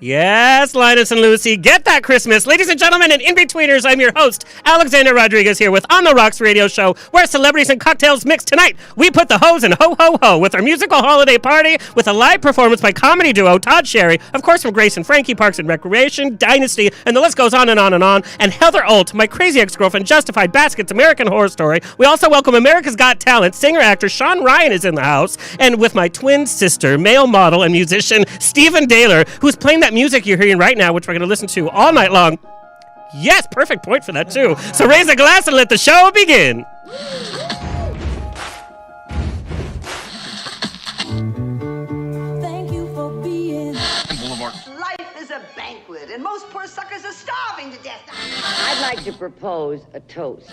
Yes, Linus and Lucy, get that Christmas. Ladies and gentlemen and in-betweeners, I'm your host, Alexander Rodriguez, here with On the Rocks radio show, where celebrities and cocktails mix tonight. We put the hose in ho-ho-ho with our musical holiday party with a live performance by comedy duo Todd Sherry, of course from Grace and Frankie, Parks and Recreation, Dynasty, and the list goes on and on and on, and Heather Alt, my crazy ex-girlfriend, Justified, Baskets, American Horror Story. We also welcome America's Got Talent, singer-actor Shawn Ryan is in the house, and with my twin sister, male model and musician Stephen Dehler, who's playing that music you're hearing right now, which we're going to listen to all night long. Yes, perfect point for that too. So raise a glass and let the show begin. Thank you for being Boulevard. Life is a banquet, and most poor suckers are starving to death. I'd like to propose a toast.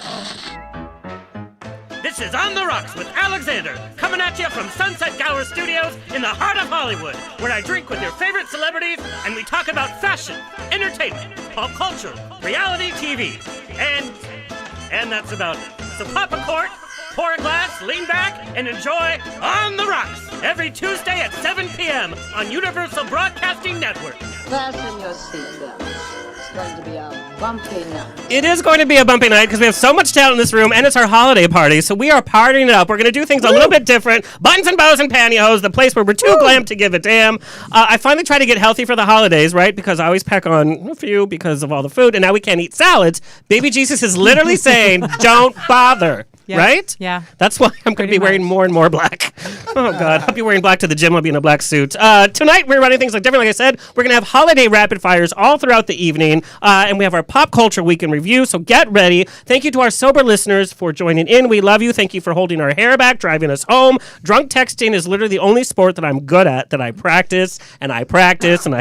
This is On the Rocks with Alexander, coming at you from Sunset Gower Studios in the heart of Hollywood, where I drink with your favorite celebrities and we talk about fashion, entertainment, pop culture, reality TV, and that's about it. So pop a cork, pour a glass, lean back, and enjoy On the Rocks every Tuesday at 7 p.m. on Universal Broadcasting Network. Fasten your seatbelts. It's going to be a bumpy night. It is going to be a bumpy night because we have so much talent in this room, and it's our holiday party, so we are partying it up. We're going to do things a little bit different. Buttons and bows and pantyhose, the place where we're too glam to give a damn. I finally try to get healthy for the holidays, right? Because I always pack on a few because of all the food, and now we can't eat salads. Baby Jesus is literally saying, don't bother. Yeah. Right? Yeah. That's why I'm going to be wearing more and more black. Oh, God. I'll be wearing black to the gym. I'll be in a black suit. Tonight, we're running things like different. Like I said, we're going to have holiday rapid fires all throughout the evening. And we have our pop culture week in review. So get ready. Thank you to our sober listeners for joining in. We love you. Thank you for holding our hair back, driving us home. Drunk texting is literally the only sport that I'm good at, that I practice, and I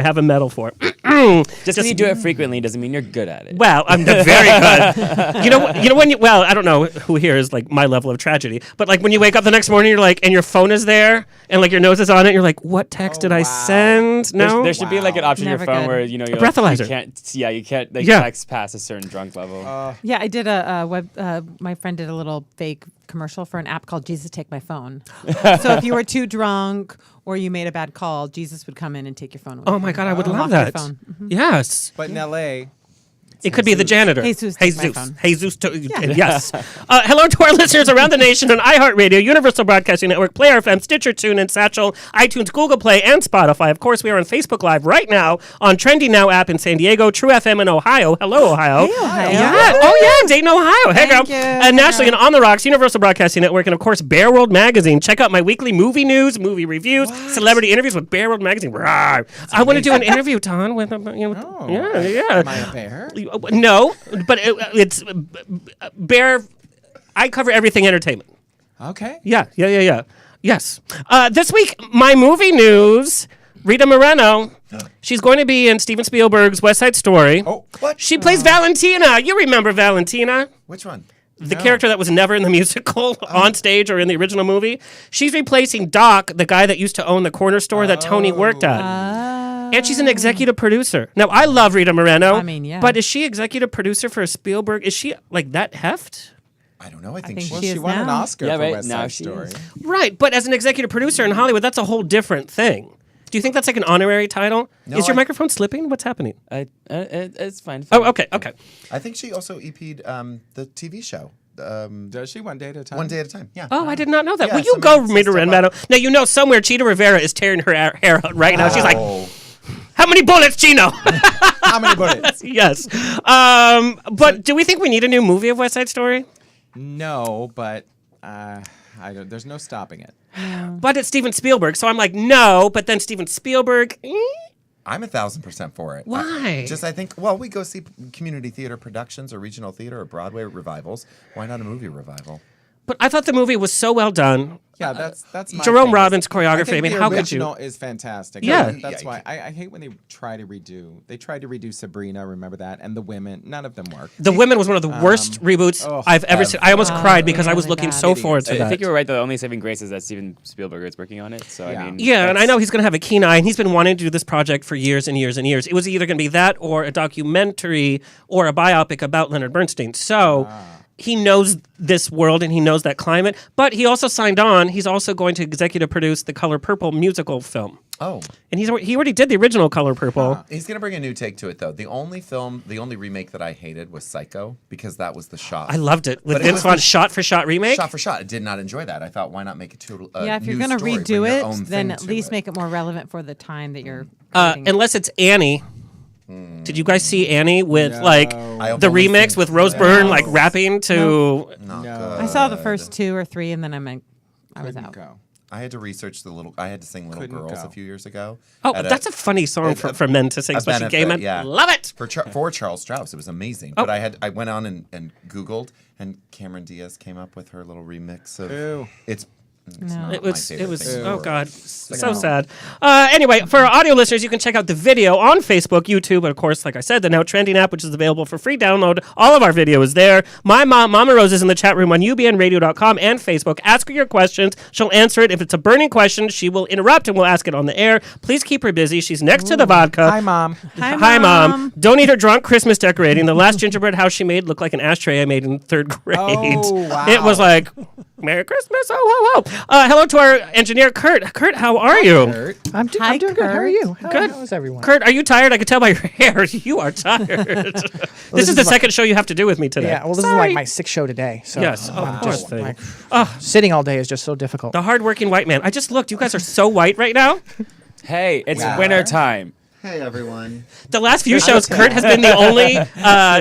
have a medal for. Just because you do it frequently doesn't mean you're good at it. Well, I'm very good. You know when you, well, I don't know who here is like my level of tragedy, but like when you wake up the next morning, you're like, and your phone is there, and like your nose is on it, you're like, what text did I send? No, there should be like an option in Never your phone good. where you breathalyzer. You can't text past a certain drunk level. Yeah, I did my friend did a little fake commercial for an app called Jesus Take My Phone. So if you were too drunk or you made a bad call, Jesus would come in and take your phone away. Oh my God, I would love Lock your that. phone. Mm-hmm. Yes. But in L.A., It could be the janitor. Jesus, take my phone. Yes. Hello to our listeners around the nation on iHeartRadio, Universal Broadcasting Network, Player FM, Stitcher, TuneIn, Satchel, iTunes, Google Play, and Spotify. Of course, we are on Facebook Live right now on Trendy Now app in San Diego, True FM in Ohio. Hello, Ohio. Hey, Ohio. Yeah. Oh, yeah, Dayton, Ohio. Hey, girl. Thank you. And nationally and on the Rocks, Universal Broadcasting Network, and of course, Bear World Magazine. Check out my weekly movie news, movie reviews, celebrity interviews with Bear World Magazine. Rawr. I want to do an interview, Ton, with am I a bear? No. But it's Bear. I cover everything entertainment. Okay. Yeah. Yes. This week, my movie news. Rita Moreno. She's going to be in Steven Spielberg's West Side Story. Oh, what? She plays Valentina. You remember Valentina? Which one? The character that was never in the musical, on stage, or in the original movie. She's replacing Doc, the guy that used to own the corner store that Tony worked at. And she's an executive producer. Now, I love Rita Moreno. I mean, yeah. But is she executive producer for a Spielberg? Is she like that heft? I don't know. I think think she she is won an now. Oscar Yeah, for right. West Now Side she Story. is. Right, but as an executive producer in Hollywood, that's a whole different thing. Do you think that's like an honorary title? No, Is your microphone slipping? What's happening? It's fine. Oh, okay. I think she also EP'd the TV show. Does she? One day at a time? One day at a time, yeah. Oh, I did not know that. Yeah, Will you go, somebody Rita says Moreno? Now, you know somewhere Cheetah Rivera is tearing her hair out right now. She's like, how many bullets, Chino? How many bullets? Yes. But do we think we need a new movie of West Side Story? No, but I don't. There's no stopping it. But it's Steven Spielberg, so I'm like, no. But then Steven Spielberg, I'm 1,000% for it. Why? I think, well, we go see community theater productions or regional theater or Broadway revivals. Why not a movie revival? But I thought the movie was so well done. Yeah, that's my Jerome thing. Robbins' choreography. I mean, the how could you? original is fantastic. Yeah. That's why I hate when they try to redo. They tried to redo Sabrina, remember that? And The Women. None of them worked. The Women was one of the worst reboots I've ever seen. I almost cried because I was really looking bad. so forward to I that. think you were right. The only saving grace is that Steven Spielberg is working on it. So Yeah. I mean, Yeah, and I know he's going to have a keen eye, and he's been wanting to do this project for years and years and years. It was either going to be that or a documentary or a biopic about Leonard Bernstein. So he knows this world and he knows that climate. But he also signed on. He's also going to executive produce the Color Purple musical film. Oh. And he already did the original Color Purple. He's going to bring a new take to it, though. The only remake that I hated was Psycho, because that was the shot. I loved it. With But it Vince was Vaughn's the shot-for-shot remake. Shot for shot. I did not enjoy that. I thought, why not make it to a Yeah, if you're going to redo it, then at least make it more relevant for the time that you're. Unless it's Annie. Did you guys see Annie with No. like I've the only remix seen- with Rose Byrne like rapping to? Not No. good. I saw the first 2 or 3, and then I was Couldn't out. go. I had to research I had to sing Little Couldn't Girls go. a few years ago. Oh, at that's a funny song for men to sing, a especially gay men. benefit, yeah. Love it. For Charles Strauss. It was amazing. Oh. But I went on and Googled, and Cameron Diaz came up with her little remix of Ew. It's No. not It my was. favorite It was. thing in the Oh world. God, so No. sad. Anyway, for our audio listeners, you can check out the video on Facebook, YouTube, and of course, like I said, the now trending app, which is available for free download. All of our video is there. My mom, Mama Rose, is in the chat room on ubnradio.com and Facebook. Ask her your questions. She'll answer it. If it's a burning question, she will interrupt and we'll ask it on the air. Please keep her busy. She's next to the vodka. Hi, Mom. Hi, Mom. Don't eat her drunk Christmas decorating. The last gingerbread house she made looked like an ashtray I made in 3rd grade. Oh, wow. It was like, Merry Christmas. Oh, ho, ho. Hello to our engineer, Kurt. Kurt, how are you? Kurt. I'm Hi, doing good. How are Kurt. you? Good. How's everyone? Kurt, are you tired? I can tell by your hair. You are tired. This is the second show you have to do with me today. Yeah, well, this is like my 6th show today. So Yes, oh, I'm poor just thing. like, sitting all day is just so difficult. The hardworking white man. I just looked. You guys are so white right now. Hey, it's Yeah. winter time. Hey, everyone. The last few shows, Kurt has been the only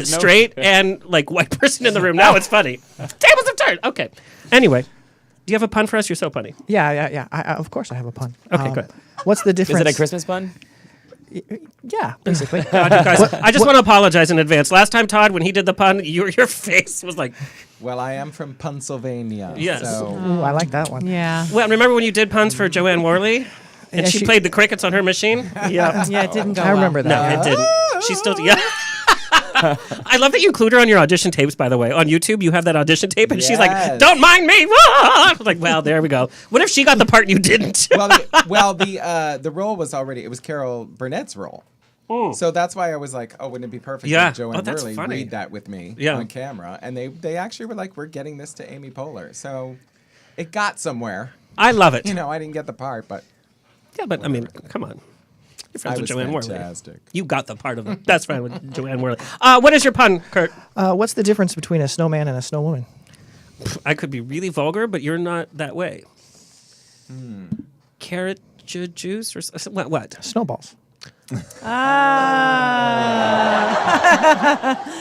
straight and like white person in the room. Now it's funny. Tables have turned. Okay. Anyway, do you have a pun for us? You're so funny. Yeah. I, of course, I have a pun. Okay, good. What's the Is difference? it a Christmas pun? Yeah, basically. God, you guys, I just want to apologize in advance. Last time, Todd, when he did the pun, your face was like, Well, I am from Pennsylvania. Yes. So Ooh, I like that one. Yeah. well, remember when you did puns for Joanne Worley? And Yeah, she she- played the crickets on her machine? Yeah. Yeah, it didn't go. I remember No, that. it didn't. She still, yeah. I love that you include her on your audition tapes, by the way. On YouTube, you have that audition tape, and she's like, Yes. don't mind me. I was like, well, there we go. What if she got the part and you didn't? the role was already, it was Carol Burnett's role. So that's why I was like, oh, wouldn't it be perfect Yeah. if Joanne Oh, that's Worley funny. read that with me Yeah. on camera? And they actually were like, we're getting this to Amy Poehler. So it got somewhere. I love it. You know, I didn't get the part, but Yeah, but I mean, come on. You're friends I with was Joanne Worley. fantastic. You got the part of the best friend with Joanne Worley. What is your pun, Kurt? What's the difference between a snowman and a snowwoman? I could be really vulgar, but you're not that way. Carrot juice or what? Snowballs.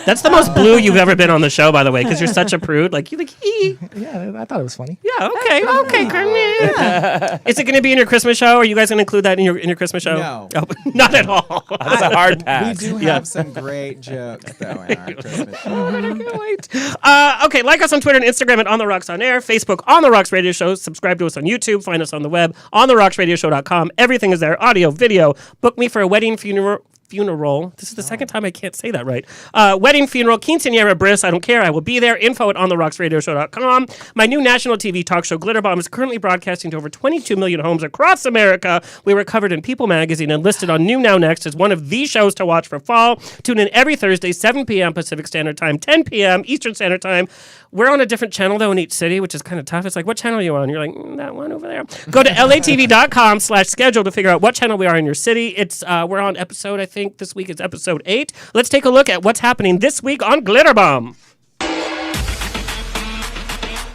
That's the most blue you've ever been on the show, by the way, because you're such a prude. Like you like, hee. Yeah, I thought it was funny. Yeah, okay, Kurt. Yeah. Is it going to be in your Christmas show? Are you guys going to include that in your Christmas show? No. Oh, not at all. That's a hard we pass. do have some great jokes, though, in our Christmas show. Okay, like us on Twitter and Instagram at On The Rocks On Air, Facebook On The Rocks Radio Show, subscribe to us on YouTube, find us on the web, ontherocksradioshow.com. Everything is there, audio, video. Book me for a wedding, funeral. This is the second time I can't say that right. Wedding, funeral, quinceañera, bris, I don't care. I will be there. Info at ontherocksradioshow.com. My new national TV talk show, Glitter Bomb, is currently broadcasting to over 22 million homes across America. We were covered in People magazine and listed on New Now Next as one of the shows to watch for fall. Tune in every Thursday, 7 p.m. Pacific Standard Time, 10 p.m. Eastern Standard Time. We're on a different channel, though, in each city, which is kind of tough. It's like, what channel are you on? You're like, that one over there. Go to latv.com/schedule to figure out what channel we are in your city. It's we're on episode, I think, this week is episode 8. Let's take a look at what's happening this week on Glitter Bomb.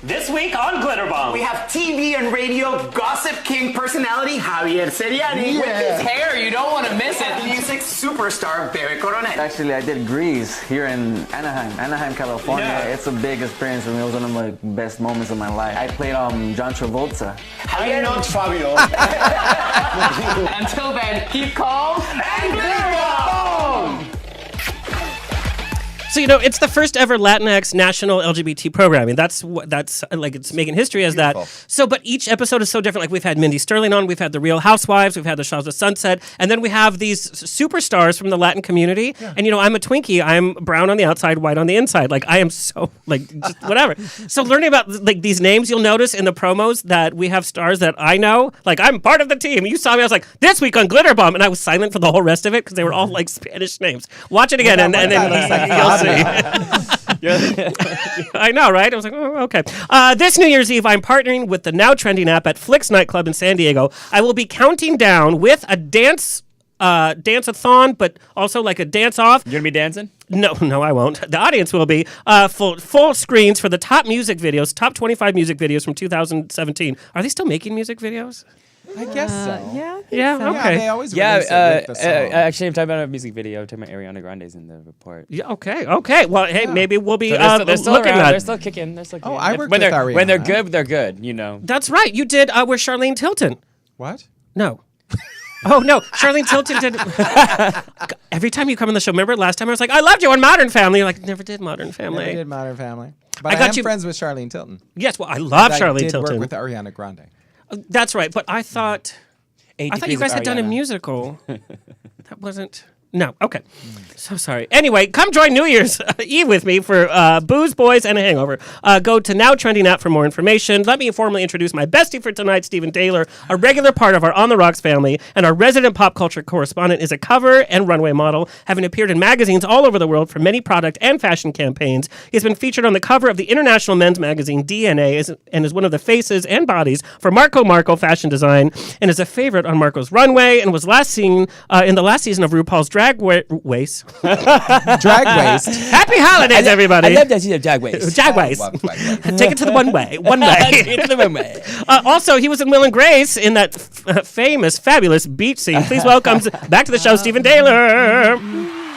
This week on Glitter Bomb. We have TV and radio gossip king personality Javier Seriani. With his hair, you don't want to miss it. Music superstar Barry Coronel. Actually, I did Grease here in Anaheim, California. Yeah. It's a big experience for me. It was one of my best moments of my life. I played John Travolta. I'm not Fabio. Until then, keep calm and glitter bomb! So, it's the first ever Latinx national LGBT programming. That's like, it's making history as Beautiful. that. So, but each episode is so different. Like, we've had Mindy Sterling on, we've had the Real Housewives, we've had the Shaws of Sunset, and then we have these superstars from the Latin community. Yeah. And, I'm a Twinkie. I'm brown on the outside, white on the inside. Like, I am so, like, just whatever. So, learning about, like, these names, you'll notice in the promos that we have stars that I know. Like, I'm part of the team. You saw me, I was like, this week on Glitter Bomb, and I was silent for the whole rest of it because they were all, like, Spanish names. Watch it again, and then you'll see. I know, right? I was like, oh, okay. This New Year's Eve, I'm partnering with the now trending app at Flix nightclub in San Diego. I will be counting down with a dance-a-thon, but also like a dance-off. You're gonna be dancing? No, I won't. The audience will be full screens for the top music videos, top 25 music videos from 2017. Are they still making music videos? I guess so. Yeah. I think Yeah, so. okay. Yeah, they always release it with the song. Actually, I'm talking about a music video. I'm talking about Ariana Grande's in the report. Yeah, okay. Well, hey, maybe we'll be So they're still looking around. at They're still kicking. They're still kicking. I worked when with they're when they're Ariana. good, they're good. You know. That's right. You did with Charlene Tilton. What? No. Oh, no. Charlene Tilton did. Every time you come on the show, remember last time I was like, I loved you on Modern Family. You're like, never did Modern Family. Never did Modern Family. But I I, got am you- friends with Charlene Tilton. Yes, well, I love I Charlene did Tilton. work with Ariana Grande. That's right. But I thought you Degrees guys of had done a Ariana. musical. That wasn't. No, okay. So sorry. Anyway, come join New Year's Eve with me for Booze, Boys, and a Hangover. Go to Now Trending App for more information. Let me formally introduce my bestie for tonight, Stephen Dehler, a regular part of our On the Rocks family, and our resident pop culture correspondent, is a cover and runway model, having appeared in magazines all over the world for many product and fashion campaigns. He's been featured on the cover of the international men's magazine DNA and is one of the faces and bodies for Marco Fashion Design, and is a favorite on Marco's runway, and was last seen in the last season of RuPaul's Drag Race. Drag Waist. Happy holidays, everybody. I love that you have drag waist. Drag Race. Take it to the one way. Take it to the one way. Also, he was in Will and Grace in that famous, fabulous beach scene. Please welcome back to the show, Stephen Dehler.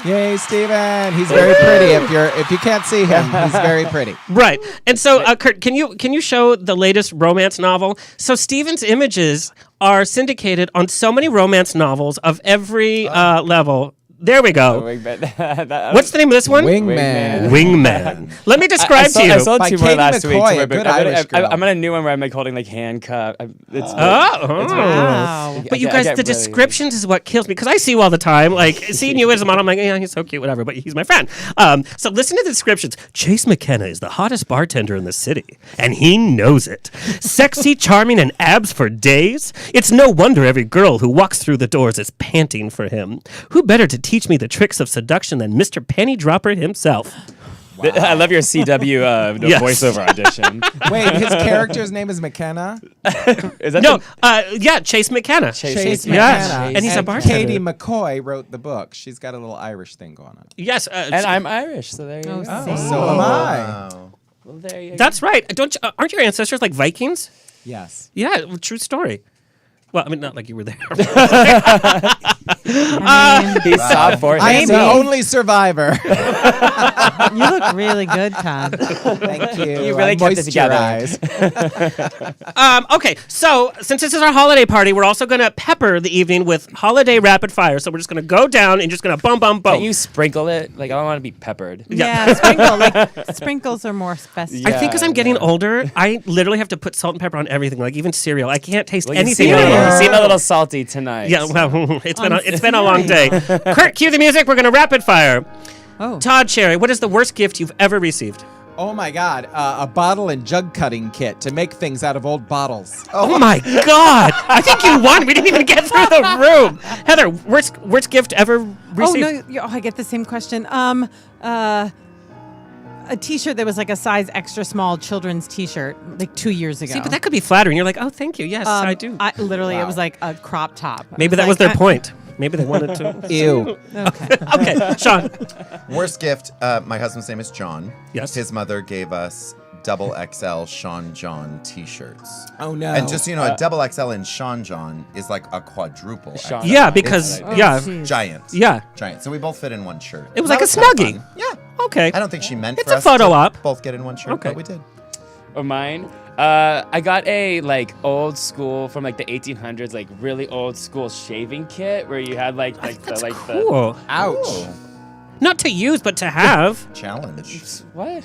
Yay, Steven. He's very pretty. If you can't see him, he's very pretty. Right. And so, Kurt, can you show the latest romance novel? So Stephen's images are syndicated on so many romance novels of every level. There we go. What's the name of this one? Wingman. Wingman. Let me describe to you. I saw By two more Katie last week. McCoy, Two more, a but good Irish girl. I'm on a new one where I'm like holding like handcuff. Wow. But you guys, the descriptions is what kills me because I see you all the time. Like seeing you as a model, I'm like, yeah, he's so cute, whatever. But he's my friend. So listen to the descriptions. Chase McKenna is the hottest bartender in the city, and he knows it. Sexy, charming, and abs for days. It's no wonder every girl who walks through the doors is panting for him. Who better to teach me the tricks of seduction than Mr. Penny Dropper himself? I love your CW Yes. voiceover audition. Wait, his character's name is McKenna? Is that No, yeah, Chase McKenna. Chase Yes, McKenna. and he's a And bartender. Katie McCoy wrote the book. She's got a little Irish thing going on. Yes, and I'm Irish, so there you go. see. So am I. Wow. Well, there you go. that's right. Aren't your ancestors like Vikings? Yes. Yeah, true story. Well, I mean, not like you were there. He saw for I am him. the only survivor. You look really good, Todd. Thank you. You really kept it together. Moisturize. Okay, so since this is our holiday party, we're also going to pepper the evening with holiday rapid fire. So we're just going to go down and just going to bum, bum, bum. Can't you sprinkle it? Like I don't want to be peppered. Yeah, sprinkles are more festive. I think as I'm getting older, I literally have to put salt and pepper on everything, like even cereal. I can't taste Well, anything you anymore. seem a little salty tonight. Yeah, well, it's been a long day. Kurt, cue the music. We're going to rapid fire. Oh. Todd Cherry, what is the worst gift you've ever received? Oh my God, a bottle and jug cutting kit to make things out of old bottles. Oh my God! I think you won. We didn't even get through the room. Heather, worst gift ever received? I get the same question. A T-shirt that was like a size extra small children's T-shirt, like 2 years ago. See, but that could be flattering. You're like, oh, thank you. Yes, I do. It was like a crop top. Maybe that was their point. Maybe they wanted to. Ew. Okay, Shawn. Worst gift. My husband's name is John. Yes. His mother gave us double XL Shawn John T-shirts. Oh no. And just so you know, a double XL in Shawn John is like a quadruple. Shawn. XL. Yeah, because It's giant. Yeah. Giant. So we both fit in one shirt. It was That like a kinda snuggie. fun. Yeah. Okay. I don't think she meant It's for a us photo to op. both get in one shirt, Okay. but we did. Or mine. I got a like old school from like the 1800s, like really old school shaving kit where you had like That's the cool. Ouch. Not to use, but to have. Challenge. what?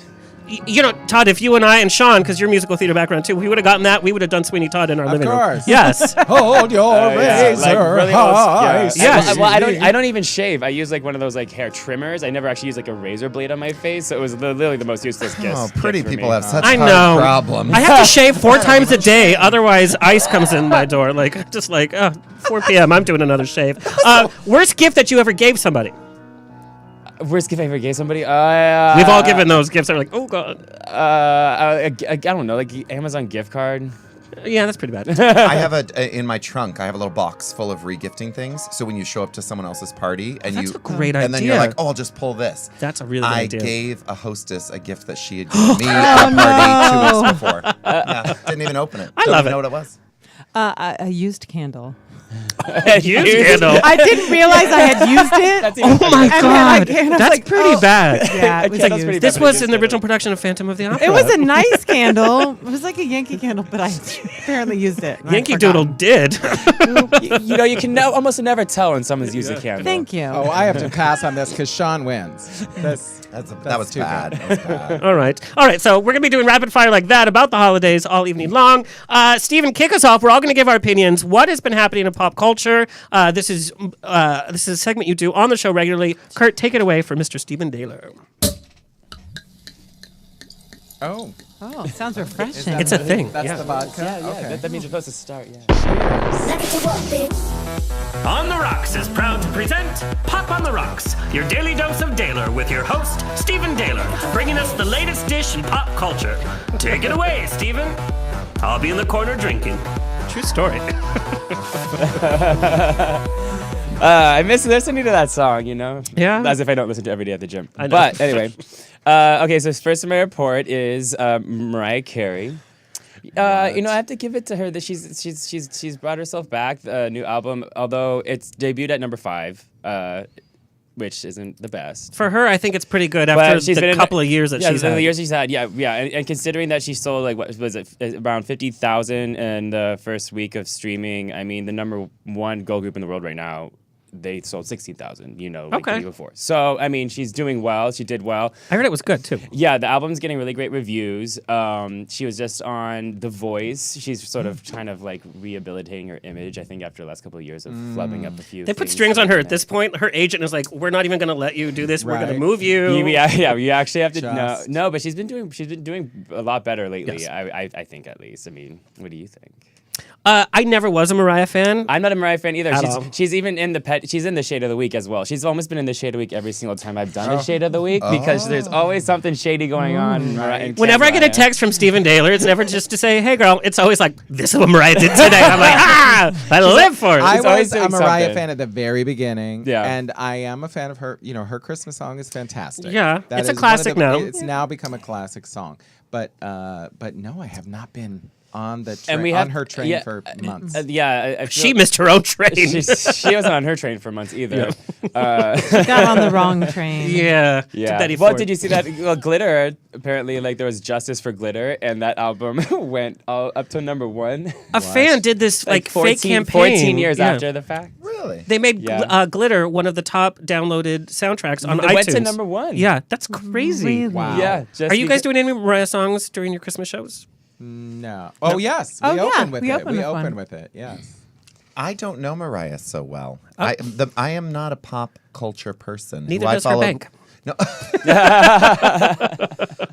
You know, Todd, if you and I and Shawn, because you're musical theater background too, we would have gotten that. We would have done Sweeney Todd in our living room. course. Yes. Hold your razor like really high. old, Yes. Well, I don't even shave. I use like one of those like hair trimmers. I never actually use like a razor blade on my face, so it was literally the most useless gift. Oh, pretty gift for people me. have such I hard know. problems. I have to shave 4 times a day, otherwise ice comes in my door. Like, just like, 4 p.m., I'm doing another shave. Worst gift that you ever gave somebody? Worst gift I ever gave somebody? We've all given those gifts. They're like, oh god. I don't know, like Amazon gift card. Yeah, that's pretty bad. I have in my trunk. I have a little box full of regifting things. So when you show up to someone else's party and That's you a great and then idea. you're like, oh, I'll just pull this. That's a really good idea. I gave a hostess a gift that she had given me at a party 2 weeks before. Yeah, didn't even open it. I Don't love even it. know what it was. A used candle. Used candle. I didn't realize I had used it. Oh my god, I was that's like, pretty bad. Yeah, it was Candle's used. pretty This bad. was in the original production of Phantom of the Opera. It was a nice candle. It was like a Yankee candle, but I apparently used it. and I'd Yankee forgotten. Doodle did. You know, you can almost never tell when someone's used a candle. Thank you. Oh, I have to pass on this because Shawn wins. That was too bad. good. That was bad. All right. So we're gonna be doing rapid fire like that about the holidays all evening long. Stephen, kick us off. We're all gonna give our opinions. What has been happening in pop culture? This is a segment you do on the show regularly. Kurt, take it away for Mr. Stephen Dehler. Oh, Oh, sounds refreshing. It's a thing. that's Yeah. the vodka. Yeah, Okay. that means you're supposed to start. Yeah. On the Rocks is proud to present Pop on the Rocks, your daily dose of Dehler with your host, Stephen Dehler, bringing us the latest dish in pop culture. Take it away, Stephen. I'll be in the corner drinking. True story. I miss listening to that song, you know? Yeah. As if I don't listen to it every day at the gym. I know. But anyway. Okay, so first in my report is Mariah Carey. You know, I have to give it to her that she's brought herself back. The new album, although it's debuted at number 5, which isn't the best. For her, I think it's pretty good But after she's the been in couple of years that she's had. the years she's had, yeah, and considering that she sold like what was it, around 50,000 in the first week of streaming. I mean, the number 1 girl group in the world right now, they sold 16,000. You know, like the week before. So I mean, she's doing well. She did well. I heard it was good too. Yeah, the album's getting really great reviews. She was just on The Voice. She's sort of kind of like rehabilitating her image, I think, after the last couple of years of flubbing up a few. They put things strings on her like at this point. Her agent is like, "We're not even going to let you do this. We're going to Right. move you." you actually have to Just- no, but she's been doing a lot better lately. Yes. I think at least. I mean, what do you think? I never was a Mariah fan. I'm not a Mariah fan either. At all. She's even in she's in the Shade of the Week as well. She's almost been in the Shade of the Week every single time I've done the Shade of the Week because there's always something shady going on. in Whenever I get a Mariah. text from Stephen Dehler, it's never just to say, "Hey, girl." It's always like, "This is what Mariah did today." I'm like, I live for it. I She's always was a doing Mariah something. fan at the very beginning, Yeah. and I am a fan of her. You know, her Christmas song is fantastic. Yeah, That it's a is one of classic the- now. It's now become a classic song, but no, I have not been on the And we on have her train for months. I She feel- missed her own train. she wasn't on her train for months either. Got on the wrong train. Yeah. Yeah. Betty Well, Ford. did you see that? Well, Glitter, apparently, like, there was justice for Glitter, and that album went all up to number 1. A fan did this like 14, fake campaign 14 years Yeah. after the fact. Really? They made Yeah. Glitter one of the top downloaded soundtracks on It iTunes. went to number 1. Yeah, that's crazy. Really? Wow. Yeah. Are you guys doing any Mariah songs during your Christmas shows? No. Oh yes, we Oh, yeah, opened with we it. opened We with opened one. with it. Yes. I don't know Mariah so well. I am not a pop culture person. Neither who I does her follow- bank. No.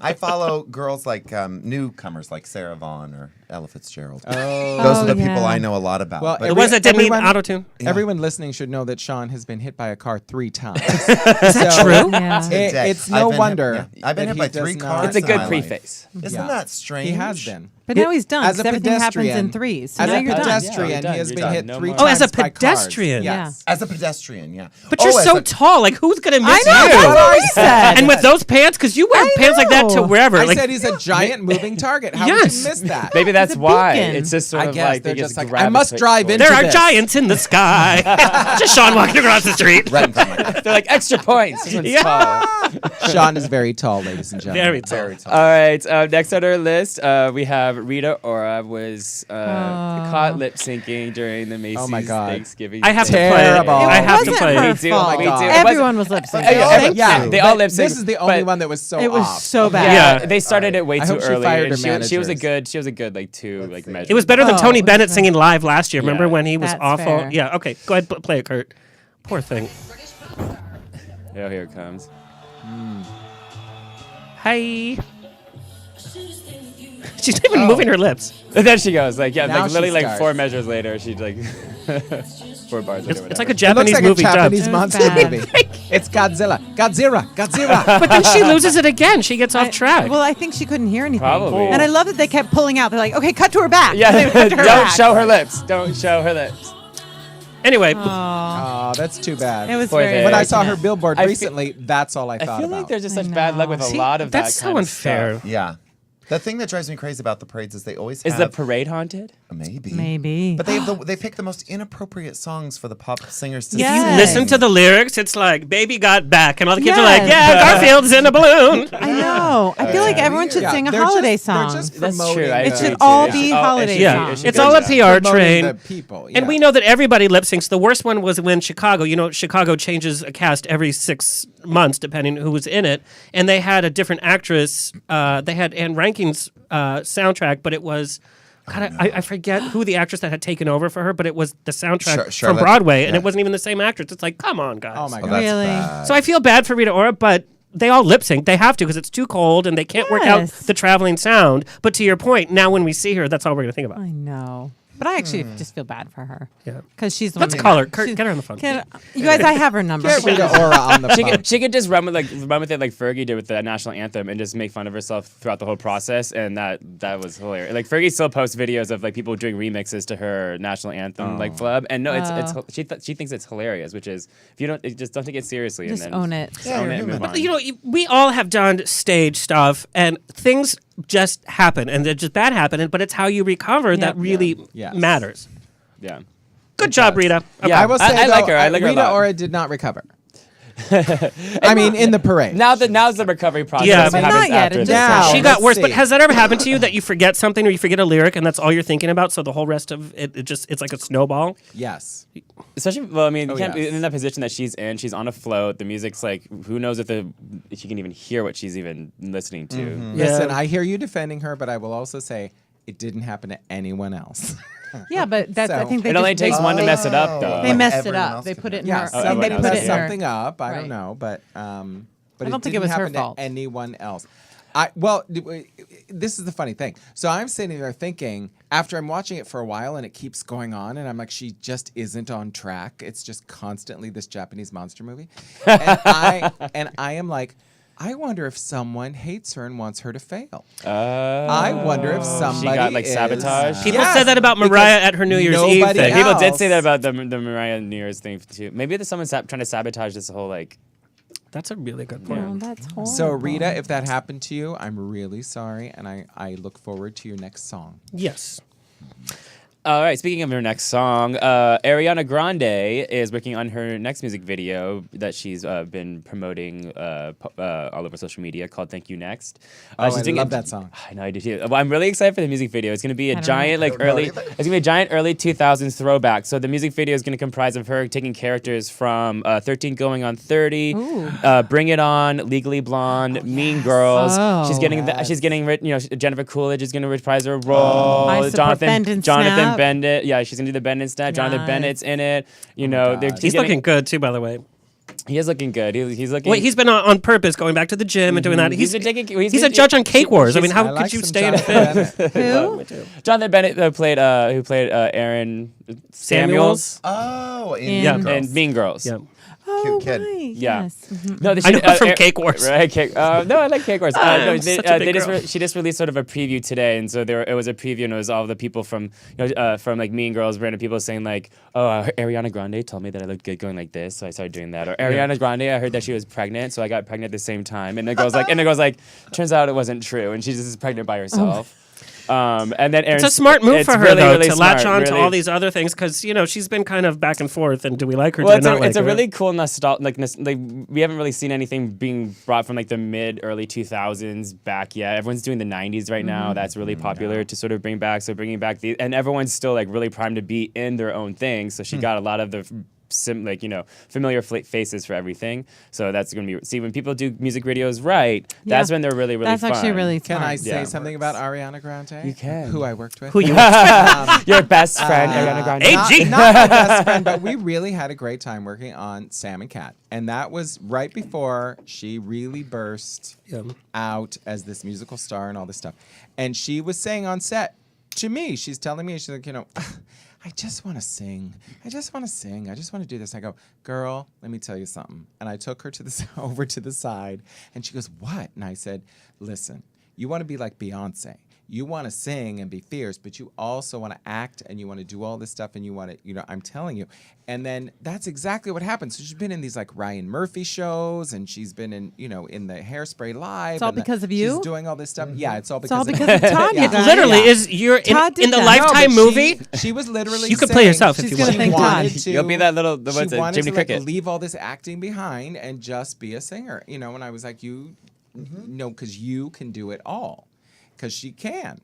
I follow girls like newcomers like Sarah Vaughan or Ella Fitzgerald. Oh. Those are the yeah. people I know a lot about. Well, but The ones that didn't need everyone- autotune. Everyone listening should know that Shawn has been hit by a car 3 times. Is that true? Yeah. Today. It's I've no been hit- wonder. yeah. I've been that hit by he does 3 not- cars. It's a in good my life. preface. Isn't Yeah. that strange? He has been. But now he's done. As a 'cause everything happens in pedestrian, 3s. So as now a you're done. pedestrian, Yeah, he has you're been done. hit No 3 more. times. Oh, as a by cars. pedestrian. Yes. As a pedestrian, yeah. But you're as so a- tall. Like, who's gonna miss I know, you? that's what I said. And with those pants, because you wear I pants like that to know. wherever. I like, said he's a giant moving target. How Yes. would you miss that? Maybe that's a why. beacon. It's just sort I of guess like they're they just just like, I must drive gravitate into there are this. giants in the sky. Just Shawn walking across the street. Right in front of my towards- They're like extra points. This one's Yeah. tall. Shawn is very tall, ladies and gentlemen. Very tall. Very tall. All right. Next on our list, we have Rita Ora was caught lip syncing during the Macy's my God. Thanksgiving. I have to Day. play. Terrible. I It have to wasn't play. her We do. fault. We do. It Everyone was lip syncing. Yeah, they all but lip sync. This is the only one that was so It was off. so bad. Yeah. They started it way I too hope she early. fired and her she was a managers. good like 2 like measures. It was better than Oh, Tony Bennett okay. singing live last year. Remember Yeah. when he was That's awful? fair. Yeah. Okay. Go ahead. Play it, Kurt. Poor thing. Oh, here it comes. Hi. She's not even moving her lips. And then she goes like, yeah, Now like literally she like starts. 4 measures later, she's like 4 bars later. It's like a It looks Japanese like movie a Japanese dubbed. monster bad. movie. It's Godzilla. Godzilla. But then she loses it again. She gets off track. Well, I think she couldn't hear anything. Probably. And I love that they kept pulling out. They're like, okay, cut to her back. Yeah, And they would cut to her don't back. show her lips. Don't show her lips. Anyway, Oh, that's too bad. It was Poor very thing. when I saw her unfortunate. billboard I feel- recently, that's all I thought I feel about. like there's just I such bad luck with a know. lot of that's that so kind of unfair. stuff. Yeah. The thing that drives me crazy about the parades is they always Is have the parade haunted? maybe. Maybe. But they pick the most inappropriate songs for the pop singers to Yes. sing. You listen to the lyrics, it's like "Baby Got Back," and all the kids are like, Yes. "Yeah, Garfield's in a balloon." I know. I feel like everyone should Yeah, sing a they're holiday just, song. They're just That's true. promoting I It agree should too. all It be should- holiday it should- Yeah, it should it's be all a that. PR Promoting train. the people, And yeah. we know that everybody lip syncs. The worst one was when Chicago. You know, Chicago changes a cast every 6 months depending who was in it, and they had a different actress. They had Anne Ranking's soundtrack, but it was. God, I forget who the actress that had taken over for her, but it was the soundtrack from Charlotte- Broadway, and yeah. it wasn't even the same actress. It's like, come on, guys. Oh my Oh, god. that's Really? bad. So I feel bad for Rita Ora, but they all lip sync. They have to because it's too cold and they can't work out Yes. the traveling sound. But to your point, now when we see her, that's all we're going to think about. I know. But I actually just feel bad for her. Yeah. Because she's the Let's one. call her. that- Kurt, she- get her on the phone. You guys, I have her number. Get Rita Ora on the phone. She could just run with it like Fergie did with the national anthem and just make fun of herself throughout the whole process, and that was hilarious. Like Fergie still posts videos of like people doing remixes to her national anthem like flub, and no, she thinks it's hilarious, which is if you don't just don't take it seriously Just and then own it. just own it and move on. You know, we all have done stage stuff, and things just happen, and they're just bad happening. But it's how you recover that really Yes. matters. Yeah. Good job, Rita. Okay. Yeah. I will say I though, like her. I like her a Rita lot. Ora did not recover. I mean, in the parade. Now's the recovery process. Yeah, that but happens not yet. after It the just- Now, She got let's worse, but see. has that ever happened to you that you forget something or you forget a lyric and that's all you're thinking about? So the whole rest of it, it's like a snowball. Yes. Especially, well, I mean, you Oh, can't yes. in that position that she's in. She's on a float. The music's like, who knows if she can even hear what she's even listening to. Yeah. Listen, I hear you defending her, but I will also say it didn't happen to anyone else. Yeah, but that's, I So- think they It only just- takes they- one to mess it up, though. They Like messed it everyone up. else They could put it in Yeah, her. Oh, somebody everyone put else messed it in her. something up. I Right. don't know, but I it don't think it didn't was her happen fault. to anyone else. This is the funny thing. So I'm sitting there thinking, after I'm watching it for a while and it keeps going on, and I'm like, she just isn't on track. It's just constantly this Japanese monster movie, and I am like, I wonder if someone hates her and wants her to fail. I wonder if somebody got, like, is- sabotaged? People Yes, said that about because Mariah at her New Year's Eve nobody thing. People did else- say that about the Mariah New Year's thing too. Maybe there's someone trying to sabotage this whole like. That's a really good point. Oh, that's horrible. So Rita, if that happened to you, I'm really sorry, and I look forward to your next song. Yes. All right. Speaking of her next song, Ariana Grande is working on her next music video that she's been promoting all over social media called "Thank You Next." I She's doing love that song. I know I do too. Well, I'm really excited for the music video. It's going to be a don't giant know. like early. It's going to be a giant early 2000s throwback. So the music video is going to comprise of her taking characters from 13 Going on 30, Bring It On, Legally Blonde, Mean Girls. Oh. She's getting Jennifer Coolidge is going to reprise her role. I support Bend and Jonathan Snap. Bennett. Yeah, she's gonna do the Bennett snap. Jonathan Nice. Bennett's in it. You know, God. He's looking good too, by the way. He is looking good. He's looking. Wait, he's been on purpose going back to the gym and doing that. He's been taking. He's a judge on Cake Wars. I mean, how I could like you some stay in a Jonathan fit? Bennett. Who? Jonathan Bennett who played Aaron Samuels Oh, In- Yeah. and Mean Girls. Yeah. Oh, kid. right. Yeah. Yes. Mhm. No, I know her from Cake Wars. Right, Cake. No, I like Cake Wars. No, I'm such a big girl. she just released sort of a preview today, and so it was a preview, and it was all the people from from like Mean Girls, random people saying like, "Oh, Ariana Grande told me that I looked good going like this, so I started doing that." Or Ariana Grande, I heard that she was pregnant, so I got pregnant at the same time. And the girl's like, turns out it wasn't true, and she's just pregnant by herself. And then Aaron, It's a smart move for her, really, though, really to latch smart, on to really. all these other things because, she's been kind of back and forth. And do we like her? Well, do we not like it's a her? really cool nostalgia. Like we haven't really seen anything being brought from like the early 2000s back yet. Everyone's doing the 90s right now. That's really popular to sort of bring back. So bringing back and everyone's still like really primed to be in their own thing. So she got a lot of the familiar faces for everything. So that's going to be when people do music videos right. That's when they're really That's fun. actually really Can fun. I say something about Ariana Grande? You can. Who I worked with. Who you Your best friend, Ariana Grande. Not my best friend, but we really had a great time working on Sam and Cat. And that was right before she really burst out as this musical star and all this stuff. And she was saying on set to me, she's telling me, she's like, I just want to sing. I just want to sing. I just want to do this. I go, girl, let me tell you something. And I took her over to the side, and she goes, what? And I said, listen, you want to be like Beyonce. You want to sing and be fierce, but you also want to act and you want to do all this stuff and you want to, I'm telling you. And then that's exactly what happened. So she's been in these like Ryan Murphy shows and she's been in, in the Hairspray Live. It's all because of you? She's doing all this stuff. Yeah, it's all It's all because because of Todd. It literally is. You're Todd in did the that. Lifetime No, but movie. She was literally You could play saying yourself if She's you gonna want. thank wanted Todd. to- You'll be that little she wanted Jiminy to Cricket. leave all this acting behind and just be a singer, and I was like, no, because you can do it all, because she can.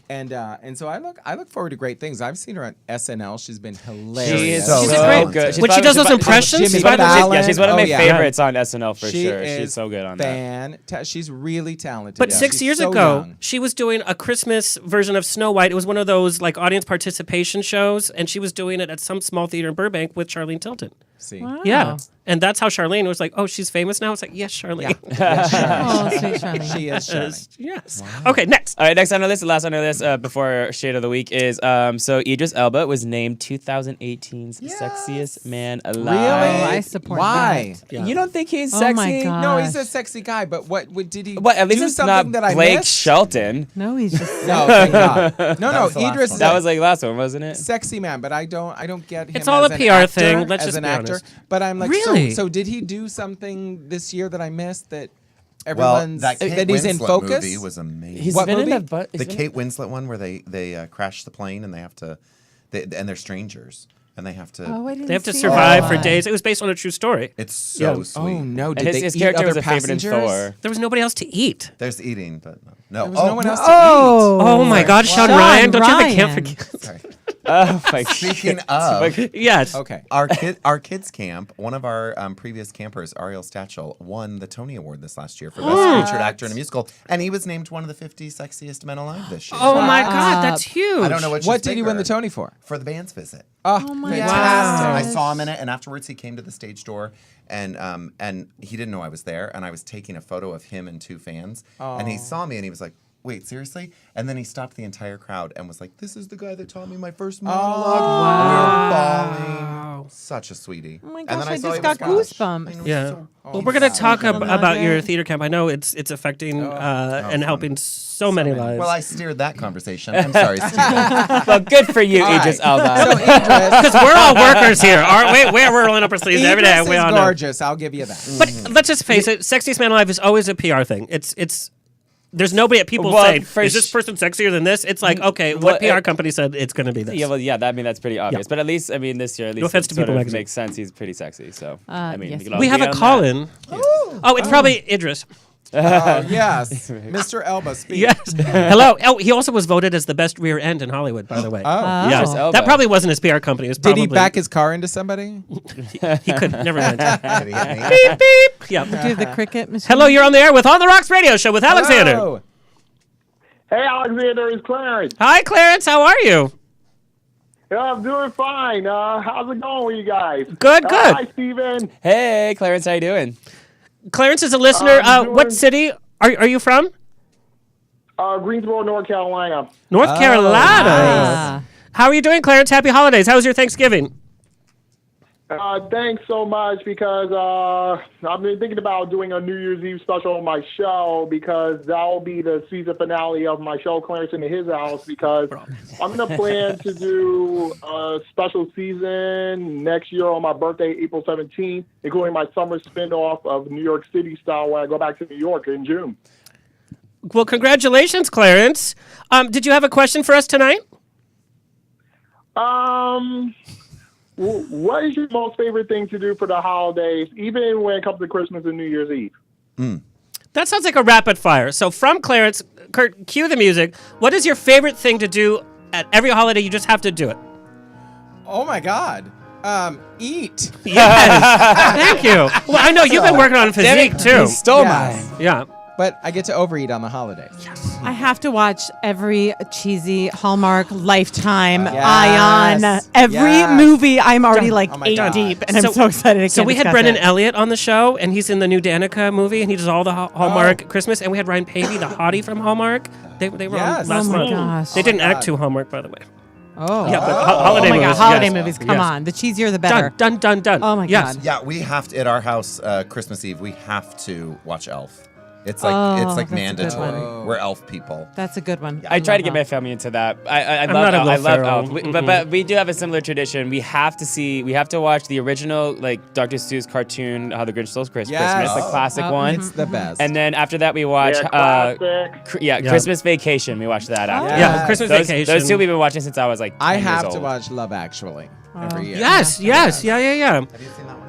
And so I look forward to great things. I've seen her on SNL. She's been hilarious. She is So so great. good. When she does those impressions, Jimmy by the way, Fallon. She's one of my Oh, yeah. favorites on SNL for She sure. is She's so good on that. She's really talented. But Yeah. 6 She's years so ago, young. she was doing a Christmas version of Snow White. It was one of those like audience participation shows, and she was doing it at some small theater in Burbank with Charlene Tilton. See. Wow. Yeah, and that's how Charlene was like, "Oh, she's famous now." It's like, "Yes, Charlene." Oh, sweet Charlene. She is shining. Yes. Okay, next. All right, next on our list, the last on our list before Shade of the Week is so Idris Elba was named 2018's sexiest man alive. Really? I support Why? that. You don't think he's Oh sexy? my God. No, he's a sexy guy. But what did he? What? At least do it's something not that I Blake missed? Shelton. No, he's just. No, thank God. No, was the last Idris one. is That a was like last one, wasn't it? sexy man, but I don't get him. It's all as a an PR actor, thing. Let's as just an be actor. honest. But I'm like, Really? so did he do something this year that I missed that Well, everyone's that Kate that he's in Winslet focus? movie was amazing. He's What been in movie? a The Kate Winslet one where they crash the plane and they have to, and they're strangers and they have to. Oh, I didn't They have to see survive that for one. days. It was based on a true story. It's so Yeah. sweet. Oh no! And Did his they character eat was other a favorite in passengers? Thor. There was nobody else to eat. There's eating, but no. There was no one else to Oh my God, Sean Sean Ryan! Don't you have a Ryan. camp for Sorry. Oh my Speaking God. of, Yes. Okay. our kids camp, one of our previous campers, Ariel Stachel, won the Tony Award this last year for best featured actor in a musical, and he was named one of the 50 sexiest men alive this year. Oh my God, that's huge. I don't know What did he win the Tony for? For the band's visit. Oh, my fantastic! I saw him in it, and afterwards he came to the stage door, and he didn't know I was there, and I was taking a photo of him and two fans, and he saw me, and he was like, "Wait, seriously?" And then he stopped the entire crowd and was like, "This is the guy that taught me my first monologue." Wow. And we were bawling. Such a sweetie. Oh my And gosh, then I saw just he got was goosebumps. Yeah. So- Well, we're going to talk Little about your nugget. theater camp. I know it's affecting and helping so many lives. Well, I steered that conversation. I'm sorry, Steve. Well, good for you, All right. Idris Elba. So Idris, Because we're all workers here, aren't we? We're rolling up our sleeves every day. Idris We is all know. gorgeous. I'll give you that. But let's just face it, Sexiest Man Alive is always a PR thing. It's there's nobody at people Well, saying, for is this person sexier than this? It's like, okay, what well, PR company said it's going to be this? Yeah, well, yeah, that's pretty obvious. But at least, I mean, this year, at least, offense it to sort People of magazine. makes sense. He's pretty sexy. So, I mean, yes. we could all We have agree a on call that. in. Oh, it's probably Idris. Yes, Mr. Elba, speak. Yes. Hello. Oh, he also was voted as the best rear end in Hollywood, by the way. Oh. Yes. Idris Elba. That probably wasn't his PR company. It was Did probably, he back his car into somebody? He could never mind. Did he hit me? Beep, beep. Yeah. Do the cricket machine. Hello, you're on the air with On the Rocks Radio Show with Alexander. Hello. Hey, Alexander, it's Clarence. Hi, Clarence. How are you? Yeah, I'm doing fine. How's it going with you guys? Good, good. Hi, Steven. Hey, Clarence, how you doing? Clarence is a listener. I'm What doing- city are you from? Greensboro, North Carolina. North Carolina. Ah. How are you doing, Clarence? Happy holidays. How was your Thanksgiving? Thanks so much because I've been thinking about doing a New Year's Eve special on my show because that will be the season finale of my show, Clarence in His House, because I'm going to plan to do a special season next year on my birthday, April 17th, including my summer spinoff of New York City style when I go back to New York in June. Well, congratulations, Clarence. Did you have a question for us tonight? What is your most favorite thing to do for the holidays, even when it comes to Christmas and New Year's Eve? That sounds like a rapid fire. So from Clarence, Kurt, cue the music. What is your favorite thing to do at every holiday? You just have to do it. Oh my God. Eat. Yes. Thank you. Well, I know you've been working on physique too. You stole Yes. mine. Yeah. But I get to overeat on the holidays. I have to watch every cheesy Hallmark, Lifetime, Yes. Ion, every Yes. movie. I'm already like Oh my 8 God. deep, and I'm so excited. So we had Brendan Elliott on the show, and he's in the new Danica movie, and he does all the Hallmark Christmas. And we had Ryan Pavey, the hottie from Hallmark. They were Yes. on last Oh my month. gosh. They didn't Oh my act God. too Hallmark, by the way. Oh, Yeah, but oh holiday my movies. God, holiday yes. movies. Come Yes. on, the cheesier the better. Done. Oh my Yes. God. Yeah, we have to at our house Christmas Eve. We have to watch Elf. It's like Oh, it's like that's a good mandatory. one. We're Elf people. That's a good one. I try to get love my that. family into that. I I'm love not a Elf. Will I love Ferrell. Elf. But we do have a similar tradition. We have to watch the original, like Dr. Seuss cartoon, How the Grinch Stole Christmas, Yes. the classic Oh, one. It's the best. And then after that, we watch classic. Yeah. Christmas Vacation. We watch that after. Yeah, Yes. Christmas Those, Vacation. those two we've been watching since I was like 10 I years have old. to watch Love Actually every year. Yes. Yeah. Have you seen that one?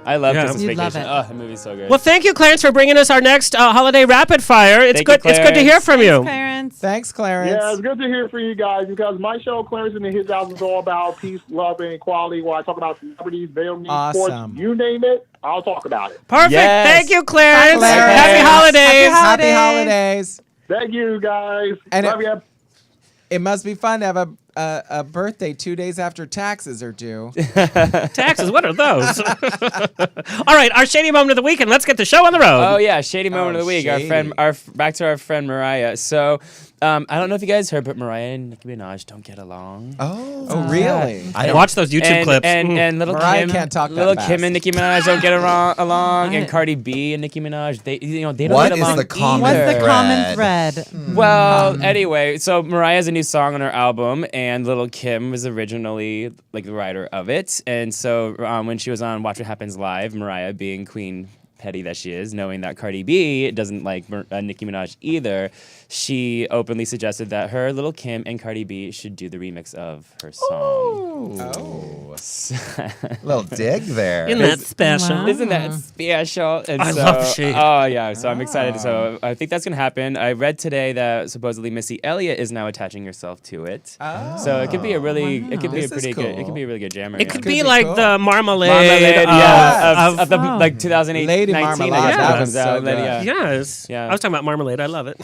I love Yeah. Christmas You'd love Vacation. it. Oh, the movie's so good. Well, thank you, Clarence, for bringing us our next holiday rapid fire. It's Thank you, good. It's good to hear Clarence. from you. Clarence. Thanks, Clarence. Yeah, it's good to hear from you guys because my show, Clarence and His House, is all about peace, love, and equality. Where I talk about celebrities, video games, sports, Awesome. you name it, I'll talk about it. Perfect. Yes. Thank you, Clarence. Bye, Clarence. Happy holidays. Happy holidays. Thank you, guys. And Love you. It must be fun to have a birthday 2 days after taxes are due. Taxes. What are those? All right, our shady moment of the week, and let's get the show on the road. Oh yeah, shady moment of the week. shady. Back to our friend Mariah. So, I don't know if you guys heard, but Mariah and Nicki Minaj don't get along. Oh, really? I watch those YouTube clips. And little Mariah Kim, can't talk that little fast. Kim and Nicki Minaj don't get along, and Cardi B and Nicki Minaj, they don't What get is along the common either. What's the common thread? Well, anyway, so Mariah has a new song on her album, and Little Kim was originally like the writer of it. And so when she was on Watch What Happens Live, Mariah, being queen petty that she is, knowing that Cardi B doesn't like Nicki Minaj either, she openly suggested that her, Little Kim, and Cardi B should do the remix of her song. Oh. Little dig there. Isn't that special? Wow. Isn't that special? And I so, love the shade. Oh yeah, so I'm excited. So I think that's gonna happen. I read today that supposedly Missy Elliott is now attaching herself to it. So it could be a really, it could be a This is pretty good, it cool. could be a really good jammer. It could Could be be like cool. the marmalade. Marmalade, of the Oh. like 2008, Lady 19, Marmalade, that that comes was out. so and then, good. yeah. Yes. Yeah. I was talking about marmalade. I love it.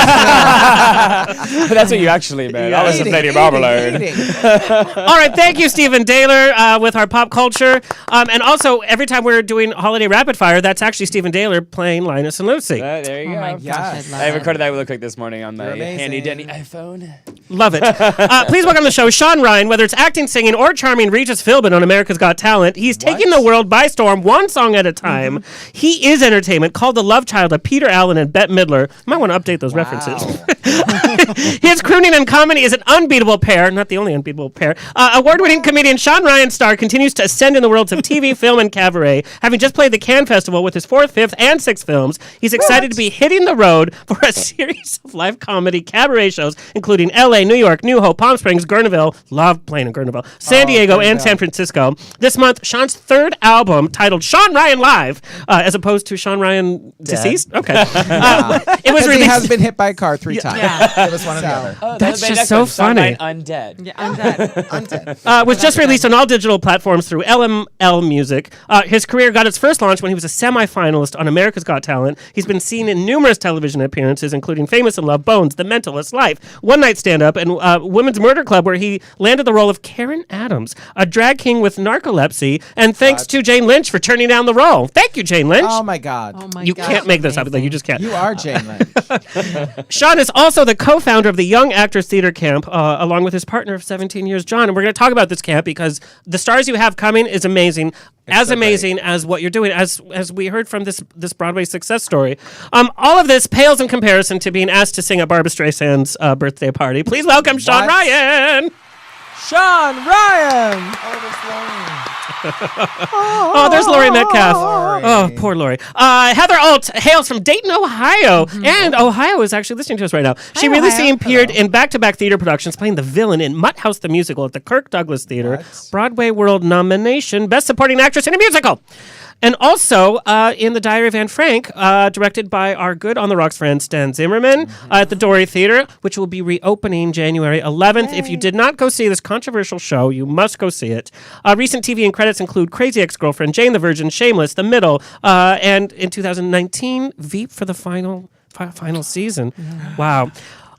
That's what you actually meant. I was just Eating, Lady eating, Marmalade. eating. All right, thank you, Stephen Dehler, with our pop culture. And also, every time we're doing holiday rapid fire, that's actually Stephen Dehler playing Linus and Lucy. There you Oh go. my gosh, Yes. I love I it. recorded that really quick this morning on my You're amazing. handy dandy iPhone. Love it. Please welcome to the show, Shawn Ryan. Whether it's acting, singing, or charming Regis Philbin on America's Got Talent, he's taking the world by storm, one song at a time. He is entertainment, called the love child of Peter Allen and Bette Midler. You might want to update those references. His crooning and comedy is an unbeatable pair, not the only unbeatable pair. Award-winning comedian Shawn Ryan's star continues to ascend in the worlds of TV, film, and cabaret. Having just played the Cannes Festival with his 4th, 5th, and 6th films, he's excited to be hitting the road for a series of live comedy cabaret shows, including L.A., New York, New Hope, Palm Springs, Guerneville, love playing in Guerneville, San Diego, and San Francisco. This month, Shawn's 3rd album, titled Shawn Ryan Live, as opposed to Shawn Ryan deceased. Okay. It was Because he released. has been hit by a car 3 times. Give us one or the other. Oh, That's that'll be just next so one. Shawn funny. Ryan Undead. Yeah, I'm dead. Undead. Was just released on all digital platforms through LML Music. His career got its first launch when he was a semi-finalist on America's Got Talent. He's been seen in numerous television appearances, including Famous in Love, Bones, The Mentalist, Life, One Night Stand-Up, and Women's Murder Club, where he landed the role of Karen Adams, a drag king with narcolepsy. And thanks to Jane Lynch for turning down the role. Thank you, Jane Lynch. Oh my God. Oh my You gosh, can't make this up. amazing. You just can't. You are Jane Lynch. Shawn is also the co-founder of the Young Actors Theater Camp, along with his partner of 17 years, John. And we're going to talk about this camp because the stars you have coming is amazing, as amazing as what you're doing, as we heard from this Broadway success story. All of this pales in comparison to being asked to sing at Barbra Streisand's birthday party. Please welcome Shawn What? Ryan. Shawn Ryan. Oh, there's Laurie Metcalf. Oh, poor Laurie. Heather Alt hails from Dayton, Ohio. And Ohio is actually listening to us right now. She recently appeared in back-to-back theater productions, playing the villain in Mutt House the Musical at the Kirk Douglas Theater. What? Broadway World nomination, Best Supporting Actress in a Musical. And also in The Diary of Anne Frank, directed by our good On the Rocks friend Stan Zimmerman at the Dory Theater, which will be reopening January 11th. If you did not go see this controversial show, you must go see it. Recent TV and credits include Crazy Ex-Girlfriend, Jane the Virgin, Shameless, The Middle, and in 2019, Veep for the final season. Wow.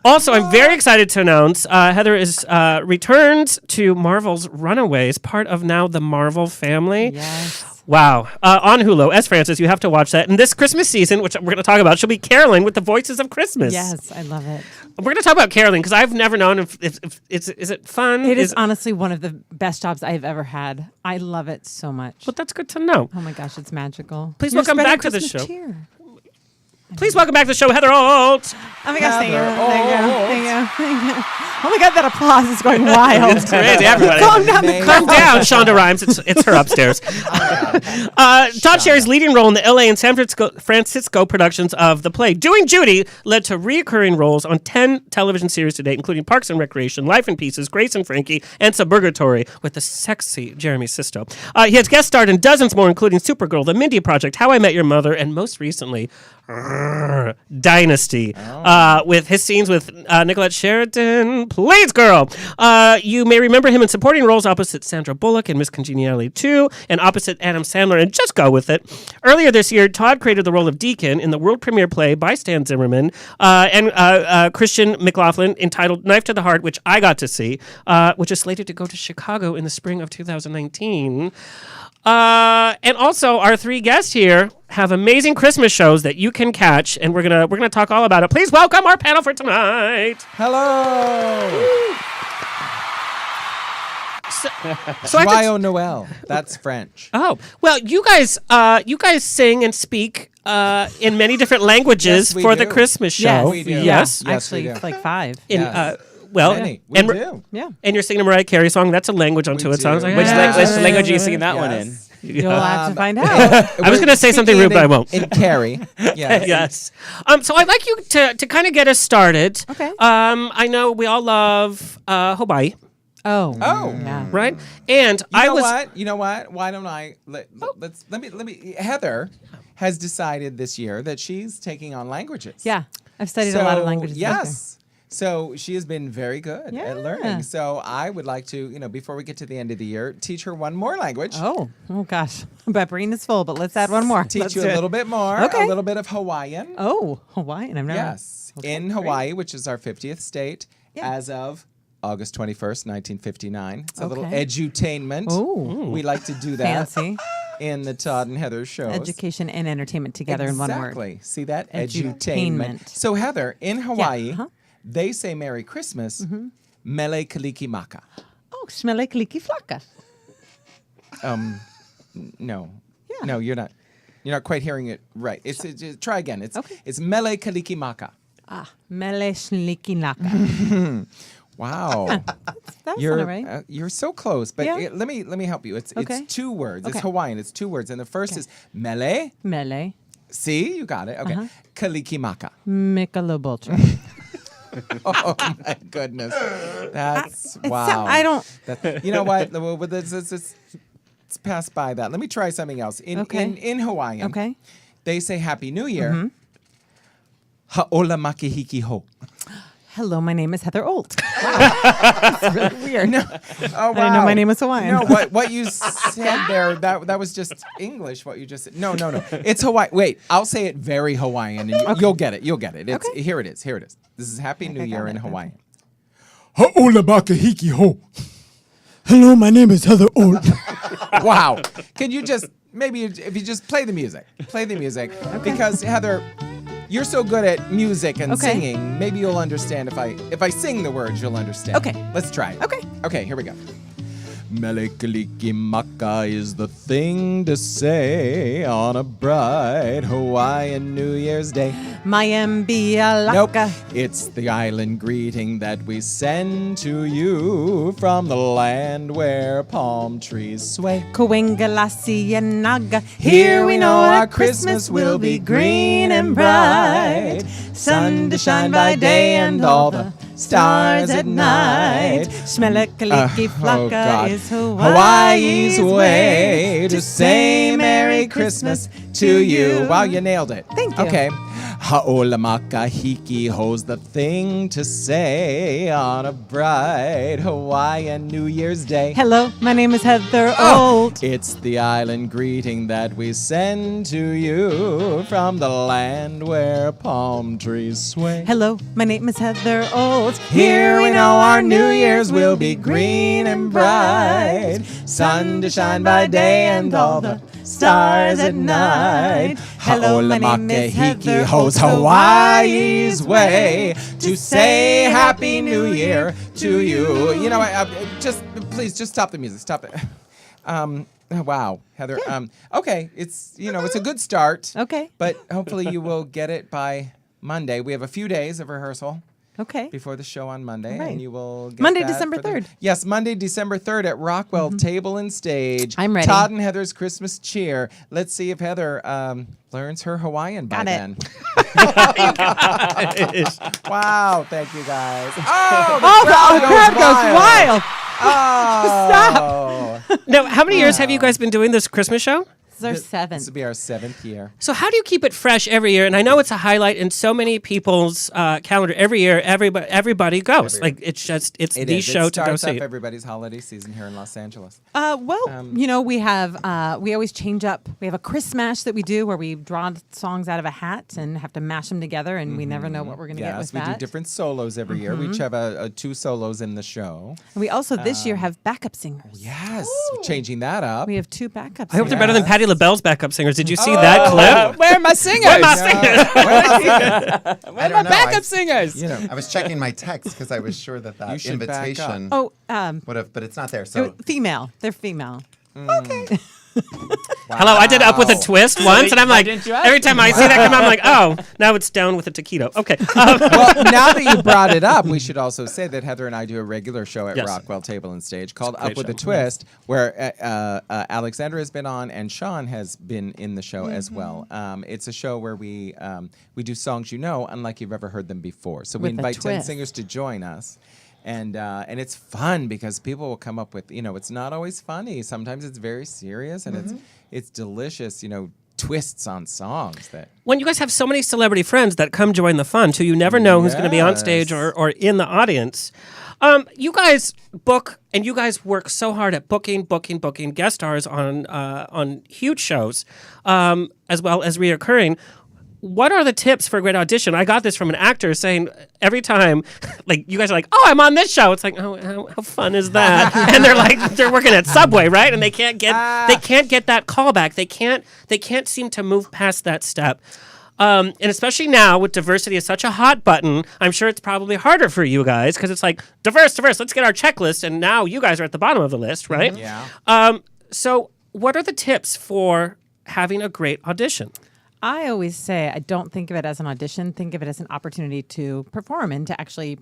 Also, I'm very excited to announce Heather is returns to Marvel's Runaways, part of now the Marvel family. Yes. Wow. On Hulu, as Francis, you have to watch that. And this Christmas season, which we're going to talk about, she'll be caroling with the voices of Christmas. Yes, I love it. We're going to talk about caroling because I've never known if is it fun? It is honestly one of the best jobs I've ever had. I love it so much. Well, that's good to know. Oh my gosh, it's magical. Please You're welcome spreading back to the Christmas show. cheer. Please welcome back to the show, Heather Alt. Oh my gosh, thank you. Oh my God, that applause is going wild. It's crazy, everybody. Calm down the Calm down, Shonda Rhimes. It's her upstairs. Todd Sherry's leading role in the LA and San Francisco productions of the play Doing Judy led to recurring roles on 10 television series to date, including Parks and Recreation, Life in Pieces, Grace and Frankie, and Suburgatory with the sexy Jeremy Sisto. He has guest starred in dozens more, including Supergirl, The Mindy Project, How I Met Your Mother, and most recently, Dynasty, with his scenes with Nicolette Sheridan. Please, girl. You may remember him in supporting roles opposite Sandra Bullock in Miss Congeniality 2 and opposite Adam Sandler in Just Go With It. Earlier this year, Todd created the role of Deacon in the world premiere play by Stan Zimmerman and Christian McLaughlin entitled Knife to the Heart, which I got to see, which is slated to go to Chicago in the spring of 2019. And also, our three guests here have amazing Christmas shows that you can catch, and we're gonna talk all about it. Please welcome our panel for tonight. Hello. So Joyeux Noel. That's French. Oh well, you guys sing and speak in many different languages Yes, for we the do. Christmas show. Yes, we do. Yes. Yes, actually, we do. like 5. In, Yes. well, Many. We and do. Yeah. and you're singing a Mariah Carey song. That's a language unto We itself. do. Which language are you singing that one in? Yes. You'll have to find out. I was going to say something rude, but I won't. In Carrie. Yes. Yes. So I'd like you to kind of get us started. Okay. I know we all love Hawaii, Oh. Yeah. right? And You know what? Why don't I let me Heather has decided this year that she's taking on languages. Yeah. I've studied a lot of languages. this year. Yes. So she has been very good at learning. So I would like to, before we get to the end of the year, teach her one more language. Oh gosh. My brain is full, but let's add one more. Teach Let's you do a it. little bit more. Okay. A little bit of Hawaiian. Oh, Hawaiian. I've never. Yes. Okay, In great. Hawaii, which is our 50th state, Yeah. as of August 21st, 1959. It's a little Okay. edutainment. Ooh. We like to do that Fancy. in the Todd and Heather shows. Education and entertainment together in one word. Exactly. See that? Edutainment. Edutainment. So, Heather, in Hawaii, uh-huh. they say Merry Christmas, Mele Kalikimaka. Oh, smele kliki flaka. No. Yeah. No, you're not. You're not quite hearing it right. Try again. It's Mele Kalikimaka. Mele shliki naka. Wow. That You're sounded right. you're so close, but Yeah. let me help you. It's Okay. 2 words. It's Okay. Hawaiian. It's 2 words, and the first Okay. is Mele. Mele See, you got it. Okay. Kalikimaka. mikalobolcha. Oh my goodness, that's wow. I don't. You know what? Let's pass by that. Let me try something else. In Hawaiian, Okay. they say Happy New Year. Ha'ola makihiki ho. Hello, my name is Heather Olt. That's really weird. Oh, wow. I didn't know my name was Hawaiian. No, what you said there, that was just English, what you just said. No. It's Hawaii. Wait, I'll say it very Hawaiian, and you'll get it. You'll get it. Okay. Here it is. This is Happy New Year in Hawaiian. Ha'ola makahiki ho. Hello, my name is Heather Olt. Wow. Can you just, maybe if you just play the music. Because Heather, you're so good at music and singing, maybe you'll understand if I sing the words, you'll understand. Okay. Let's try it. Okay. Okay, here we go. Melekalikimaka is the thing to say on a bright Hawaiian New Year's Day. Mayembialaka. Nope. It's the island greeting that we send to you from the land where palm trees sway. Kuwengalasianaga. Here we know our Christmas will be green and bright. Sun to shine by day and all the stars at night. Smelekaliki flaka God. is Hawaii's way to say Merry Christmas to you. Wow, you nailed it. Thank you. Okay. Ha'olamaka hiki ho's the thing to say on a bright Hawaiian New Year's Day. Hello, my name is Heather Old. It's the island greeting that we send to you from the land where palm trees sway. Hello, my name is Heather Old. Here we know our New Year's will be green and bright, sun to shine by day and all the stars at night. Hello, my name is Heather Old. Hawaii's way to say Happy New Year to you. You know, please just stop the music. Stop it. Wow, Heather. Yeah. Okay, it's a good start. Okay. But hopefully you will get it by Monday. We have a few days of rehearsal. Okay. Before the show on Monday, Right. and you will get Monday, that December for the- 3rd. Yes, Monday, December 3rd at Rockwell Table and Stage. I'm ready. Todd and Heather's Christmas Cheer. Let's see if Heather learns her Hawaiian by Got it. then. Wow, thank you guys. Oh, The crowd goes wild. Oh. Stop. Now, how many years have you guys been doing this Christmas show? This is our This seventh. will be our 7th year. So how do you keep it fresh every year? And I know it's a highlight in so many people's calendar. Every year, everybody goes. Like it's It the is. show It to go starts see. up everybody's holiday season here in Los Angeles. We have we always change up. We have a Chris Smash that we do where we draw songs out of a hat and have to mash them together, and we never know what we're going to get with we that. do different solos every year. We each have 2 solos in the show. And we also this year have backup singers. Yes, we're changing that up. We have 2 backup I hope singers. they're better than Patti LaBelle's backup singers. Did you see that clip? Where are my singers? Where are my singers? Where are my backup singers? I was checking my text because I was sure that You should back up. invitation Oh, would have, but it's not there. So female. They're female. Hello, I did Up with a Twist once, and I'm Why like, didn't you ask every time me? I see that come out, I'm like, oh, now it's Down with a Taquito. Okay. Well, now that you brought it up, we should also say that Heather and I do a regular show at Yes. Rockwell Table and Stage called It's a great Up with a show. Twist, where Alexandra has been on and Shawn has been in the show as well. It's a show where we do songs unlike you've ever heard them before. So we With a invite 10 twist. singers to join us. And it's fun because people will come up with, it's not always funny. Sometimes it's very serious, and it's delicious, twists on songs that. When you guys have so many celebrity friends that come join the fun, too, you never know who's going to be on stage or in the audience. You guys book and you guys work so hard at booking guest stars on huge shows, as well as reoccurring. What are the tips for a great audition? I got this from an actor saying every time, like, you guys are like, oh, I'm on this show. It's like, oh, how fun is that? And they're working at Subway, right? And they can't get that callback. They can't seem to move past that step. And especially now with diversity is such a hot button, I'm sure it's probably harder for you guys because it's like diverse. Let's get our checklist, and now you guys are at the bottom of the list, right? Yeah. So, what are the tips for having a great audition? I always say I don't think of it as an audition. Think of it as an opportunity to perform and to actually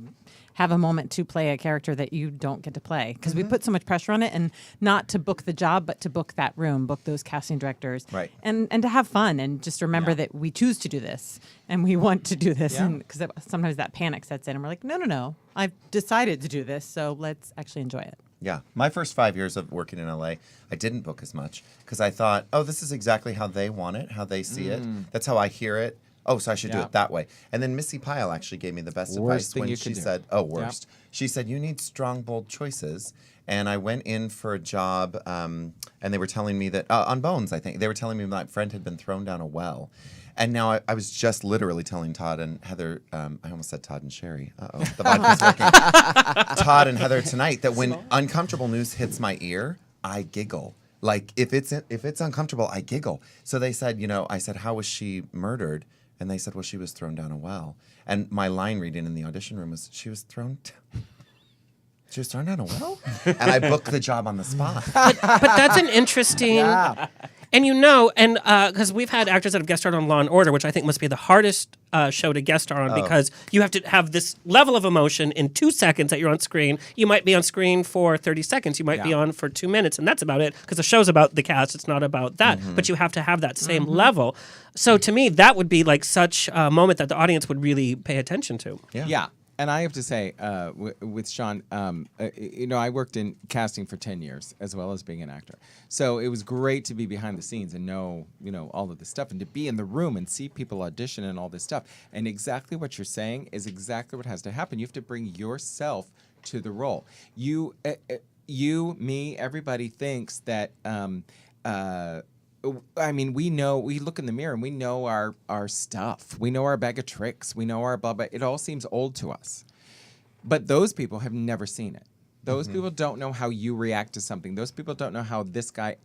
have a moment to play a character that you don't get to play. Because we put so much pressure on it, and not to book the job, but to book that room, book those casting directors. Right. And to have fun and just remember that we choose to do this and we want to do this. Yeah. Because sometimes that panic sets in and we're like, no, I've decided to do this, so let's actually enjoy it. Yeah. My first 5 years of working in LA, I didn't book as much because I thought, oh, this is exactly how they want it, how they see it. That's how I hear it. Oh, so I should do it that way. And then Missy Pyle actually gave me the best Worst advice thing when you she could do. said, worst. She said, you need strong, bold choices. And I went in for a job, and they were telling me that, on Bones, I think, they were telling me my friend had been thrown down a well. And now I was just literally telling Todd and Heather, I almost said Todd and Sherry. Uh-oh, the vodka's working. Todd and Heather tonight that when uncomfortable news hits my ear, I giggle. Like, if it's uncomfortable, I giggle. So they said, I said, how was she murdered? And they said, well, she was thrown down a well. And my line reading in the audition room was, she was thrown down a well? And I booked the job on the spot. But that's an interesting... Yeah. And because we've had actors that have guest starred on Law & Order, which I think must be the hardest show to guest star on because you have to have this level of emotion in 2 seconds that you're on screen. You might be on screen for 30 seconds. You might be on for 2 minutes, and that's about it because the show's about the cast. It's not about that. But you have to have that same level. So to me, that would be like such a moment that the audience would really pay attention to. Yeah. And I have to say, with Shawn, I worked in casting for 10 years as well as being an actor. So it was great to be behind the scenes and know, all of this stuff and to be in the room and see people audition and all this stuff. And exactly what you're saying is exactly what has to happen. You have to bring yourself to the role. You, me, everybody thinks that, we know, we look in the mirror and we know our stuff. We know our bag of tricks. We know our blah, blah. It all seems old to us. But those people have never seen it. Those people don't know how you react to something. Those people don't know how this guy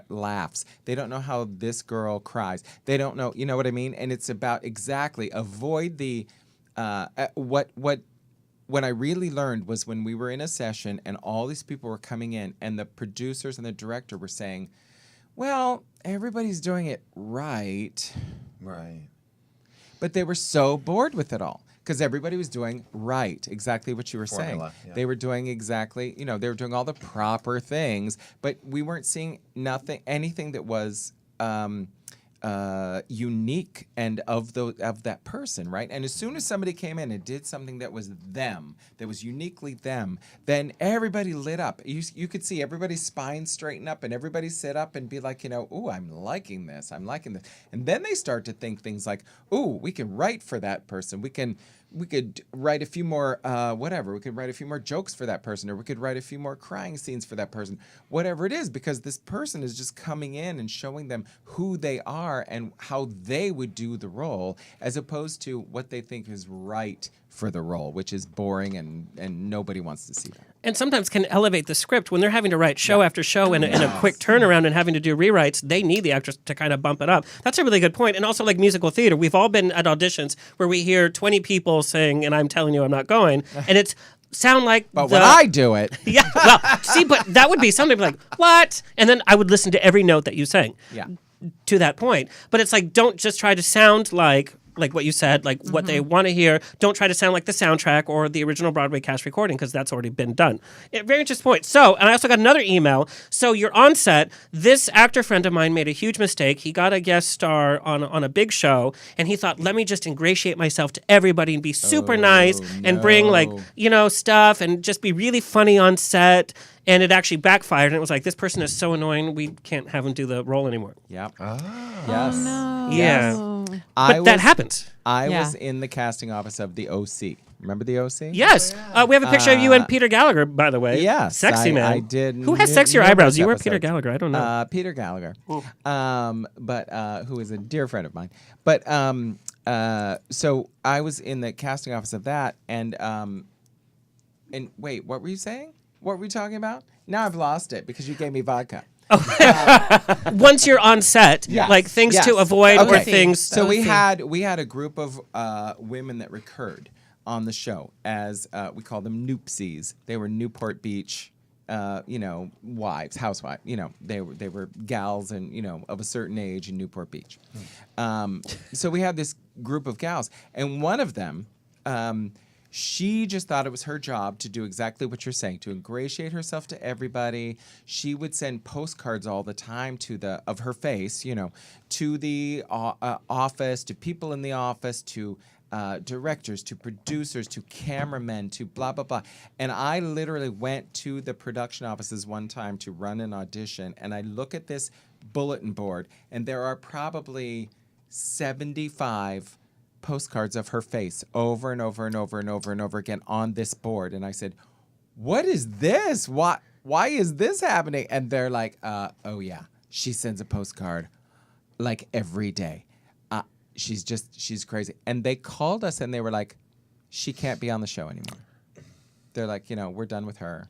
laughs. They don't know how this girl cries. They don't know, you know what I mean? And it's about avoid the, when I really learned was when we were in a session and all these people were coming in and the producers and the director were saying, well, everybody's doing it right. Right. But they were so bored with it all because everybody was doing right, exactly what you were saying. Yeah. They were doing exactly, they were doing all the proper things, but we weren't seeing anything that was unique and of that person, right? And as soon as somebody came in and did something that was them, that was uniquely them, then everybody lit up. You could see everybody's spine straighten up and everybody sit up and be like, ooh, I'm liking this. I'm liking this. And then they start to think things like, ooh, we can write for that person. We could write a few more whatever. We could write a few more jokes for that person, or we could write a few more crying scenes for that person. Whatever it is, because this person is just coming in and showing them who they are and how they would do the role, as opposed to what they think is right for the role, which is boring and nobody wants to see that. And sometimes can elevate the script when they're having to write show after show in a quick turnaround and having to do rewrites. They need the actress to kind of bump it up. That's a really good point. And also, like musical theater, we've all been at auditions where we hear 20 people sing, and I'm telling you, I'm not going, and it's sound like. But when I do it, yeah. Well, see, but that would be something like what, and then I would listen to every note that you sang. Yeah. To that point, but it's like don't just try to sound like what you said, like what they want to hear. Don't try to sound like the soundtrack or the original Broadway cast recording because that's already been done. Very interesting point. So, and I also got another email. So you're on set. This actor friend of mine made a huge mistake. He got a guest star on a big show, and he thought, let me just ingratiate myself to everybody and be super nice and bring stuff and just be really funny on set. And it actually backfired, and it was like, this person is so annoying, we can't have him do the role anymore. Yep. Oh, Yes. no. Yeah. But that happens. I was in the casting office of the OC. Remember the OC? Yes. We have a picture of you and Peter Gallagher, by the way. Yes. Sexy man. I did. Who has sexier eyebrows, you or Peter Gallagher? I don't know. Peter Gallagher. But who is a dear friend of mine. But so I was in the casting office of that, and wait, what were you saying? What were we talking about? Now I've lost it because you gave me vodka. Once you're on set, like things to avoid or things. So we had a group of women that recurred on the show as we call them Noopsies. They were Newport Beach, wives, housewives. They were gals and of a certain age in Newport Beach. So we had this group of gals, and one of them. She just thought it was her job to do exactly what you're saying, to ingratiate herself to everybody. She would send postcards all the time of her face, to the office, to people in the office, to directors, to producers, to cameramen, to blah, blah, blah. And I literally went to the production offices one time to run an audition, and I look at this bulletin board, and there are probably 75 postcards of her face over and over and over and over and over again on this board. And I said, what is this? Why is this happening? And they're like, oh yeah, she sends a postcard like every day. She's crazy. And they called us and they were like, she can't be on the show anymore. They're like, we're done with her,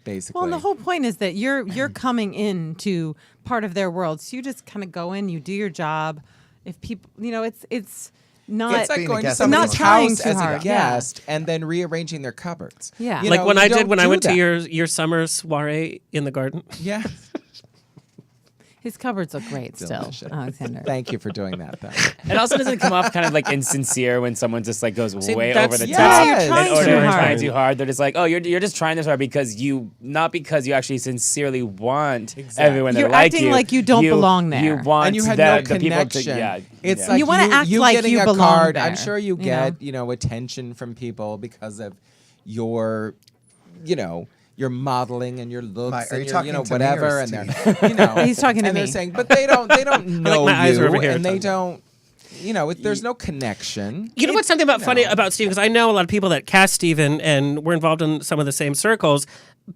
basically. Well, and the whole point is that you're coming into part of their world. So you just kind of go in, you do your job. If people, it's not. It's like going to somebody's house as a guest and then rearranging their cupboards. Yeah. Like when I went to your summer soiree in the garden. Yeah. His cupboards look great still, Delicious. Alexander. Thank you for doing that, though. It also doesn't come off kind of like insincere when someone just like goes way that's- over the Yeah, top. you're trying in order too to hard. try too hard. They're just like, oh, you're just trying this hard because not because you actually sincerely want everyone to You're like acting you. like you don't belong there. You want And you had the, no the people to, connection. It's yeah. like You wanna act like getting you a belong card. I'm there, sure you you get know? attention from people because of your, your modeling and your looks Are you and your, talking to me or whatever. And Steve? they're, He's talking to and me. they're saying, but they don't know my eyes you, are over here, and they Todd. don't. There's no connection. You know what's something funny about Steve? Because I know a lot of people that cast Steven and we're involved in some of the same circles.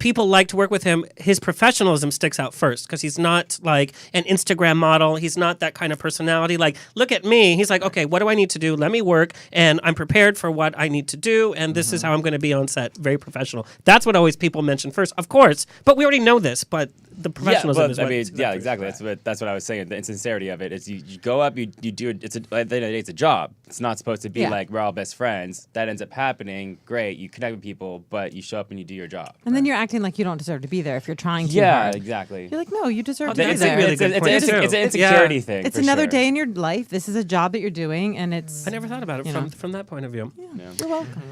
People like to work with him. His professionalism sticks out first because he's not like an Instagram model. He's not that kind of personality. Like, look at me. He's like, okay, what do I need to do? Let me work, and I'm prepared for what I need to do, and this is how I'm going to be on set. Very professional. That's what always people mention first, of course. But we already know this. But the professionalism is what. Exactly. That's what I was saying. The insincerity of it is you go up, you do it. At the end of the day, it's a job. It's not supposed to be like we're all best friends. That ends up happening. Great, you connect with people, but you show up and you do your job. And then you're acting like you don't deserve to be there if you're trying too Yeah, hard. exactly. You're like, no, you deserve to be that's there. a really good point, It's too. an insecurity thing. It's for another sure. day in your life. This is a job that you're doing, and it's. I never thought about it from that point of view. You're welcome.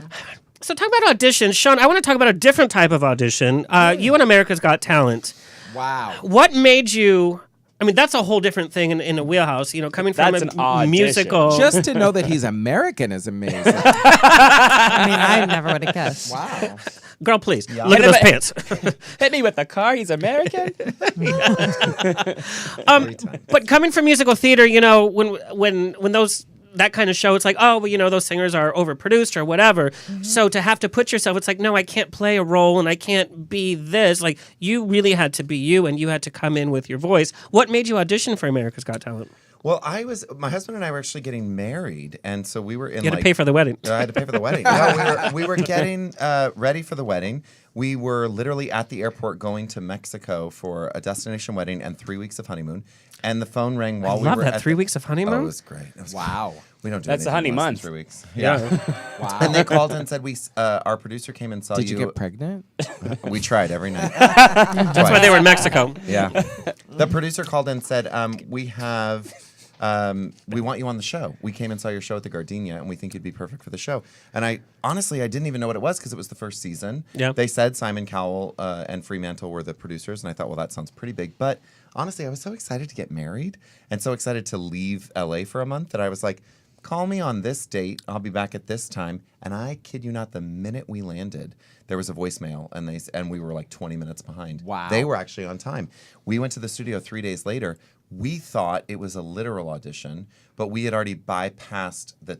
So talk about auditions. Sean, I want to talk about a different type of audition. You and America's Got Talent. Wow. What made you... I mean, that's a whole different thing in a wheelhouse. Coming from That's an a audition. musical... Just to know that he's American is amazing. I mean, I never would have guessed. Wow. Girl, please, look at those pants. Hit me with the car. He's American. But coming from musical theater, when those... that kind of show, it's like, oh, well, those singers are overproduced or whatever. So to have to put yourself, it's like, no, I can't play a role and I can't be this. Like, you really had to be you and you had to come in with your voice. What made you audition for America's Got Talent? Well, my husband and I were actually getting married, and so we were in. You had to pay for the wedding. I had to pay for the wedding. No, we were getting ready for the wedding. We were literally at the airport going to Mexico for a destination wedding and 3 weeks of honeymoon. And the phone rang while we love were that at 3 weeks of honeymoon. Oh, it was great. It was Wow. We don't do That's the anything honey less than month. 3 weeks. Yeah. Wow. And they called and said our producer came and saw Did you get pregnant? We tried every night. That's why they were in Mexico. Yeah. The producer called and said, we want you on the show. We came and saw your show at the Gardenia, and we think you'd be perfect for the show. And I didn't even know what it was because it was the first season. Yeah. They said Simon Cowell and Fremantle were the producers, and I thought, well, that sounds pretty big. But honestly, I was so excited to get married and so excited to leave LA for a month that I was like, call me on this date. I'll be back at this time. And I kid you not, the minute we landed, there was a voicemail, and we were like 20 minutes behind. Wow. They were actually on time. We went to the studio 3 days later. We thought it was a literal audition, but we had already bypassed the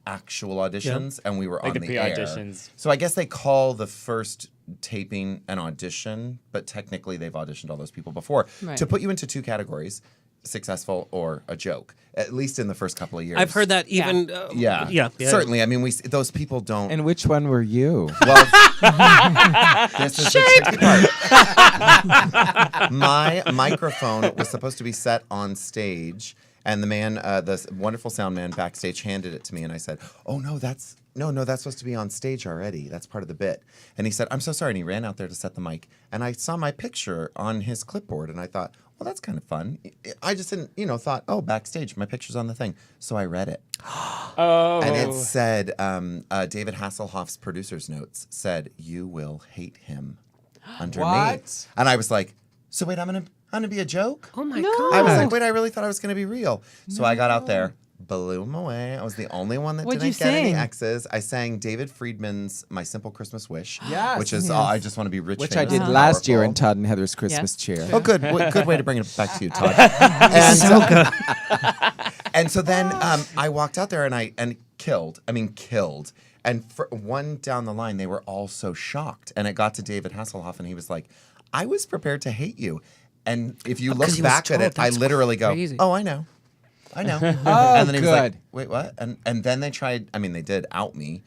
actual auditions, and we were Like on the the air. pre-auditions. So I guess they call the first taping an audition, but technically they've auditioned all those people before. Right. To put you into two categories, successful or a joke, at least in the first couple of years. I've heard that even... Yeah. Certainly. I mean, those people don't... And which one were you? Well, this is the tricky part. My microphone was supposed to be set on stage, and the man, the wonderful sound man backstage, handed it to me, and I said, "Oh no, that's supposed to be on stage already. That's part of the bit." And he said, "I'm so sorry," and he ran out there to set the mic, and I saw my picture on his clipboard, and I thought, well, that's kind of fun. I just didn't, thought, oh, backstage, my picture's on the thing. So I read it. Oh. And it said, David Hasselhoff's producer's notes said, "You will hate him," under me. What? And I was like, so wait, I'm gonna be a joke? Oh my God. I was like, wait, I really thought I was gonna be real. So I got out there, blew him away. I was the only one that What'd didn't you get any sing? X's. I sang David Friedman's "My Simple Christmas Wish," Yes. which is Yes. I just want to be rich, Which I famous, did and last year in powerful. Todd and Heather's Christmas cheer. Oh, good. Good way to bring it back to you, Todd. And so good. And so then I walked out there and killed. I mean, killed. And for one down the line, they were all so shocked. And it got to David Hasselhoff, and he was like, "I was prepared to hate you." And if you look he was back at told. it, I That's literally crazy. go, "Oh, I know. Oh, and then he was like, good. "Wait, what?" And then they tried. I mean, they did out me.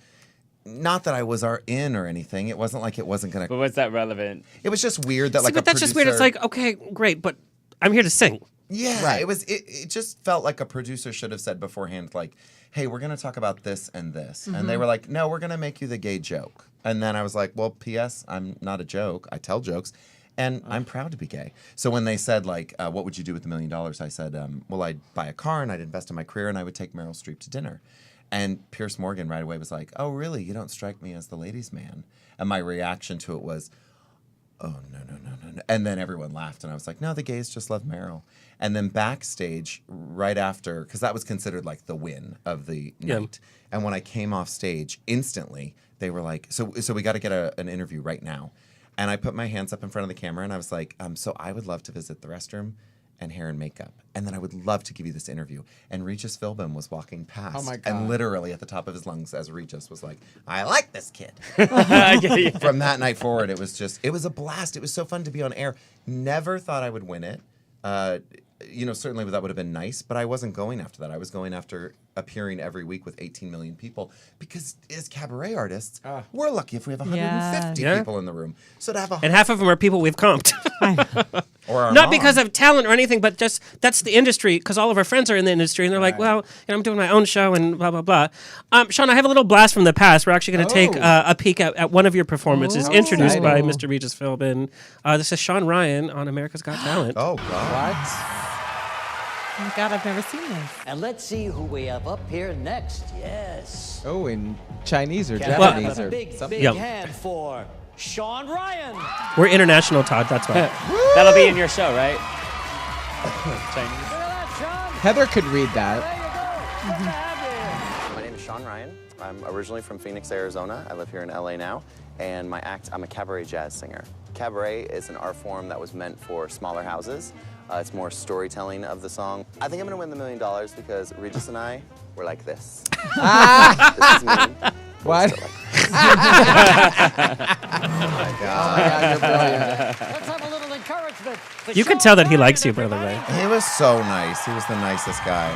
Not that I was in or anything. It wasn't like it wasn't gonna. But what's that relevant? It was just weird that See, like but a that's just weird. It's producer- like, okay, great, but I'm here to sing. Yeah, Right. it was. It just felt like a producer should have said beforehand, like, "Hey, we're going to talk about this and this," and they were like, "No, we're going to make you the gay joke." And then I was like, "Well, P.S. I'm not a joke. I tell jokes." And I'm proud to be gay. So when they said, like, what would you do with $1 million? I said, well, I'd buy a car and I'd invest in my career and I would take Meryl Streep to dinner. And Pierce Morgan right away was like, oh, really? You don't strike me as the ladies' man. And my reaction to it was, oh, no. And then everyone laughed. And I was like, no, the gays just love Meryl. And then backstage, right after, because that was considered like the win of the night. And when I came off stage, instantly, they were like, so we got to get an interview right now. And I put my hands up in front of the camera and I was like, so I would love to visit the restroom and hair and makeup. And then I would love to give you this interview. And Regis Philbin was walking past. Oh my God. And literally at the top of his lungs as Regis was like, I like this kid. From that night forward, it was a blast. It was so fun to be on air. Never thought I would win it. Certainly that would have been nice, but I wasn't going after that. I was going after appearing every week with 18 million people because as cabaret artists, we're lucky if we have 150 people in the room. So to have and half of them are people we've comped. Or our not mom. because of talent or anything, but just that's the industry, because all of our friends are in the industry, and they're like, well, I'm doing my own show and blah, blah, blah. Shawn, I have a little blast from the past. We're actually going to take a peek at one of your performances introduced by Mr. Regis Philbin. This is Shawn Ryan on America's Got Talent. Oh, God. What? Oh God, I've never seen this. And let's see who we have up here next. Yes. Oh, in Chinese or Can I Japanese have a or big something. hand for Shawn Ryan. We're international, Todd, that's why. That'll be in your show, right? Chinese. Heather could read that. My name is Shawn Ryan. I'm originally from Phoenix, Arizona. I live here in LA now. And I'm a cabaret jazz singer. Cabaret is an art form that was meant for smaller houses. It's more storytelling of the song. I think I'm gonna win the $1 million because Regis and I were like this. This is me. What? Oh my God, you're brilliant. Let's have a little encouragement. for You can Shawn tell that he Ryan, likes you, by the everybody. way. He was so nice. He was the nicest guy.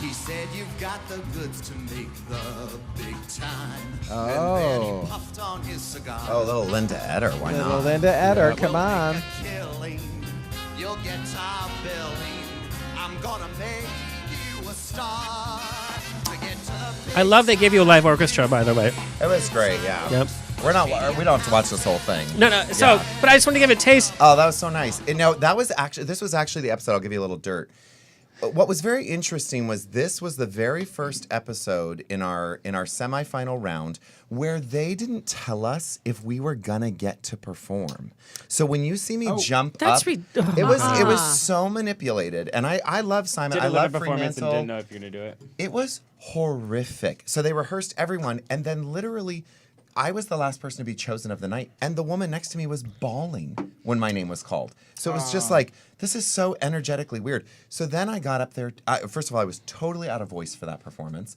He said you've got the goods to make the big time. Oh. And then he puffed on his cigar. Oh, little Linda Eder, why Little not? Linda Eder, We'll come on. make a killing. You'll get top billing. I'm gonna make you a star. To get to the I love they give you a live orchestra, by the way. It was great, yeah. Yep. We don't have to watch this whole thing. No. So, but I just want to give it a taste. Oh, that was so nice. And no, this was actually the episode. I'll give you a little dirt. What was very interesting was this was the very first episode in our semifinal round where they didn't tell us if we were gonna get to perform. So when you see me jump that's up, it was so manipulated. And I love Simon. I love performance and Fremantle. didn't know if you're gonna do it. It was horrific. So they rehearsed everyone, and then literally, I was the last person to be chosen of the night, and the woman next to me was bawling when my name was called. So it was just like, this is so energetically weird. So then I got up there. First of all, I was totally out of voice for that performance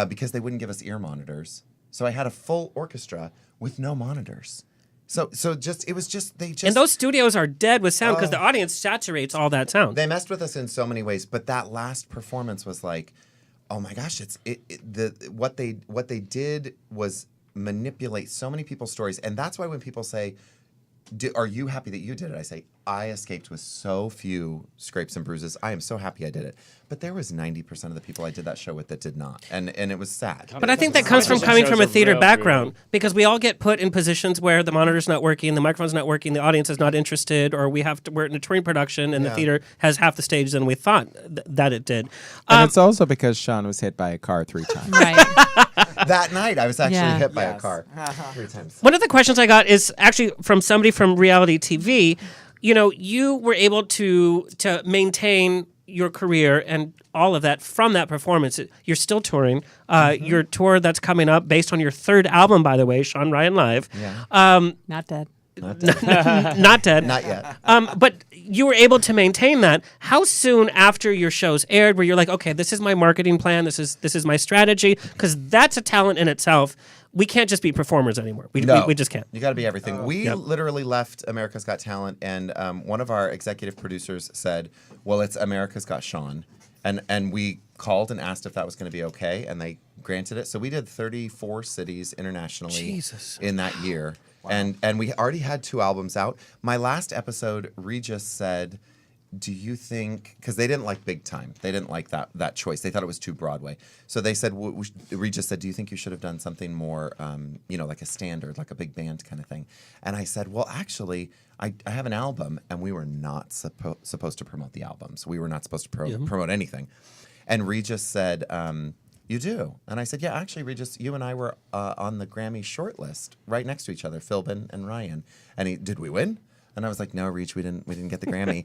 because they wouldn't give us ear monitors. So I had a full orchestra with no monitors. So it was just And those studios are dead with sound because the audience saturates all that sound. They messed with us in so many ways, but that last performance was like, oh my gosh, what they did was manipulate so many people's stories. And that's why when people say, are you happy that you did it? I say, I escaped with so few scrapes and bruises. I am so happy I did it. But there was 90% of the people I did that show with that did not. And it was sad. But I think that comes from coming from a theater background because we all get put in positions where the monitor's not working, the microphone's not working, the audience is not interested, or we're in a touring production and the theater has half the stage than we thought that it did. And it's also because Shawn was hit by a car 3 times. Right. That night, I was actually hit by a car 3 times. One of the questions I got is actually from somebody from reality TV. You know, you were able to maintain your career and all of that from that performance. You're still touring. Your tour that's coming up based on your 3rd album, by the way, Shawn Ryan Live. Yeah. Not dead. Not dead. Not dead. Not yet. But you were able to maintain that. How soon after your shows aired were you like, okay, this is my marketing plan, this is my strategy? Because that's a talent in itself. We can't just be performers anymore. We just can't. You got to be everything. We literally left America's Got Talent, and one of our executive producers said, well, it's America's Got Shawn. And we called and asked if that was going to be okay, and they granted it. So we did 34 cities internationally in that year. Wow. And we already had 2 albums out. My last episode, Regis said, do you think, because they didn't like Big Time. They didn't like that choice. They thought it was too Broadway. So they said, Regis said, do you think you should have done something more, like a standard, like a big band kind of thing? And I said, well, actually, I have an album, and we were not supposed to promote the albums. We were not supposed to promote anything. And Regis said, you do? And I said, yeah, actually, Regis, you and I were on the Grammy shortlist right next to each other, Philbin and Ryan. And did we win? And I was like, no, Reach, we didn't get the Grammy.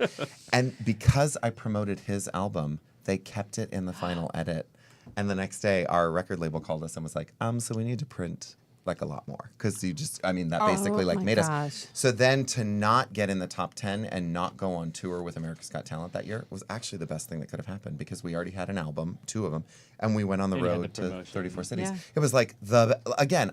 And because I promoted his album, they kept it in the final edit. And the next day, our record label called us and was like, so we need to print like a lot more. Because that basically made us. So then to not get in the top 10 and not go on tour with America's Got Talent that year was actually the best thing that could have happened, because we already had an album, 2 of them, and we went on the road to 34 cities. Yeah. It was like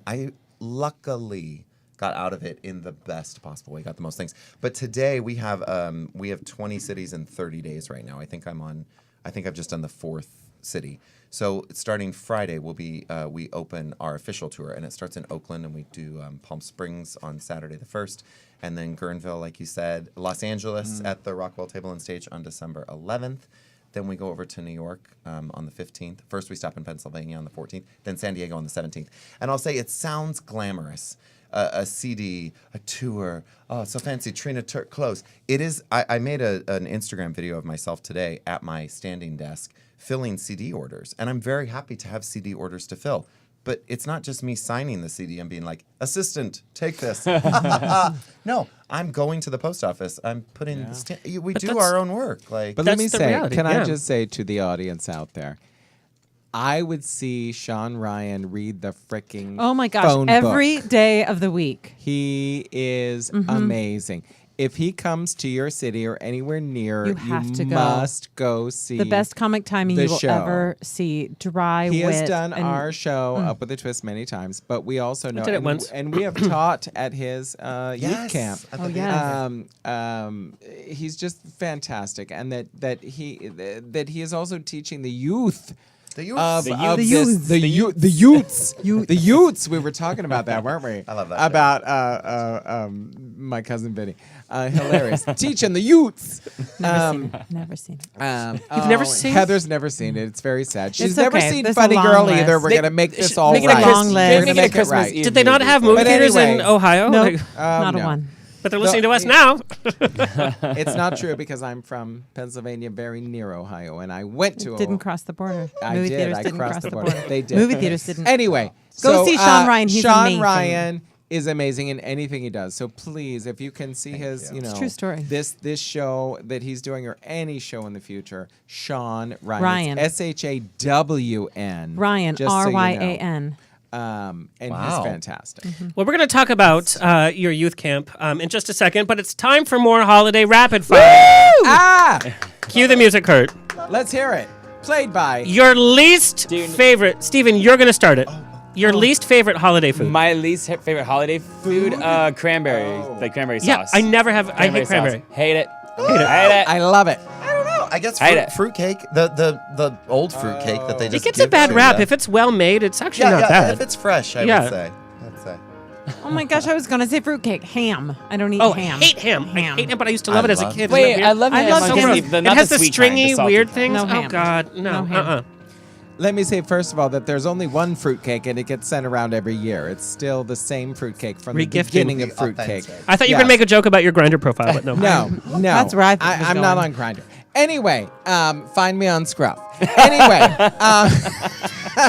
I luckily got out of it in the best possible way, got the most things. But today we have 20 cities in 30 days right now. I think I've just done the 4th city. So starting Friday, we open our official tour, and it starts in Oakland, and we do Palm Springs on Saturday the 1st, and then Guerneville, like you said, Los Angeles at the Rockwell Table and Stage on December 11th. Then we go over to New York on the 15th. First, we stop in Pennsylvania on the 14th, then San Diego on the 17th. And I'll say it sounds glamorous. A CD, a tour, oh, so fancy, Trina Turk clothes. It is, I made an Instagram video of myself today at my standing desk filling CD orders. And I'm very happy to have CD orders to fill. But it's not just me signing the CD and being like, assistant, take this. No, I'm going to the post office. I'm putting, we do our own work. But let me say, I just say to the audience out there, I would see Shawn Ryan read the freaking Oh my gosh, phone every book. day of the week. He is amazing. If he comes to your city or anywhere near, you have to must go see the best comic timing you will ever see. Dry He wit. has done and our show Up with a Twist many times, but we also know did it once. and we have taught at his youth camp. Oh yes. He's just fantastic, and that he is also teaching the youth. The youths. We were talking about that, weren't we? I love that. About my cousin Vinny. Hilarious. Teaching the youths. Never seen it. You've never seen it? Heather's never seen it. It's very sad. She's It's never okay. seen There's Funny a long Girl list. either. We're going to make this all make it right. a long list. We're going to make it Christmas right. Eve Did they not have movie theaters in Ohio? No, Like- not no. a one. but they're listening to us now. It's not true because I'm from Pennsylvania, very near Ohio, and I went to Didn't cross the border. I Movie did. theaters I didn't crossed cross the the border. border. They did. Movie theaters didn't. Anyway, Go see Shawn Ryan. He's Shawn amazing. Ryan is amazing in anything he does. So please, if you can see his, It's a true story. this show that he's doing or any show in the future, Shawn Ryan. Ryan. It's SHAWN. Ryan, just so you know. RYAN. And he's Wow. fantastic. Well, we're going to talk about your youth camp in just a second, but it's time for more holiday rapid fire. Cue the music, Kurt. Let's hear it. Played by Your least favorite, Steven, you're going to start it. Your least favorite holiday food. My least favorite holiday food, cranberry, like cranberry sauce. Yeah, I never have. I hate cranberry. Sauce. Hate it. I love it. I guess Hate it. fruitcake, the old fruitcake that they It just gets a give bad to rap. ya. If it's well made, it's actually not yeah, bad. if it's fresh, I Yeah. would say. Oh my gosh, I was gonna say fruitcake. Ham. I don't eat Oh, ham. I hate ham. I hate ham, but I used to love it as a kid. Isn't Wait, that I weird? love I ham. love on ham. the- It not has the the sweet stringy, kind, the salty weird kind. things. No Oh ham. God, no. No ham. Let me say, first of all, that there's only one fruitcake and it gets sent around every year. It's still the same fruitcake from the Regifting. beginning of fruitcake. I thought you were gonna make a joke about your Grindr profile, but no. No. That's where I think it was I'm not going. on Grindr. Anyway, find me on Scruff. Anyway,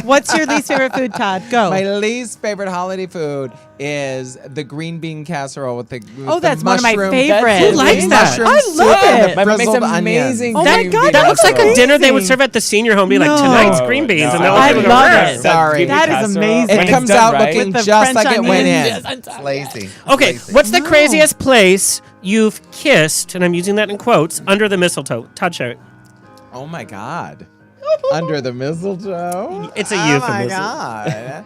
What's your least favorite food, Todd? Go. my least favorite holiday food is the green bean casserole with the Oh, with that's the one of my mushroom- favorites. Who likes that? mushroom I soup love and it. the My mom makes frizzled onions. amazing Oh my green God, bean That looks like a casserole. dinner they would amazing. serve at the senior home. Be like, No. tonight's green beans, No, and they'll I give it a love rest. it. Sorry. That is amazing. It When comes it's done out right. looking With the just French like it went in. onions. Lazy. Okay, Lazy. what's the No. craziest place you've kissed, and I'm using that in quotes, under the mistletoe? Todd, share it. Oh my God. Under the mistletoe? It's a Oh my euphemism. God. a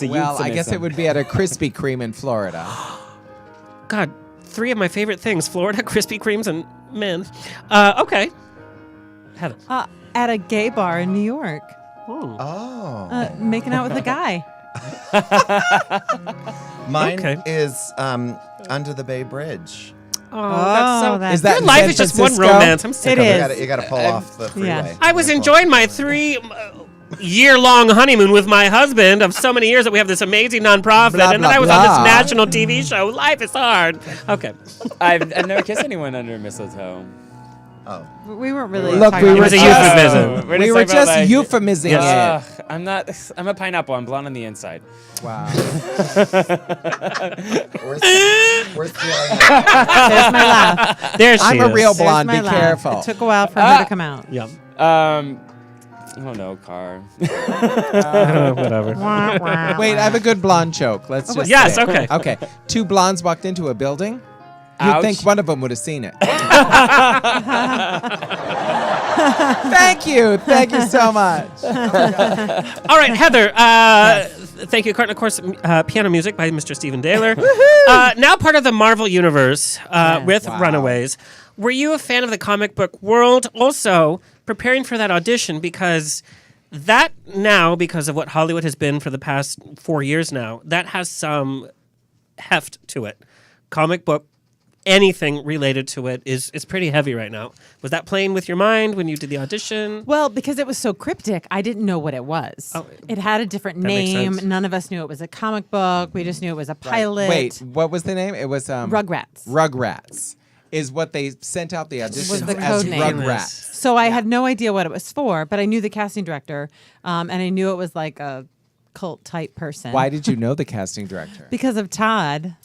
Well, I guess euphemism. it would be at a Krispy Kreme in Florida. God, 3 of my favorite things: Florida, Krispy Kremes, and men. Okay. Heather. At a gay bar in New York. Oh. Making out with a guy. Mine Okay. is Under the Bay Bridge. that's so. that's- Is that Your in life San is just one Francisco? romance. I'm sick It of is. it. You got to pull off the freeway. I was enjoying my 3-year-long honeymoon with my husband of so many years that we have this amazing nonprofit, Blah, and then blah, I was on blah. this national TV show. Life is hard. Okay. I've never kissed anyone under mistletoe. Oh. We weren't really. Look, talking we It were was a just, euphemism. We're we just were talking about, just like- euphemising Yes. it. I'm a pineapple. I'm blonde on the inside. Wow. We're stealing There's my laugh. There she I'm is. a real There's blonde. my Be laugh. careful. It took a while for her to come out. Yeah. I don't know, car. Whatever. Wait, I have a good blonde joke. Let's just Yes, say. okay. Okay. Two blondes walked into a building. You'd Ouch. think one of them would have seen it. Thank you. Thank you so much. All right, Heather. Thank you, Courtney. Of course, piano music by Mr. Stephen Dehler. Now part of the Marvel Universe with Wow. Runaways. Were you a fan of the comic book world? Also, preparing for that audition, because that now, because of what Hollywood has been for the past 4 years now, that has some heft to it. Comic book, anything related to it is pretty heavy right now. Was that playing with your mind when you did the audition? Well, because it was so cryptic, I didn't know what it was. Oh, it had a different that makes name. sense. None of us knew it was a comic book. We just knew it was a pilot. Wait, what was the name? It was Rugrats. Rugrats is what they sent out the auditions Was the as code name. Rugrats. So I had no idea what it was for, but I knew the casting director, and I knew it was like a cult type person. Why did you know the casting director? Because of Todd.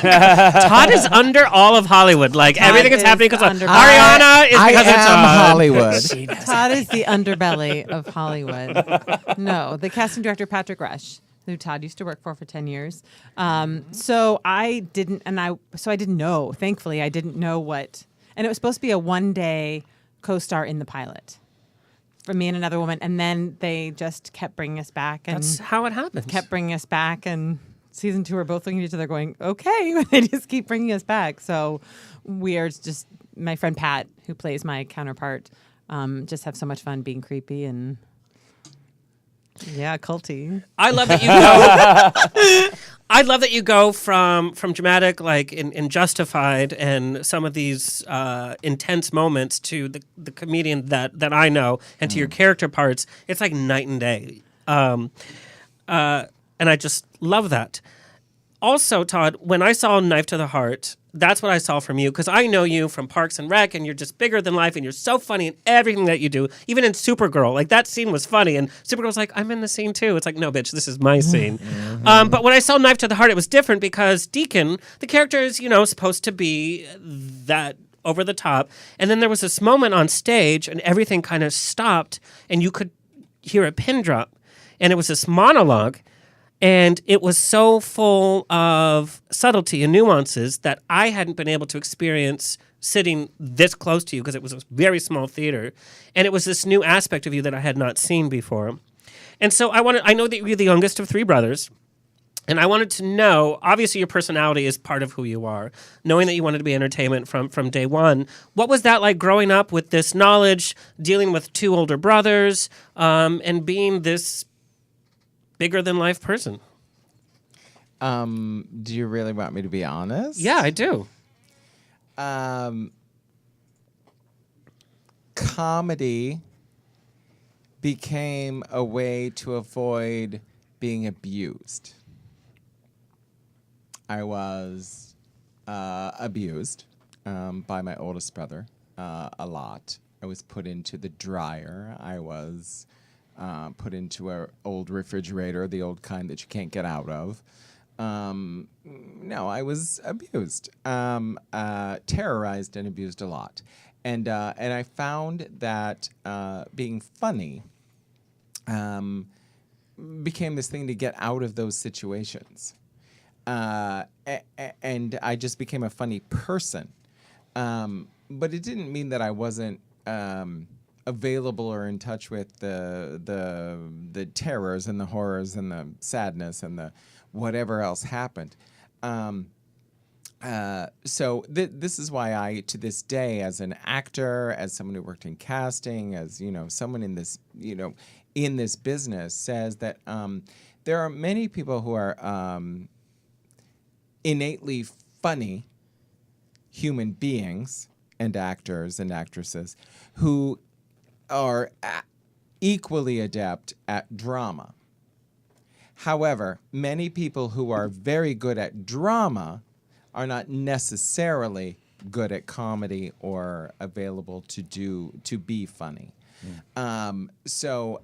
Todd is under all of Hollywood. Like, Todd everything is is happening because of under- Ariana is I because of am Todd. Hollywood. Todd is the underbelly of Hollywood. No, the casting director, Patrick Rush, who Todd used to work for 10 years. So I didn't know. Thankfully, I didn't know what. And it was supposed to be a one-day co-star in the pilot for me and another woman. And then they just kept bringing us back. And That's how it happens. kept bringing us back. And season 2, we're both looking at each other going, okay. They just keep bringing us back. So we are just, my friend Pat, who plays my counterpart, just have so much fun being creepy and culty. I love that you go. I love that you go from dramatic, like in Justified, and some of these intense moments to the comedian that I know, and to your character parts. It's like night and day, and I just love that. Also, Todd, when I saw Knife to the Heart, that's what I saw from you, because I know you from Parks and Rec, and you're just bigger than life, and you're so funny in everything that you do, even in Supergirl. Like, that scene was funny, and Supergirl's like, I'm in the scene too. It's like, no, bitch, this is my scene. But when I saw Knife to the Heart, it was different, because Deacon, the character is, supposed to be that over the top, and then there was this moment on stage, and everything kind of stopped, and you could hear a pin drop, and it was this monologue. And it was so full of subtlety and nuances that I hadn't been able to experience sitting this close to you, because it was a very small theater. And it was this new aspect of you that I had not seen before. And so I know that you're the youngest of 3 brothers. And I wanted to know, obviously your personality is part of who you are, knowing that you wanted to be entertainment from day one. What was that like growing up with this knowledge, dealing with 2 older brothers, and being this bigger than life person? Do you really want me to be honest? Yeah, I do. Comedy became a way to avoid being abused. I was abused by my oldest brother a lot. I was put into the dryer. I was put into an old refrigerator, the old kind that you can't get out of. No, I was abused, terrorized and abused a lot. And I found that being funny became this thing to get out of those situations. And I just became a funny person. But it didn't mean that I wasn't available or in touch with the terrors and the horrors and the sadness and the whatever else happened. So this is why I, to this day, as an actor, as someone who worked in casting, as someone in this in this business, says that there are many people who are innately funny human beings and actors and actresses who are equally adept at drama. However, many people who are very good at drama are not necessarily good at comedy or available to be funny. So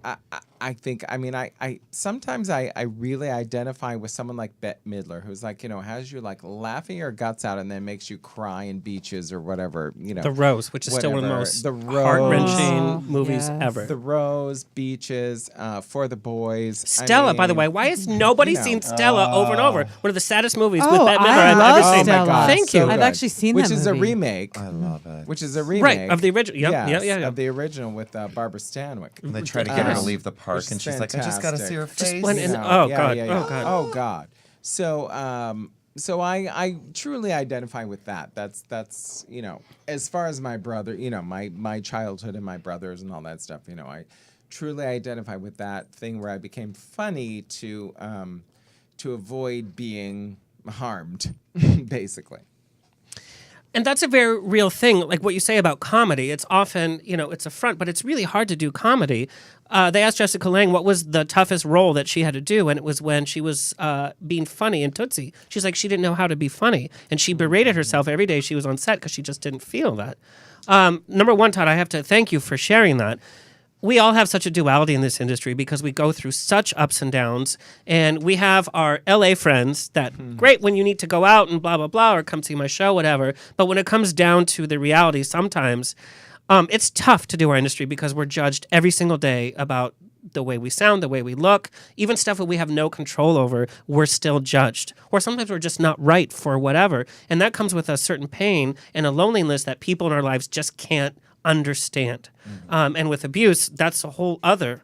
I think, I mean, I sometimes I really identify with someone like Bette Midler, who's like, you know, has you like laughing your guts out and then makes you cry in Beaches or whatever, you know. The Rose, which is still one of the most heart-wrenching movies ever. The Rose, Beaches, For the Boys. Stella, by the way, why has nobody seen Stella over and over? One of the saddest movies with Bette Midler I I've love ever seen. Stella. Thank you. I've actually seen which that is movie. a remake. I love it. Which is a remake. Right, of the original. Yep, Yes, yeah. of the original with Barbara Stanwyck. And they try to get her to leave the park, and she's like, I just got to see her face. Oh, God. Oh, God. So, so I truly identify with that. That's you know, as far as my brother, you know, my childhood and my brothers and all that stuff, you know, I truly identify with that thing where I became funny to avoid being harmed, basically. And that's a very real thing. Like what you say about comedy, it's often, you know, it's a front, but it's really hard to do comedy. They asked Jessica Lange what was the toughest role that she had to do, and it was when she was being funny in Tootsie. She's like, she didn't know how to be funny, and she berated herself every day she was on set because she just didn't feel that. Number one, Todd, I have to thank you for sharing that. We all have such a duality in this industry because we go through such ups and downs, and we have our LA friends that great when you need to go out and blah, blah, blah, or come see my show, whatever. But when it comes down to the reality, sometimes it's tough to do our industry because we're judged every single day about the way we sound, the way we look, even stuff that we have no control over, we're still judged. Or sometimes we're just not right for whatever. And that comes with a certain pain and a loneliness that people in our lives just can't understand. And with abuse, that's a whole other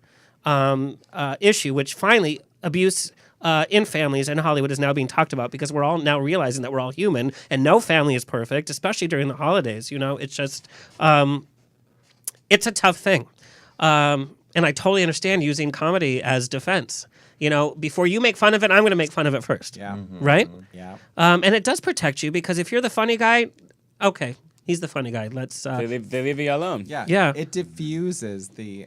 issue, which finally abuse in families in Hollywood is now being talked about because we're all now realizing that we're all human and no family is perfect, especially during the holidays. You know, it's just, it's a tough thing. And I totally understand using comedy as defense. You know, before you make fun of it, I'm going to make fun of it first. Yeah. Right? Yeah. And it does protect you because if you're the funny guy, okay. He's the funny guy. Let's. They leave you alone. Yeah. Yeah. It diffuses the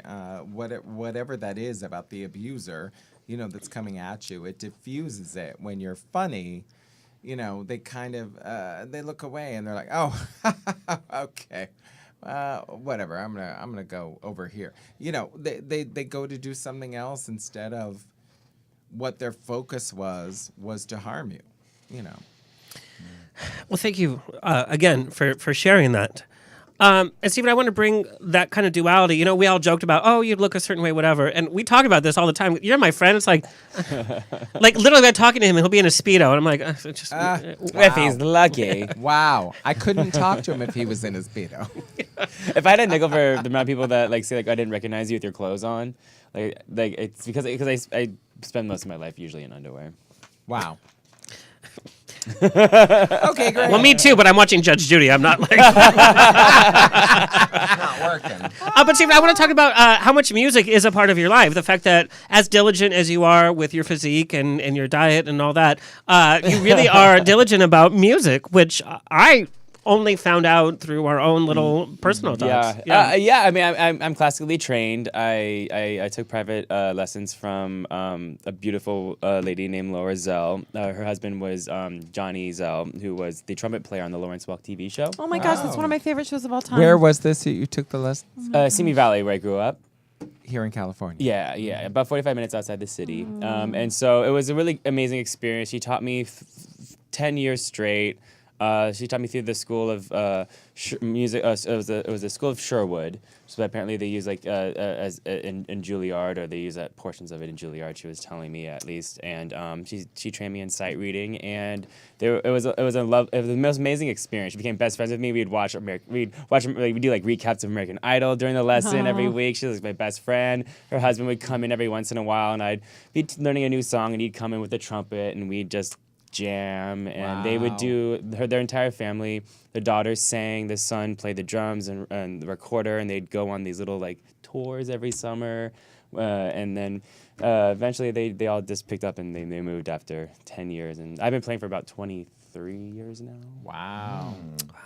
whatever that is about the abuser, you know, that's coming at you. It diffuses it. When you're funny, you know, they kind of they look away and they're like, oh, okay, whatever. I'm gonna go over here. You know, they go to do something else instead of what their focus was to harm you. You know. Well, thank you again for sharing that. And Stephen, I want to bring that kind of duality. You know, we all joked about, oh, you look a certain way, whatever. And we talk about this all the time. You're my friend. It's like literally I'm talking to him and he'll be in a Speedo. And I'm like, if he's lucky. Wow. I couldn't talk to him if he was in his Speedo. If I had a nickel for the amount of people that say I didn't recognize you with your clothes on, like it's because I spend most of my life usually in underwear. Wow. Okay, great. Well, me too, but I'm watching Judge Judy. I'm not like... Not working. But Stephen, I want to talk about how much music is a part of your life. The fact that as diligent as you are with your physique and your diet and all that, you really are diligent about music, which I only found out through our own little personal talks. Yeah. I mean, I'm classically trained. I took private lessons from a beautiful lady named Laura Zell. Her husband was Johnny Zell, who was the trumpet player on the Lawrence Welk TV show. Oh my gosh, that's one of my favorite shows of all time. Where was this that you took the lessons? Simi Valley, where I grew up. Here in California. Yeah, about 45 minutes outside the city. And so it was a really amazing experience. She taught me 10 years straight. She taught me through the school of music. It was the school of Sherwood. So apparently they use as in Juilliard, or they use portions of it in Juilliard. She was telling me at least, and she trained me in sight reading, and it was the most amazing experience. She became best friends with me. We'd do recaps of American Idol during the lesson every week. She was my best friend. Her husband would come in every once in a while, and I'd be learning a new song, and he'd come in with a trumpet, and we'd just jam, and they would do their entire family. The daughters sang, the son played the drums and the recorder, and they'd go on these little tours every summer And then eventually they all just picked up and they moved after 10 years. And I've been playing for about 23 years now. Wow.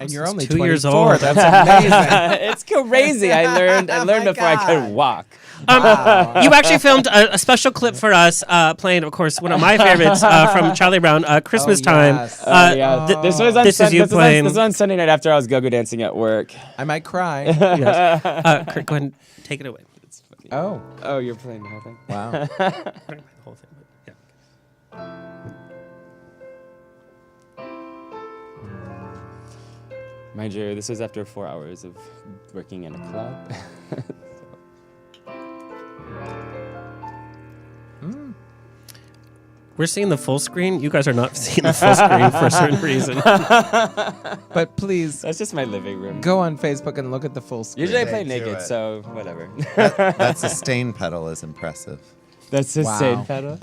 And you're This is only 2 years 24. old. That's amazing. It's crazy. I learned before I could walk. You actually filmed a special clip for us, playing, of course, one of my favorites from Charlie Brown, Christmas Time. This was on this is you playing. This was on Sunday night after I was go-go dancing at work. I might cry. Yes. Kurt, go ahead and take it away. It's funny. Oh, you're playing the whole thing. wow. The whole thing, but yeah. Mind you, this was after 4 hours of working in a club. We're seeing the full screen. You guys are not seeing the full screen for a certain reason. But please, That's just my living room. go on Facebook and look at the full screen. Usually I They play do naked, it. so whatever. That sustain pedal is impressive. That's the Wow. same pedal.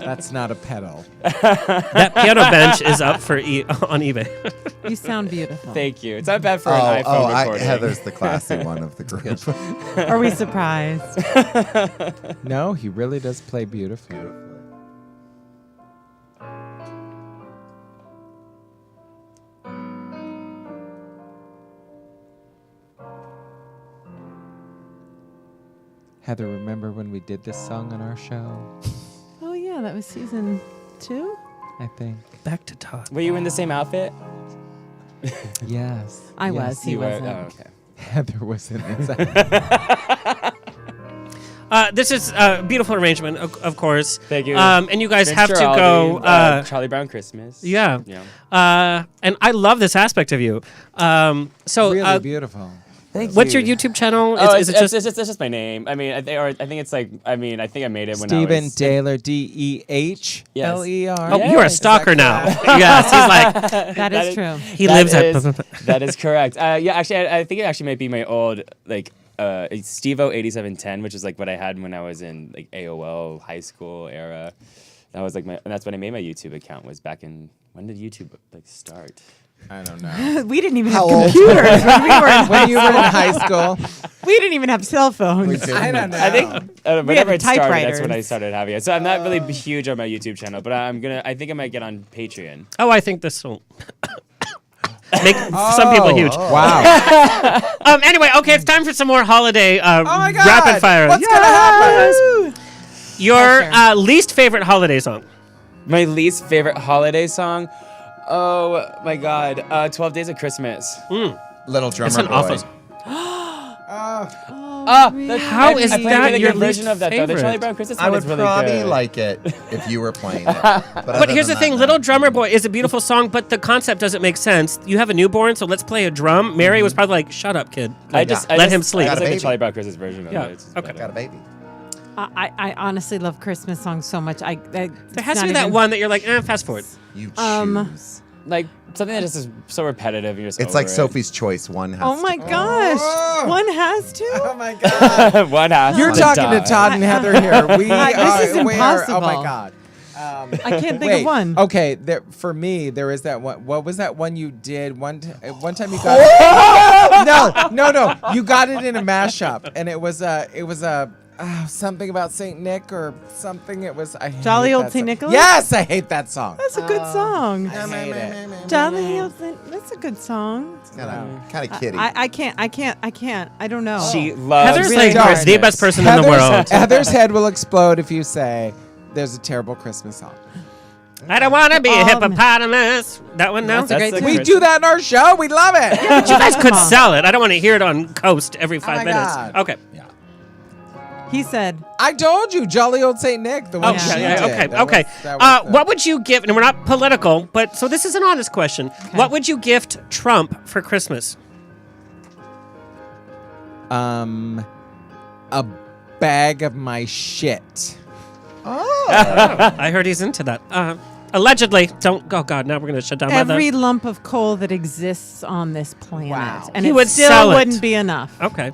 That's not a pedal. That piano bench is up for on eBay. You sound beautiful. Thank you. It's not bad for an iPhone recording. Heather's the classy one of the group. Are we surprised? No, he really does play beautifully. Heather, remember when we did this song on our show? Oh yeah, that was season 2. I think. Back to Todd. Were you in the same outfit? Yes. I Yes. was. He You were. wasn't. Oh, okay. Heather was in this. This is a beautiful arrangement, of course. Thank you. And you guys Vince have to Guaraldi, go. Charlie Brown Christmas. Yeah. Yeah. And I love this aspect of you. So really beautiful. What's your YouTube channel? Oh, Is it just? it's just my name. I mean, I think it's like. I mean, I think I made it when I Stephen was. Dehler, Dehler. Oh, you're a stalker now. Yes, he's like. That is true. He lives at. That is correct. Yeah, actually, I think it actually might be my old like Stevo 8710, which is like what I had when I was in like AOL high school era. That was like and that's when I made my YouTube account. Was back in when did YouTube like start? I don't know. We didn't even How have old? computers when we were in When you were in high school. We didn't even have cell phones. I don't know. I think whenever it started, that's when I typewriters. started having it. So I'm not really huge on my YouTube channel, but I think I might get on Patreon. Oh, I think this will make some people huge. Wow. Anyway, okay, it's time for some more holiday my God. rapid fire. What's gonna happen? Your least favorite holiday song? My least favorite holiday song? Oh my God, 12 Days of Christmas. Little Drummer It's an Boy. awful song. How is I played that a your good version least of that though? The favorite? Charlie Brown Christmas I one would is really probably good. like it if you were playing it. But here's the thing, Little Drummer Boy is a beautiful song, but the concept doesn't make sense. You have a newborn, so let's play a drum. Mary was probably like, shut up, kid. Let him sleep. I just like the baby. Charlie Brown Christmas version of Yeah, it. It's just okay. better. Got a baby. I honestly love Christmas songs so much. There has to be that one that you're like, fast forward. You choose. Like something that just is so repetitive. You're just It's over like it. Sophie's Choice. One has Oh my gosh. One has to? Oh my God. One has You're to talking die. to Todd and Heather here. We This is we are. Oh my impossible. God. I can't think Wait, of one. Okay, for me, there is that one. What was that one you did? One time you got No. You got it in a mashup, and it was something about Saint Nick or something. It was Jolly hate Old that Saint song. Nicholas? Yes, I hate that song. That's a good song. I hate it. Jolly Old Saint. That's a good song. Kind of kiddie. I can't. I don't know. She loves Heather's really like dark. the best person in the world. Heather's head will explode if you say there's a terrible Christmas song. I don't want to be a hippopotamus. That one, no? That's a great That's tune. We do that in our show. We love it. But you guys could sell it. I don't want to hear it on Coast every 5 my minutes. God. Okay. He said, I told you, Jolly Old Saint Nick. The one she did. Okay. That Okay. was- that was What would you give? And we're not political, but so this is an honest question. What would you gift Trump for Christmas? a bag of my shit. I heard he's into that. Allegedly. Don't. Oh God! Now we're gonna shut down. every lump of coal that exists on this planet, Wow. and He it would still sell it. wouldn't be enough. Okay.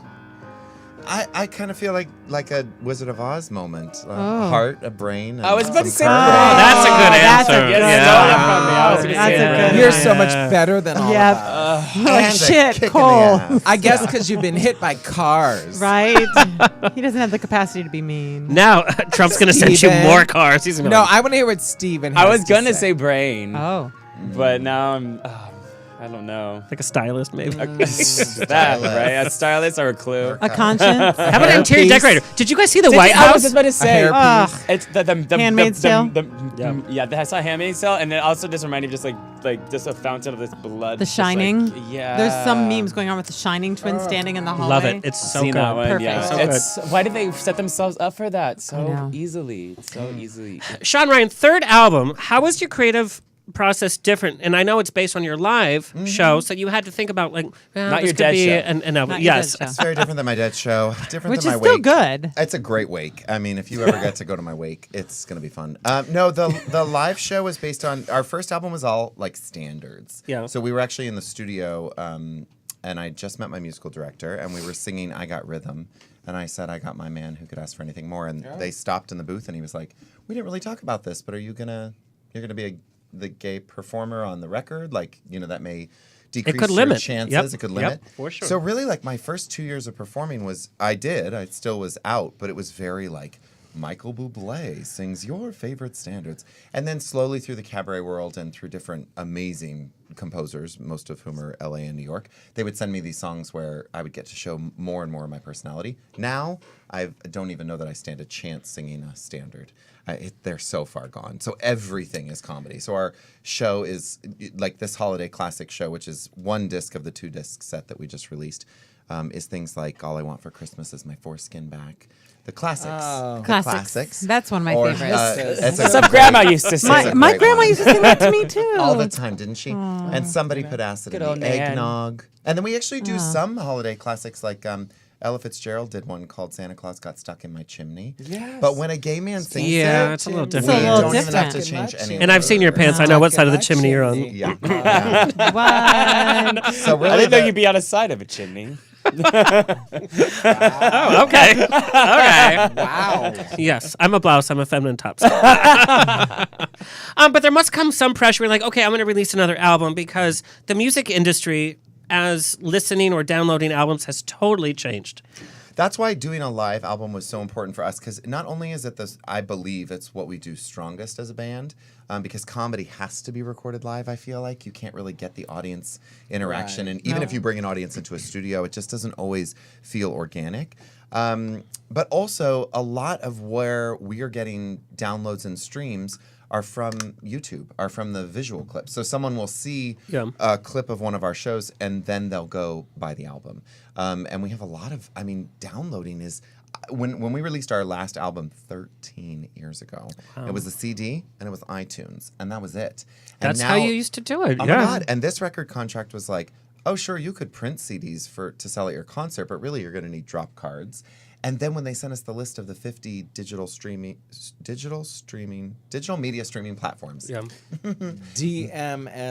I kind of feel like a Wizard of Oz moment. A Oh. heart, a brain. I was about to say some brain. courage. That's a good that's a answer. good Yeah. one. I That's a good You're one. so much better than all Yep. of us. Like, And a shit, kick in the Cole. ass. I guess because you've been hit by cars. Right? He doesn't have the capacity to be mean. Now Trump's gonna send you Steven. more cars. He's gonna be No, like, I want to hear what Steven I has was to gonna say brain, Oh. but now I don't know. like a stylist, maybe. that right? A stylist or a clue? A conscience? How about an interior Hairpiece. decorator? Did you guys see the Did White you- I House? was just about to say. hairpiece. It's the Handmaid's Tale? Yeah, I saw Handmaid's Tale, and it also just reminded me of just a fountain of this blood. The just like- Shining? yeah. There's some memes going on with the Shining twins standing in the hallway. Love it. It's so Seen good. that one, Perfect. yeah. So It's why did they set themselves up for that I so know. easily? So easily. Sean Ryan, third album. How was your creative process different? And I know it's based on your live show, so you had to think about like Not this your could dead be show. an album. Not your Yes. dead show. It's very different than my dead show. Different Which than is my still wake. good. It's a great wake. I mean, if you ever get to go to my wake, it's gonna be fun. No, the live show was based on our first album was all like standards. Yeah. So we were actually in the studio, and I just met my musical director, and we were singing "I Got Rhythm," and I said, "I got my man who could ask for anything more." And they stopped in the booth, and he was like, "We didn't really talk about this, but you're gonna be the gay performer on the record, like that may decrease could your limit. chances. Yep. It could Yep, limit for sure. So really, like my first 2 years of performing I still was out, but it was very like Michael Bublé sings your favorite standards, and then slowly through the cabaret world and through different amazing composers, most of whom are LA and New York, they would send me these songs where I would get to show more and more of my personality. Now I don't even know that I stand a chance singing a standard. They're so far gone. So everything is comedy. So our show is like this holiday classic show, which is one disc of the 2-disc set that we just released, is things like All I Want for Christmas Is My Foreskin Back. The classics. The Classics. That's one of my favorites. That's what Grandma used to sing. My grandma used to sing that to me too. All the time, didn't she? And somebody put acid Good in old the Nan. eggnog. And then we actually do some holiday classics like Ella Fitzgerald did one called Santa Claus Got Stuck in My Chimney. Yes. But when a gay man sings Yeah, it's a little we different. It's a little don't even have to different. change any. And I've seen your pants. I know what side of the chimney you're on. Yeah. What? So I really, didn't know you'd be on the side of a chimney. Oh, okay. Okay. Wow. Yes, I'm a blouse. I'm a feminine top. But there must come some pressure. Like, okay, I'm going to release another album because the music industry, as listening or downloading albums, has totally changed. That's why doing a live album was so important for us, because not only is it this, I believe it's what we do strongest as a band, because comedy has to be recorded live, I feel like. You can't really get the audience interaction. Right. And even if you bring an audience into a studio, it just doesn't always feel organic. But also, a lot of where we are getting downloads and streams are from YouTube, are from the visual clips. So someone will see a clip of one of our shows, and then they'll go buy the album. And we have a lot of, downloading is, when we released our last album 13 years ago, it was a CD and it was iTunes, and that was it. And That's how you used to do it. Oh yeah. my God. And this record contract was like, oh, sure, you could print CDs to sell at your concert, but really you're going to need drop cards. And then when they sent us the list of the 50 digital media streaming platforms. Yeah.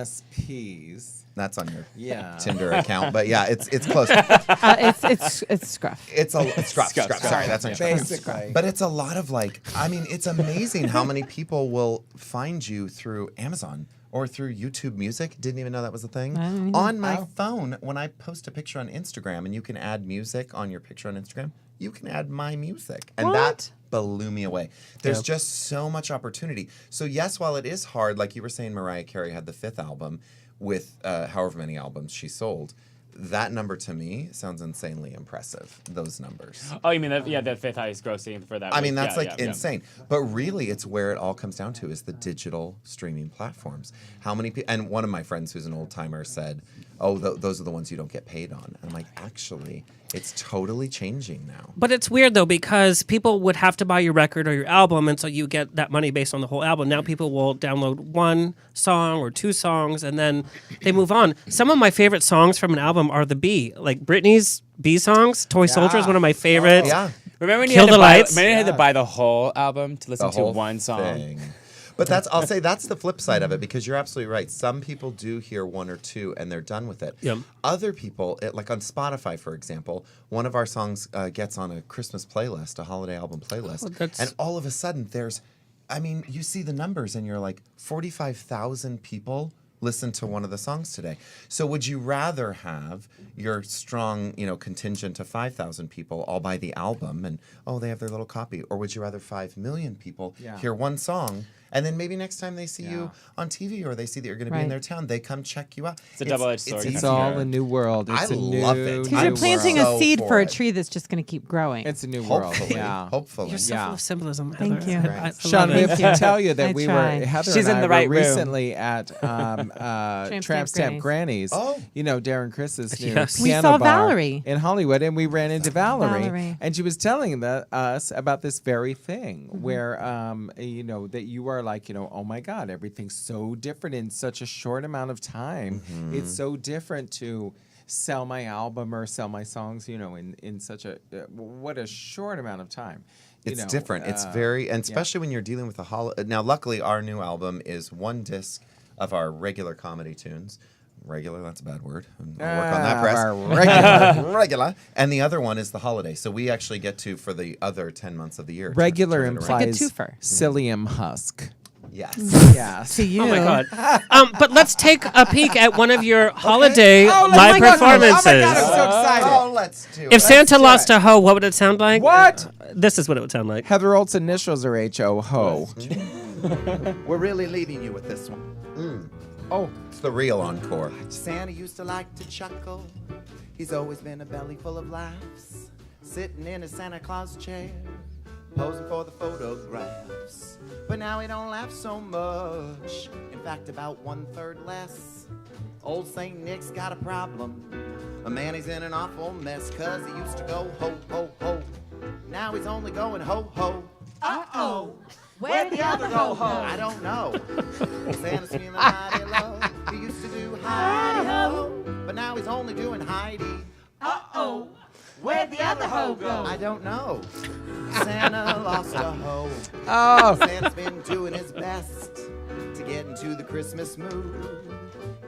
DMSPs. That's on your Yeah. Tinder account, but yeah, it's close. It's scruff. It's scruff. Sorry, that's not your Basically. But it's a lot of it's amazing how many people will find you through Amazon or through YouTube Music. Didn't even know that was a thing. On my phone, when I post a picture on Instagram, and you can add music on your picture on Instagram, you can add my music. And that blew me away. There's just so much opportunity. So yes, while it is hard, like you were saying, Mariah Carey had the 5th album with however many albums she sold. That number to me sounds insanely impressive, those numbers. Oh, you mean the 5th highest grossing for that? I mean, that's yeah, insane. But really, it's where it all comes down to is the digital streaming platforms. How many people, and one of my friends who's an old timer said, oh, those are the ones you don't get paid on. And I'm like, actually, it's totally changing now. But it's weird, though, because people would have to buy your record or your album, and so you get that money based on the whole album. Now people will download one song or 2 songs, and then they move on. Some of my favorite songs from an album are the B. Like Britney's B songs. Toy Soldier is one of my favorites. Remember when you Kill had the to buy, Lights? remember you had to buy the whole album to listen The to whole one song? thing. But I'll say that's the flip side of it, because you're absolutely right. Some people do hear 1 or 2 and they're done with it. Yep. Other people, like on Spotify, for example, one of our songs gets on a Christmas playlist, a holiday album playlist. And all of a sudden there's I mean, you see the numbers and you're like, 45,000 people listen to one of the songs today. So would you rather have your strong, contingent of 5,000 people all buy the album and, they have their little copy? Or would you rather 5 million people hear one song and then maybe next time they see you on TV or they see that you're going to be in their town, they come check you out? It's a double-edged sword. It's all a new world. It's I love it. Because you're planting a seed for a tree that's just going to keep growing. It's a new world. Yeah. Hopefully. You're so full of symbolism, Heather. Thank you. I Shawn, love we it. have to tell you that I we try. were Heather She's and in I the right were room. recently at Tramp Stamp Granny's. Oh. Darren Chris's new Yes. piano We saw bar Valerie. in Hollywood, and we ran into Valerie. and she was telling us about this very thing, where that you are like, oh my God, everything's so different in such a short amount of time. It's so different to sell my album or sell my songs, in such a what a short amount of time. It's different. It's very, and especially when you're dealing with a holiday. Now, luckily, our new album is one disc of our regular comedy tunes. Regular, that's a bad word. I'll work on that, press. Regular. And the other one is the holiday. So we actually get to, for the other 10 months of the year. Regular turn it around. implies Like a twofer. psyllium husk. Yes. Yes. To you. Oh my God! But let's take a peek at one of your holiday live my God. performances. Oh my God, I'm so excited. Let's do it. If Santa lost a hoe, what would it sound like? What? This is what it would sound like. Heather Olt's initials are H-O, ho. We're really leaving you with this one. Oh, it's the real encore. Santa used to like to chuckle. He's always been a belly full of laughs. Sitting in his Santa Claus chair, posing for the photographs. But now he don't laugh so much. In fact, about 1/3 less. Old St. Nick's got a problem. Man, he's in an awful mess, 'cause he used to go ho, ho, ho. Now he's only going ho, ho. Uh-oh. Where'd the other ho-ho? I don't know. Santa's feeling mighty low. He used to do hi-ho, but now he's only doing Heidi. Uh-oh. Where'd the other ho go? I don't know. Santa lost a hoe. Oh. Santa's been doing his best to get into the Christmas mood,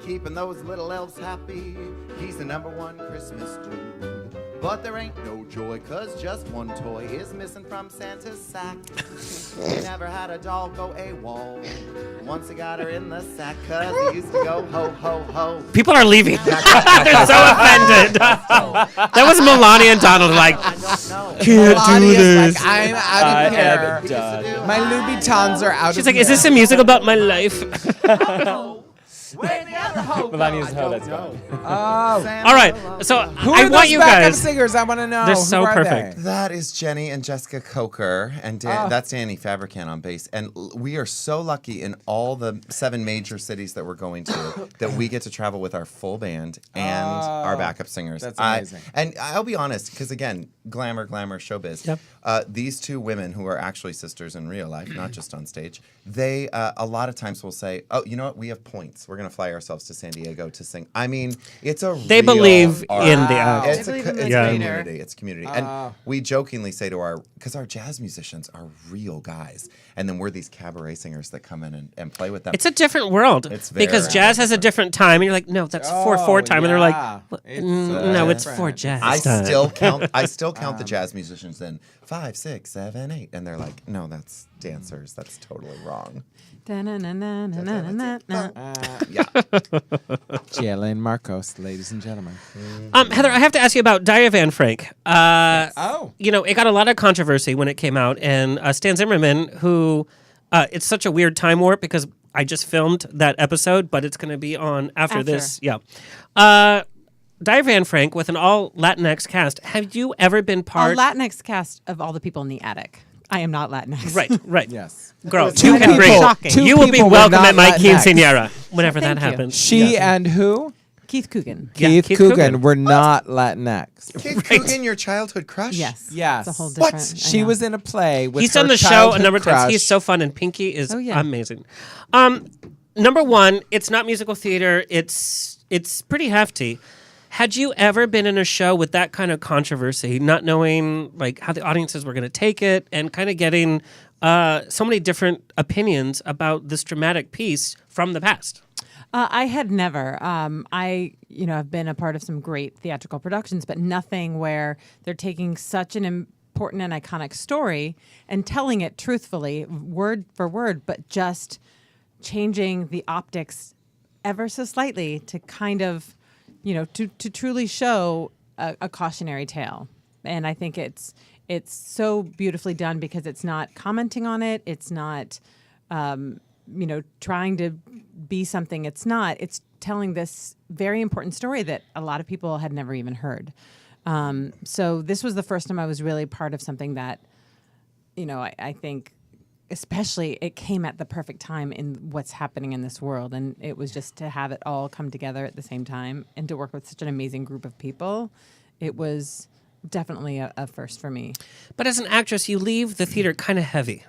keeping those little elves happy. He's the #1 Christmas dude. But there ain't no joy, 'cause just one toy is missing from Santa's sack. He never had a doll go AWOL. Once he got her in the sack, 'cause he used to go ho, ho, ho. People are leaving. They're so offended. That was Melania and Donald like, I don't know. can't do this. Like, I'm out of here. am done. My Louboutins are out She's of like, is this a music about my life? Where'd the other ho go? Melania's hoe, that's gone. Oh. All right, so Who I are want those you backup guys. singers? I want to know. They're Who so are perfect. they? That is Jenny and Jessica Coker, and that's Danny Fabricant on bass. And we are so lucky in all the 7 major cities that we're going to that we get to travel with our full band and our backup singers. That's amazing. And I'll be honest, because again, glamour, showbiz. Yep. These 2 women who are actually sisters in real life, not just on stage, they a lot of times will say, "Oh, you know what? We have points. We're going to fly ourselves to San Diego to sing." I mean, it's a They real believe art. in the act. It's They a believe in the community. It's community. And we jokingly say to because our jazz musicians are real guys, and then we're these cabaret singers that come in and play with them. It's a different world It's very because jazz has a different time, and you're like, no, that's 4/4 time, and they're like, yeah. It's, no, it's different. 4 jazz. I time. still count. I still count the jazz musicians in 5, 6, 7, 8, and they're like, no, that's dancers. That's totally wrong. Da-na-na-na-na-na-na. Yeah. Jalen Marcos, ladies and gentlemen. Heather, I have to ask you about Diary of Anne Frank. Oh. You know, it got a lot of controversy when it came out, and Stan Zimmerman, who it's such a weird time warp because I just filmed that episode, but it's going to be on after this. Yeah. Diary of Anne Frank with an all Latinx cast. Have you ever been part? A Latinx cast of all the people in the attic. I am not Latinx. Right. Yes. Girl, Two you can people- bring. two You will be people were welcome not at my Latinx. quinceañera whenever that Thank you. happens. She and who? Keith Coogan. Yeah, Keith Coogan were not Latinx. Keith Coogan, your childhood crush? Yes. Yes. It's a whole What? different. I She know. was in a play with He's her done the show a childhood number of times. crush. He's so fun, and Pinky is Oh, yeah. amazing. Number one, it's not musical theater. It's pretty hefty. Had you ever been in a show with that kind of controversy, not knowing like how the audiences were going to take it, and kind of getting so many different opinions about this dramatic piece from the past? I had never. I've been a part of some great theatrical productions, but nothing where they're taking such an important and iconic story and telling it truthfully, word for word, but just changing the optics ever so slightly to kind of, to truly show a cautionary tale. And I think it's so beautifully done because it's not commenting on it. It's not, trying to be something it's not. It's telling this very important story that a lot of people had never even heard. So this was the first time I was really part of something that, I think especially it came at the perfect time in what's happening in this world. And it was just to have it all come together at the same time and to work with such an amazing group of people. It was definitely a first for me. But as an actress, you leave the theater kind of heavy.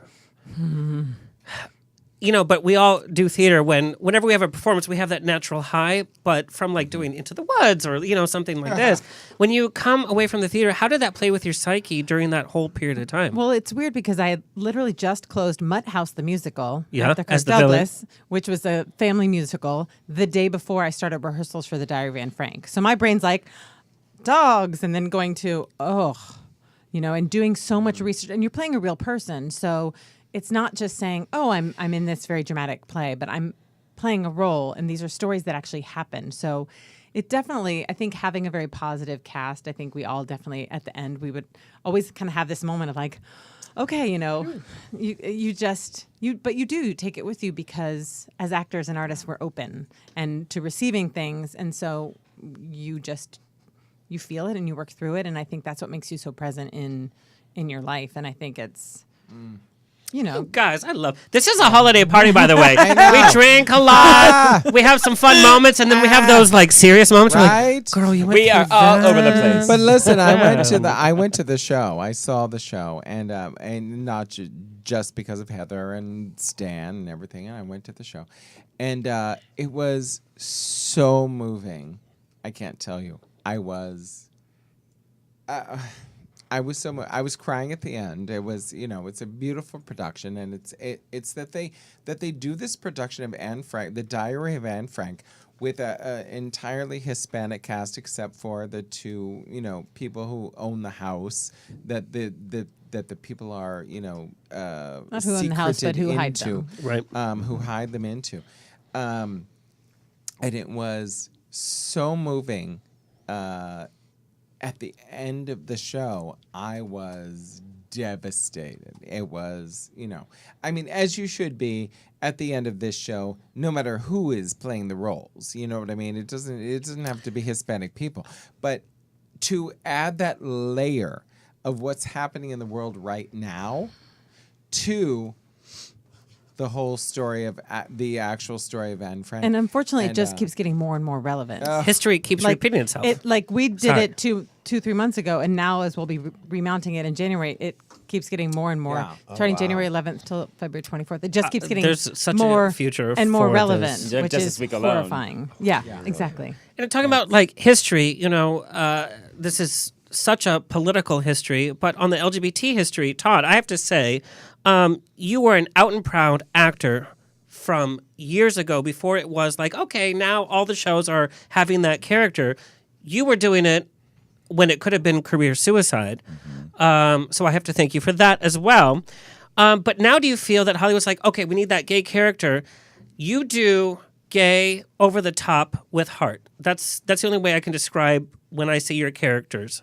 But we all do theater whenever we have a performance, we have that natural high, but from like doing Into the Woods or, something like this. When you come away from the theater, how did that play with your psyche during that whole period of time? Well, it's weird because I literally just closed Mutt House the musical at the as the Douglas, which was a family musical, the day before I started rehearsals for The Diary of Anne Frank. So my brain's like, dogs, and then going to, and doing so much research. And you're playing a real person, so it's not just saying, I'm in this very dramatic play, but I'm playing a role, and these are stories that actually happen. So it definitely, I think having a very positive cast, I think we all definitely, at the end, we would always kind of have this moment of like, okay, you take it with you because as actors and artists, we're open and to receiving things. And so you feel it and you work through it. And I think that's what makes you so present in your life. And I think it's... guys, I love this. Is a holiday party, by the way. We drink a lot. We have some fun moments, and then we have those like serious moments. Right? Like, girl, you went We are all over the place. But listen, I went to the show. I saw the show, and not just because of Heather and Stan and everything. And I went to the show, and it was so moving. I can't tell you. I was crying at the end. It was, it's a beautiful production, and it's that they do this production of Anne Frank, The Diary of Anne Frank, with a entirely Hispanic cast, except for the two, people who own the house that the people are, not who own the house, but who hide them, right? Who hide them into, and it was so moving. At the end of the show, I was devastated. It was, as you should be at the end of this show, no matter who is playing the roles. You know what I mean? It doesn't have to be Hispanic people, but to add that layer of what's happening in the world right now to the whole story of the actual story of Anne Frank. And unfortunately, it just keeps getting more and more relevant. History keeps repeating itself. We did it 2-3 months ago, and now as we'll be remounting it in January, it keeps getting more and more. Starting January 11th till February 24th, it just keeps getting more a future and more for relevant, this. which is horrifying. Yeah, exactly. And talking about like history, this is such a political history, but on the LGBT history, Todd, I have to say, you were an out and proud actor from years ago before it was like, okay, now all the shows are having that character. You were doing it when it could have been career suicide. So I have to thank you for that as well. But now do you feel that Hollywood's like, okay, we need that gay character. You do gay over the top with heart. That's the only way I can describe when I see your characters.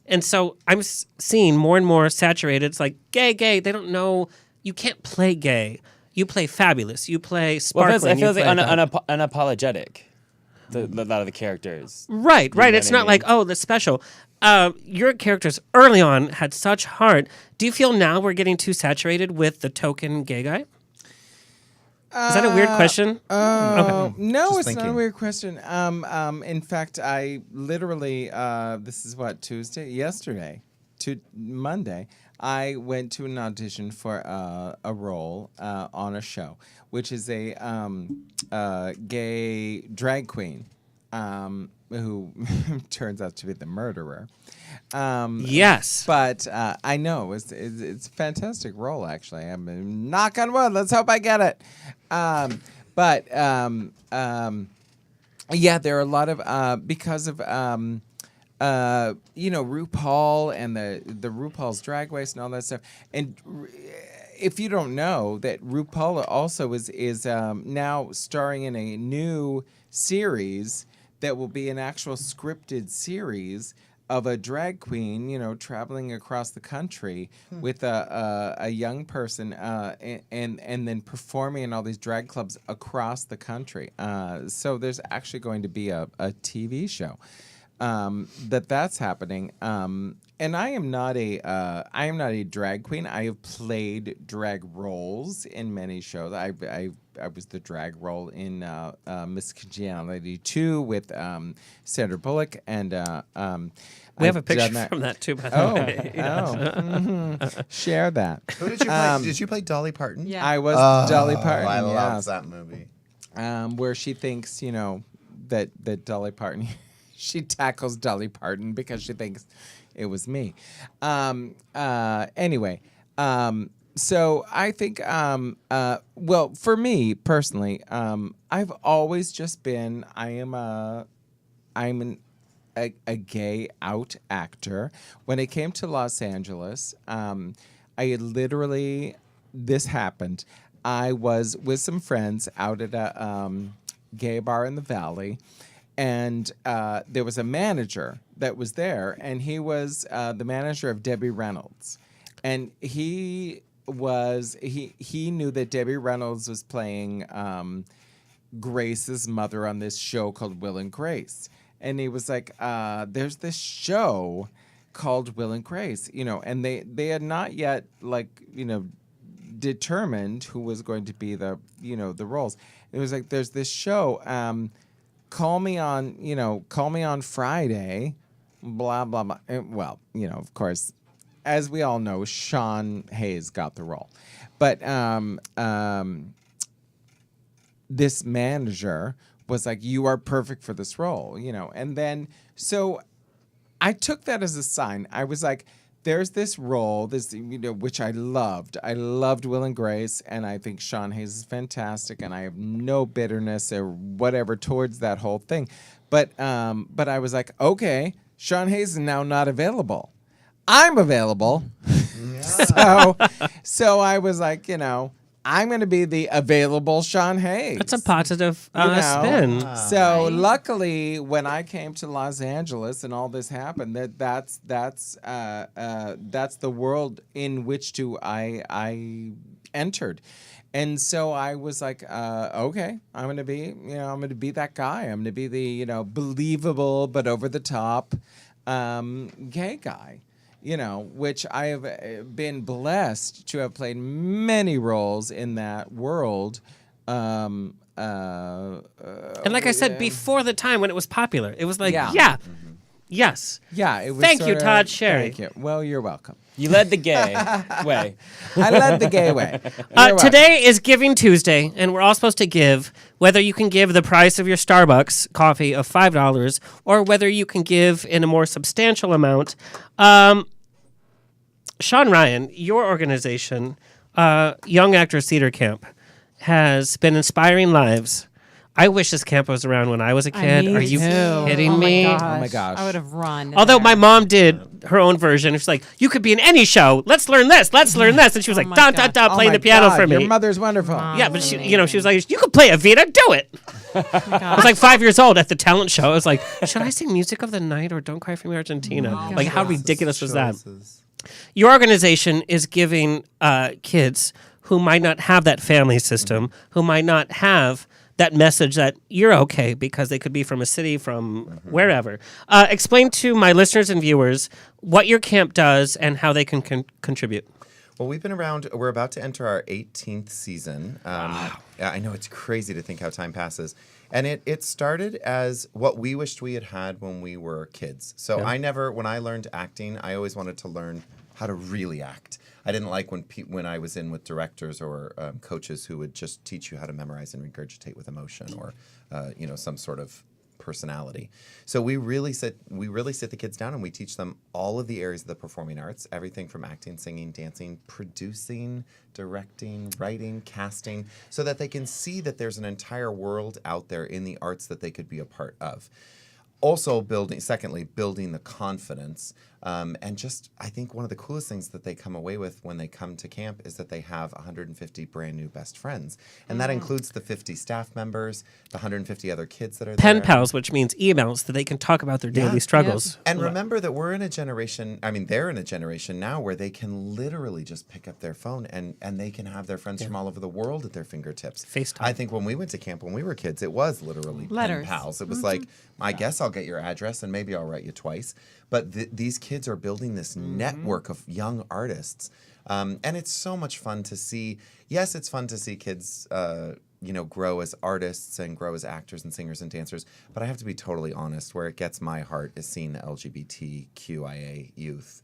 And so I'm seeing more and more saturated. It's like gay. They don't know. You can't play gay. You play fabulous. You play sparkling. Well, it feels like unapologetic. A lot of the characters. Right. It's not like, that's special. Your characters early on had such heart. Do you feel now we're getting too saturated with the token gay guy? Is that a weird question? Okay. No, it's not a weird question. In fact, I literally, this is what, yesterday, Monday, I went to an audition for a role on a show, which is a gay drag queen who turns out to be the murderer. Yes. But I know it's a fantastic role, actually. I'm knock on wood. Let's hope I get it. Yeah, there are a lot of because of RuPaul and the RuPaul's Drag Race and all that stuff. And if you don't know that RuPaul also is now starring in a new series that will be an actual scripted series of a drag queen, traveling across the country with a young person and then performing in all these drag clubs across the country. So there's actually going to be a TV show that's happening. And I am not a drag queen. I have played drag roles in many shows. I was the drag role in Miss Congeniality 2 with Sandra Bullock, and we have a picture from that too, by the way. Share that. Who did you play? Did you play Dolly Parton? Yeah. I was Dolly Parton. I love yes. that movie. Where she thinks, that Dolly Parton, she tackles Dolly Parton because she thinks it was me. Anyway, so I think, well, for me personally, I've always just been, I'm a gay out actor. When it came to Los Angeles, I had literally, this happened. I was with some friends out at a gay bar in the Valley, and there was a manager that was there, and he was the manager of Debbie Reynolds. And he knew that Debbie Reynolds was playing Grace's mother on this show called Will and Grace. And he was like, there's this show called Will and Grace, and they had not yet, determined who was going to be the roles. It was like, there's this show, call me on Friday, blah, blah, blah. And, well, of course, as we all know, Shawn Hayes got the role. But this manager was like, you are perfect for this role, And then, so I took that as a sign. I was like, there's this role, which I loved. I loved Will and Grace, and I think Shawn Hayes is fantastic, and I have no bitterness or whatever towards that whole thing. But I was like, okay, Shawn Hayes is now not available. I'm available. Yeah. So I was like, I'm going to be the available Shawn Hayes. That's a positive spin. So luckily, when I came to Los Angeles and all this happened, that's the world in which I entered. And so I was like, okay, I'm going to be that guy. I'm going to be the, believable but over the top gay guy. Which I have been blessed to have played many roles in that world. And like I said, before the time when it was popular, it was like, yes. Yeah, it was. Thank you, Todd Sherry. Thank you. Well, you're welcome. You led the gay way. I led the gay way. Today is Giving Tuesday, and we're all supposed to give, whether you can give the price of your Starbucks coffee of $5 or whether you can give in a more substantial amount. Shawn Ryan, your organization, Young Actors Theater Camp, has been inspiring lives. I wish this camp was around when I was a kid. Are you kidding me? Oh my gosh. I would have run. Although my mom did her own version. She's like, you could be in any show. Let's learn this. Let's learn this. And she was like, da, da, da, playing the piano for me. Your mother's wonderful. Yeah, but she was like, you could play Evita. Do it. I was like 5 years old at the talent show. I was like, should I sing Music of the Night or Don't Cry for Me, Argentina? Like, how ridiculous was that? Your organization is giving kids who might not have that family system, who might not have that message that you're okay because they could be from a city, from wherever. Explain to my listeners and viewers what your camp does and how they can contribute. Well, we've been around. We're about to enter our 18th season. Wow. I know, it's crazy to think how time passes. And it started as what we wished we had when we were kids. So when I learned acting, I always wanted to learn how to really act. I didn't like when I was in with directors or coaches who would just teach you how to memorize and regurgitate with emotion or some sort of personality. So we really sit the kids down and we teach them all of the areas of the performing arts, everything from acting, singing, dancing, producing, directing, writing, casting, so that they can see that there's an entire world out there in the arts that they could be a part of. also building the confidence. And just, I think one of the coolest things that they come away with when they come to camp is that they have 150 brand new best friends. And that includes the 50 staff members, the 150 other kids that are Pen there. pals, which means emails that they can talk about their daily struggles. And remember that we're in a generation, they're in a generation now where they can literally just pick up their phone and they can have their friends from all over the world at their fingertips. FaceTime. I think when we went to camp when we were kids, it was literally Letters. pen pals. It was like, I guess I'll get your address and maybe I'll write you twice. But these kids are building this network of young artists. And it's so much fun to see. Yes, it's fun to see kids, grow as artists and grow as actors and singers and dancers. But I have to be totally honest, where it gets my heart is seeing the LGBTQIA youth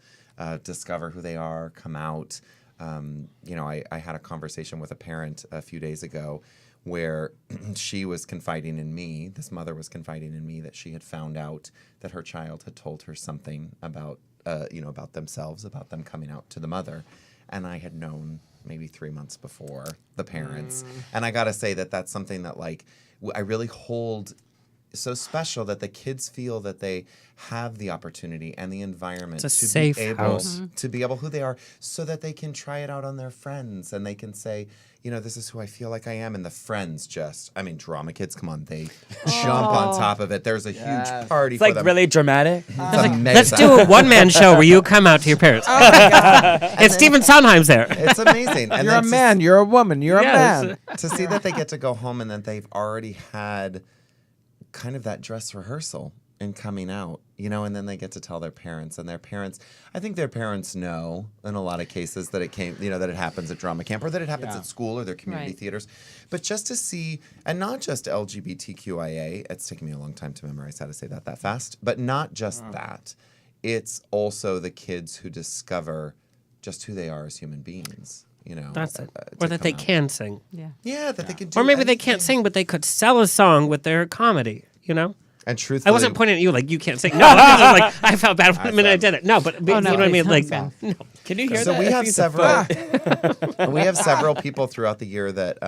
discover who they are, come out. I had a conversation with a parent a few days ago where she was confiding in me, this mother was confiding in me that she had found out that her child had told her something about, about themselves, about them coming out to the mother. And I had known maybe 3 months before the parents. And I got to say that that's something that I really hold so special, that the kids feel that they have the opportunity and the environment to be able who they are, so that they can try it out on their friends and they can say, this is who I feel like I am. And the friends drama kids, come on, they jump on top of it. There's a huge party for them. It's really dramatic. Let's do a one-man show where you come out to your parents. Oh my God. And Stephen Sondheim's there. It's amazing. And you're a man, you're a woman, you're a man. To see that they get to go home and that they've already had kind of that dress rehearsal in coming out, and then they get to tell their parents, and I think their parents know in a lot of cases that it happens at drama camp, or that it happens at school or their community theaters. But just to see, and not just LGBTQIA, it's taken me a long time to memorize how to say that fast, but not just that, it's also the kids who discover just who they are as human beings. That's it. Or that they can sing. Yeah, that they can do. Or maybe they can't sing, but they could sell a song with their comedy, And truthfully, I wasn't pointing at you like you can't sing. No, I felt bad for the minute I did it. No, but you know what I mean? No. Can you hear that? So we have several people throughout the year that,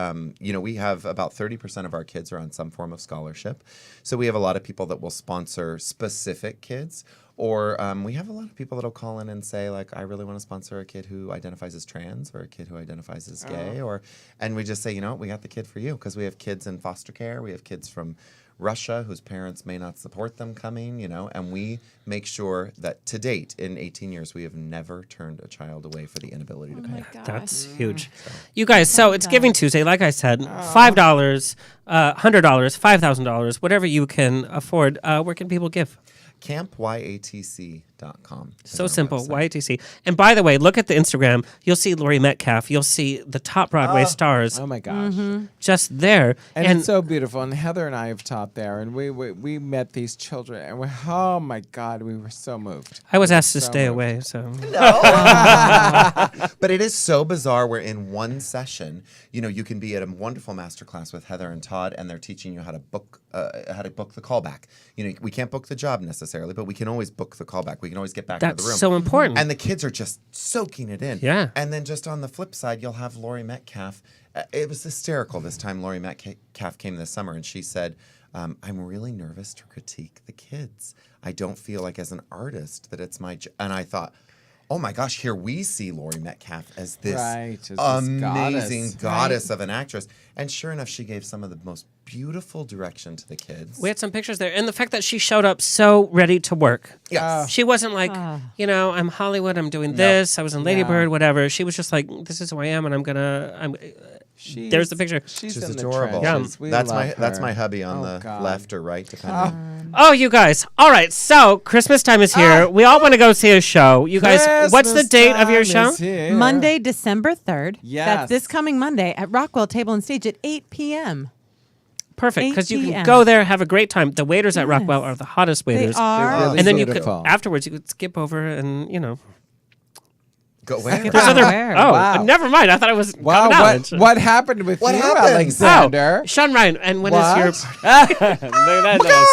we have about 30% of our kids are on some form of scholarship. So we have a lot of people that will sponsor specific kids. Or we have a lot of people that'll call in and say, I really want to sponsor a kid who identifies as trans or a kid who identifies as gay. And we just say, we got the kid for you, because we have kids in foster care. We have kids from Russia whose parents may not support them coming, and we make sure that to date, in 18 years, we have never turned a child away for the inability to pay. That's huge. You guys, so it's Giving Tuesday, like I said, $5, $100, $5,000, whatever you can afford. Where can people give? CampYATC.com. So simple, YATC. And by the way, look at the Instagram. You'll see Laurie Metcalf. You'll see the top Broadway stars. Oh my gosh. Just there. And it's so beautiful. And Heather and I have taught there. And we met these children. And oh my God, we were so moved. I was asked to stay away, so. No. But it is so bizarre where in one session, you can be at a wonderful masterclass with Heather and Todd, and they're teaching you how to book the callback. We can't book the job necessarily, but we can always book the callback. We can always get back into the room. That's so important. And the kids are just soaking it in. Yeah. And then just on the flip side, you'll have Laurie Metcalf. It was hysterical this time. Laurie Metcalf came this summer, and she said, I'm really nervous to critique the kids. I don't feel like as an artist that it's my and I thought, oh my gosh, here we see Laurie Metcalf as this amazing goddess of an actress. And sure enough, she gave some of the most beautiful direction to the kids. We had some pictures there. And the fact that she showed up so ready to work. Yes. She wasn't like, I'm Hollywood, I'm doing this, I was in Lady Bird, whatever. She was just like, this is who I am, and there's the picture. She's adorable. That's my hubby on the left or right, depending. Oh, you guys. All right, so Christmas time is here. We all want to go see a show. You guys, what's the date of your show? Monday, December 3rd. Yes. That's this coming Monday at Rockwell Table and Stage at 8 p.m. Perfect, because you can go there, have a great time. The waiters at Rockwell are the hottest waiters. They are. Really and then beautiful. you could, afterwards, you could skip over and, Go where? There's never mind. I thought it was What happened with you, Alexander? Shawn Ryan, and when is your...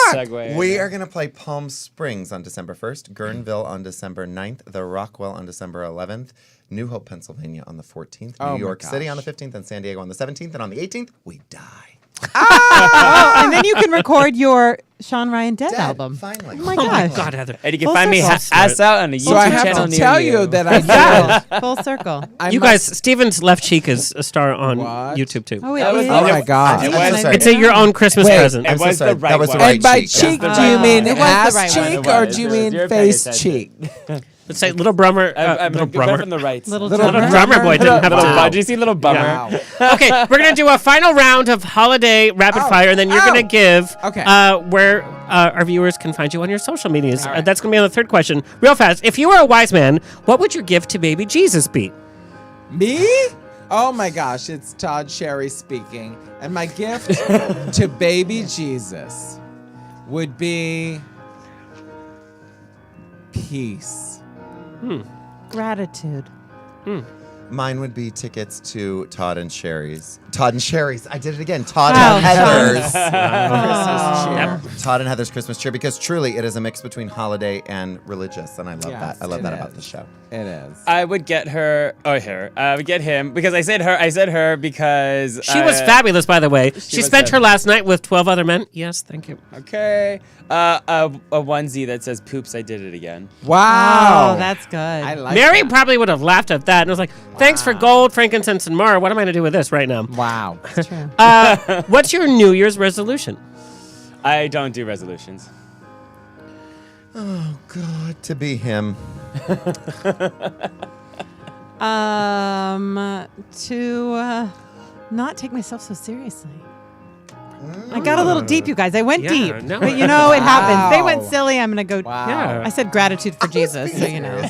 segue. We are going to play Palm Springs on December 1st, Guerneville on December 9th, the Rockwell on December 11th, New Hope, Pennsylvania on the 14th, New York City on the 15th, and San Diego on the 17th, and on the 18th, we die. And then you can record your Shawn Ryan Dead album. Finally. Oh my Oh my gosh. God, Heather. And you can Full find me circle. ass out on the YouTube So I have channel to near tell you that I did. Full circle. You guys, Steven's left cheek is a star on YouTube too. Oh, it That was is. the- Oh my God. It I'm was, so sorry. It's your own Christmas Wait. present. it I'm so was sorry. the right That was the one. right And by cheek. cheek, Yeah. do you mean It was the ass right one. cheek It or was. do you It was. mean You're paying face attention. cheek? Let's say little Brummer. I'm Little a good Brummer. from the right. Little Little drummer. drummer boy didn't have Little to. bummer. Do you see little bummer? Wow. Okay, we're gonna do a final round of holiday rapid fire, and then you're gonna give where our viewers can find you on your social medias. All right. That's gonna be on the third question. Real fast. If you were a wise man, what would your gift to baby Jesus be? Me? Oh my gosh, it's Todd Sherry speaking. And my gift to baby Jesus would be peace. Gratitude. Mine would be tickets to Todd and Sherry's. Todd and Sherry's. I did it again. Todd Oh, and Heather's Christmas cheer. Todd and Heather's Christmas cheer, because truly it is a mix between holiday and religious, and I love Yes, that. I love it that is. about the show. It is. I would get her, or her. I would get him because I said her. I said her because She was fabulous, by the way. She was spent her fabulous. last night with 12 other men. Yes, thank you. Okay. A onesie that says "Poops, I did it again." Wow. Oh, that's good. I like Mary that. probably would have laughed at that and was like, "Thanks for gold, frankincense, and myrrh. What am I gonna do with this right now?" Wow. That's true. What's your New Year's resolution? I don't do resolutions. Oh, God, to be him. To not take myself so seriously. I got a little deep, you guys. I went Yeah, deep, no. but you know it happens. They went Wow. silly. I'm gonna go. Wow. Yeah. I said gratitude for Jesus, so you know.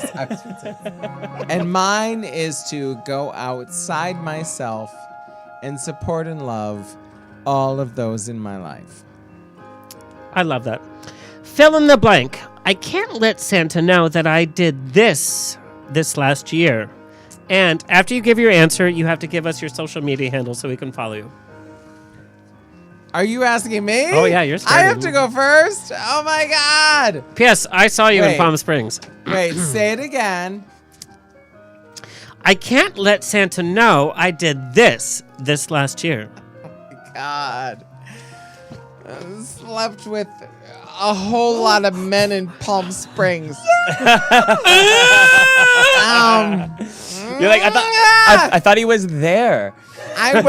And mine is to go outside myself and support and love all of those in my life. I love that. Fill in the blank. I can't let Santa know that I did this last year. And after you give your answer, you have to give us your social media handle so we can follow you. Are you asking me? Oh, yeah, you're I have starting. to go first? Oh my God. P.S. I saw you in Wait. Palm Springs. Wait, say it again. I can't let Santa know I did this last year. God. I slept with a whole lot of men in Palm Springs. You're like I thought he was there. I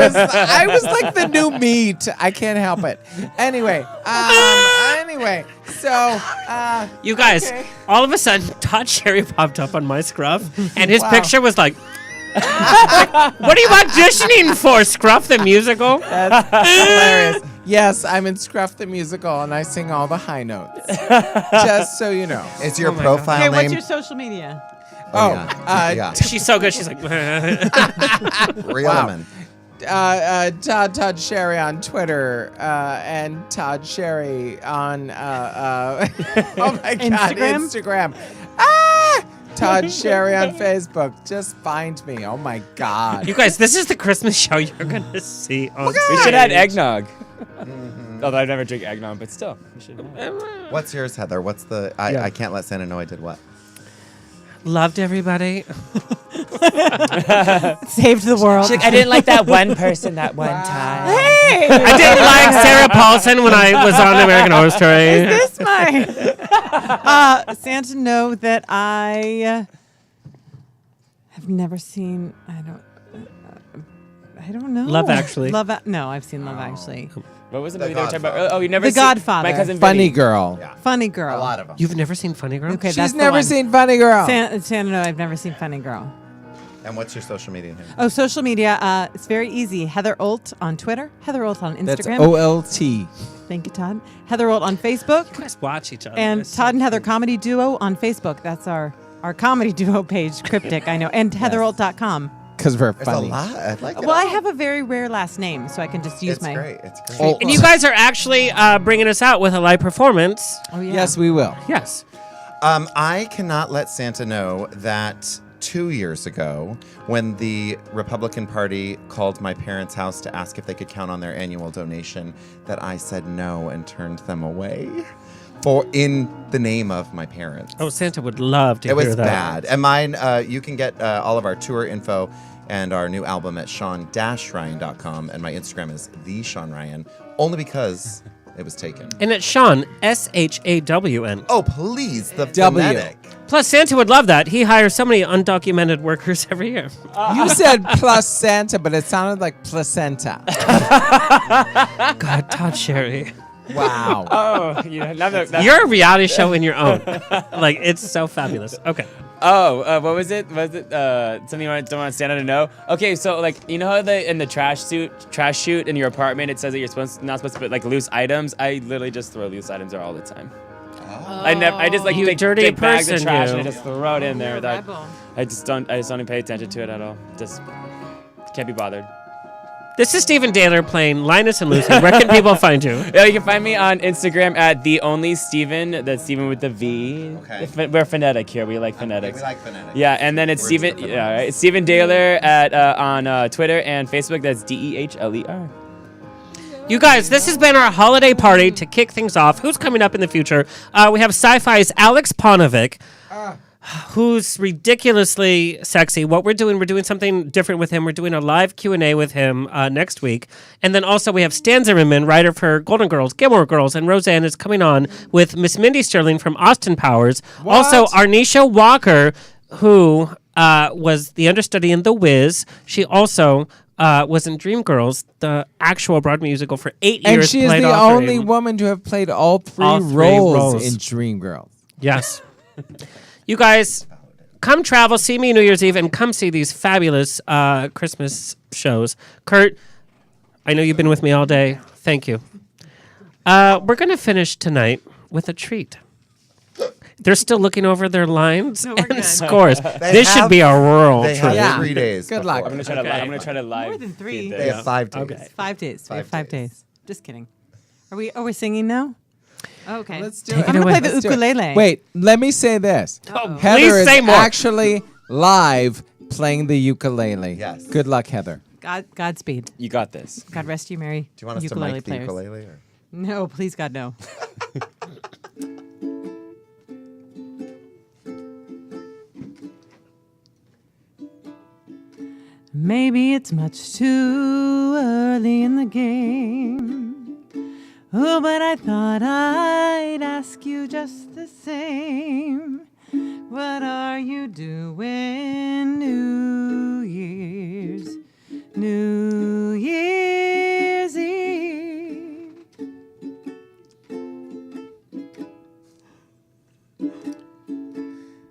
was like the new meat. I can't help it. Anyway, so You guys, okay. all of a sudden, Todd Sherry popped up on my scruff, and his Wow. picture was like, "What are you auditioning for, Scruff the musical?" That's hilarious. Yes, I'm in Scruff the Musical, and I sing all the high notes. Just so you know. Is your Oh my profile Okay, name? what's your social media? yeah. She's so good. She's like, Real Wow. woman. Todd Sherry on Twitter and Todd Sherry on oh my God, Instagram. Todd Sherry on Facebook. Just find me. Oh my God. you guys, this is the Christmas show you're gonna see on We should add stage. eggnog. Although I never drink eggnog, but still, we should. What's yours, Heather? What's the? I can't let Santa know I did what. Loved everybody. Saved the world. I didn't like that one person that one time. Hey! I didn't like Sarah Paulson when I was on American Horror Story. Is this my Santa know that I have never seen? I don't know. Love Actually. No, I've seen Love Actually. What was the The movie they were talking about? Godfather. Oh, you never The seen Godfather. My cousin Funny Vinny. Girl. Yeah. Funny Girl. A lot of them. You've never seen Funny Girl? Okay, She's that's the never one. seen Funny Girl. Santa know I've never seen Funny Girl. And what's your social media handle? Oh, social media. It's very easy. Heather Olt on Twitter. Heather Olt on Instagram. That's OLT. Thank you, Todd. Heather Olt on Facebook. You guys watch each other. And It's Todd so and Heather cute. Comedy Duo on Facebook. That's our comedy duo page. Cryptic, I know. And heatherolt.com. Because we're There's funny. a lot. I like it. Well, I have a very rare last name, so I can just use It's my. great. It's great. Oh, And you guys are actually bringing us out with a live performance. Oh, yeah. Yes, we will. Yes. I cannot let Santa know that 2 years ago, when the Republican Party called my parents' house to ask if they could count on their annual donation, that I said no and turned them away in the name of my parents. Oh, Santa would love to It hear was that. bad. And mine, you can get all of our tour info and our new album at Shawn-Ryan.com. And my Instagram is TheShawnRyan, only because it was taken. And it's Shawn, S-H-A-W-N. Oh, please, the W. phonetic. Plus, Santa would love that. He hires so many undocumented workers every year. You said plus Santa, but it sounded like placenta. God, Todd Sherry. Wow. Oh, You're a reality show in your own. Like, it's so fabulous. Okay. Oh, what was it? Was it something you don't want Santa to know? Okay, so like you know how in the trash chute in your apartment it says that you're not supposed to put like loose items. I literally just throw loose items there all the time. I just like You take dirty big bags of person, trash you. and I just throw it in there. You're a rebel. I just don't even pay attention to it at all. Just can't be bothered. This is Stephen Dehler playing Linus and Lucy. Where can people find you? Yeah, you can find me on Instagram at the only Steven. That's Steven with the V. Okay. We're phonetic here. We like phonetics. We like phonetics. Yeah, and then it's Words Steven. are phonetics. Yeah, right. Steven Dehler at on Twitter and Facebook. That's Dehler. You guys, this has been our holiday party to kick things off. Who's coming up in the future? We have Sci-Fi's Alex Ponovic, who's ridiculously sexy. What we're doing something different with him. We're doing a live Q&A with him next week. And then also we have Stan Zimmerman, writer for Golden Girls, Gilmore Girls, and Roseanne is coming on with Miss Mindy Sterling from Austin Powers. What? Also, Arnisha Walker, who was the understudy in The Wiz. She also was in Dreamgirls, the actual Broadway musical, for 8 years. And she is played the Offering. only woman to have played all three roles. roles in Dreamgirls. Yes. You guys, come travel, see me New Year's Eve, and come see these fabulous Christmas shows. Kurt, I know you've been with me all day. Thank you. We're going to finish tonight with a treat. They're still looking over their lines and scores. This should be a rural They treat. have 3 days. Good luck. I'm gonna try to live. More than 3. They have 5 days. Okay. 5 days. We have 5 days. Just kidding. Are we singing now? Oh, okay. Let's do Take it. it I'm gonna away. play the Let's do it. ukulele. Wait, let me say this. Uh-oh. Heather Please is say more. actually live playing the ukulele. Yes. Good luck, Heather. Godspeed. You got this. God rest you, merry Do you want us to ukulele mic the players. ukulele? Or? No, please, God, no. Maybe it's much too early in the game. Oh, but I thought I'd ask you just the same. What are you doing New Year's Eve?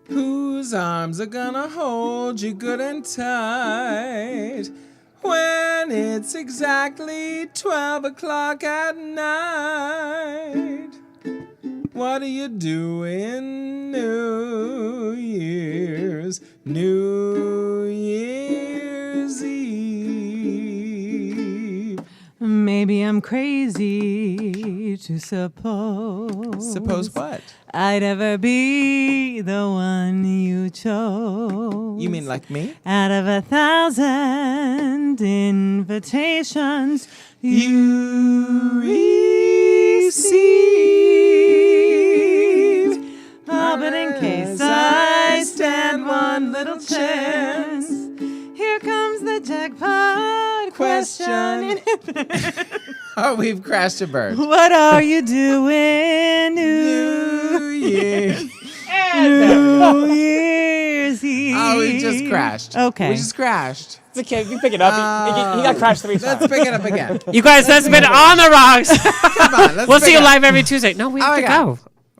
Whose arms are gonna hold you good and tight when it's exactly 12 o'clock at night? What are you doing New Year's Eve? Maybe I'm crazy to suppose. Suppose what? I'd ever be the one you chose. You mean like me? Out of 1,000 invitations you received. Oh, but in case I stand one little chance, here comes the jackpot question. Oh, we've crashed a bird. What are you doing New Year's Eve? Oh, we just crashed. Okay. We just crashed. It's okay. You pick it up. He got crashed 3 times. Let's pick it up again. You guys, that's been On the Rocks. Come on, let's We'll pick see you it up. live every Tuesday. No, we have to go.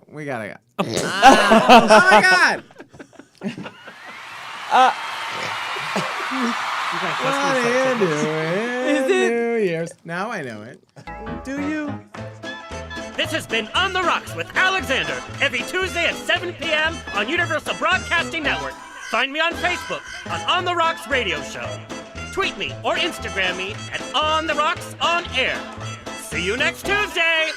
We gotta go. Oh my God! What are you doing? New Year's. Now I know it. Do you? This has been On the Rocks with Alexander, every Tuesday at 7 p.m. on Universal Broadcasting Network. Find me on Facebook on the Rocks Radio Show. Tweet me or Instagram me at On the Rocks On Air. See you next Tuesday!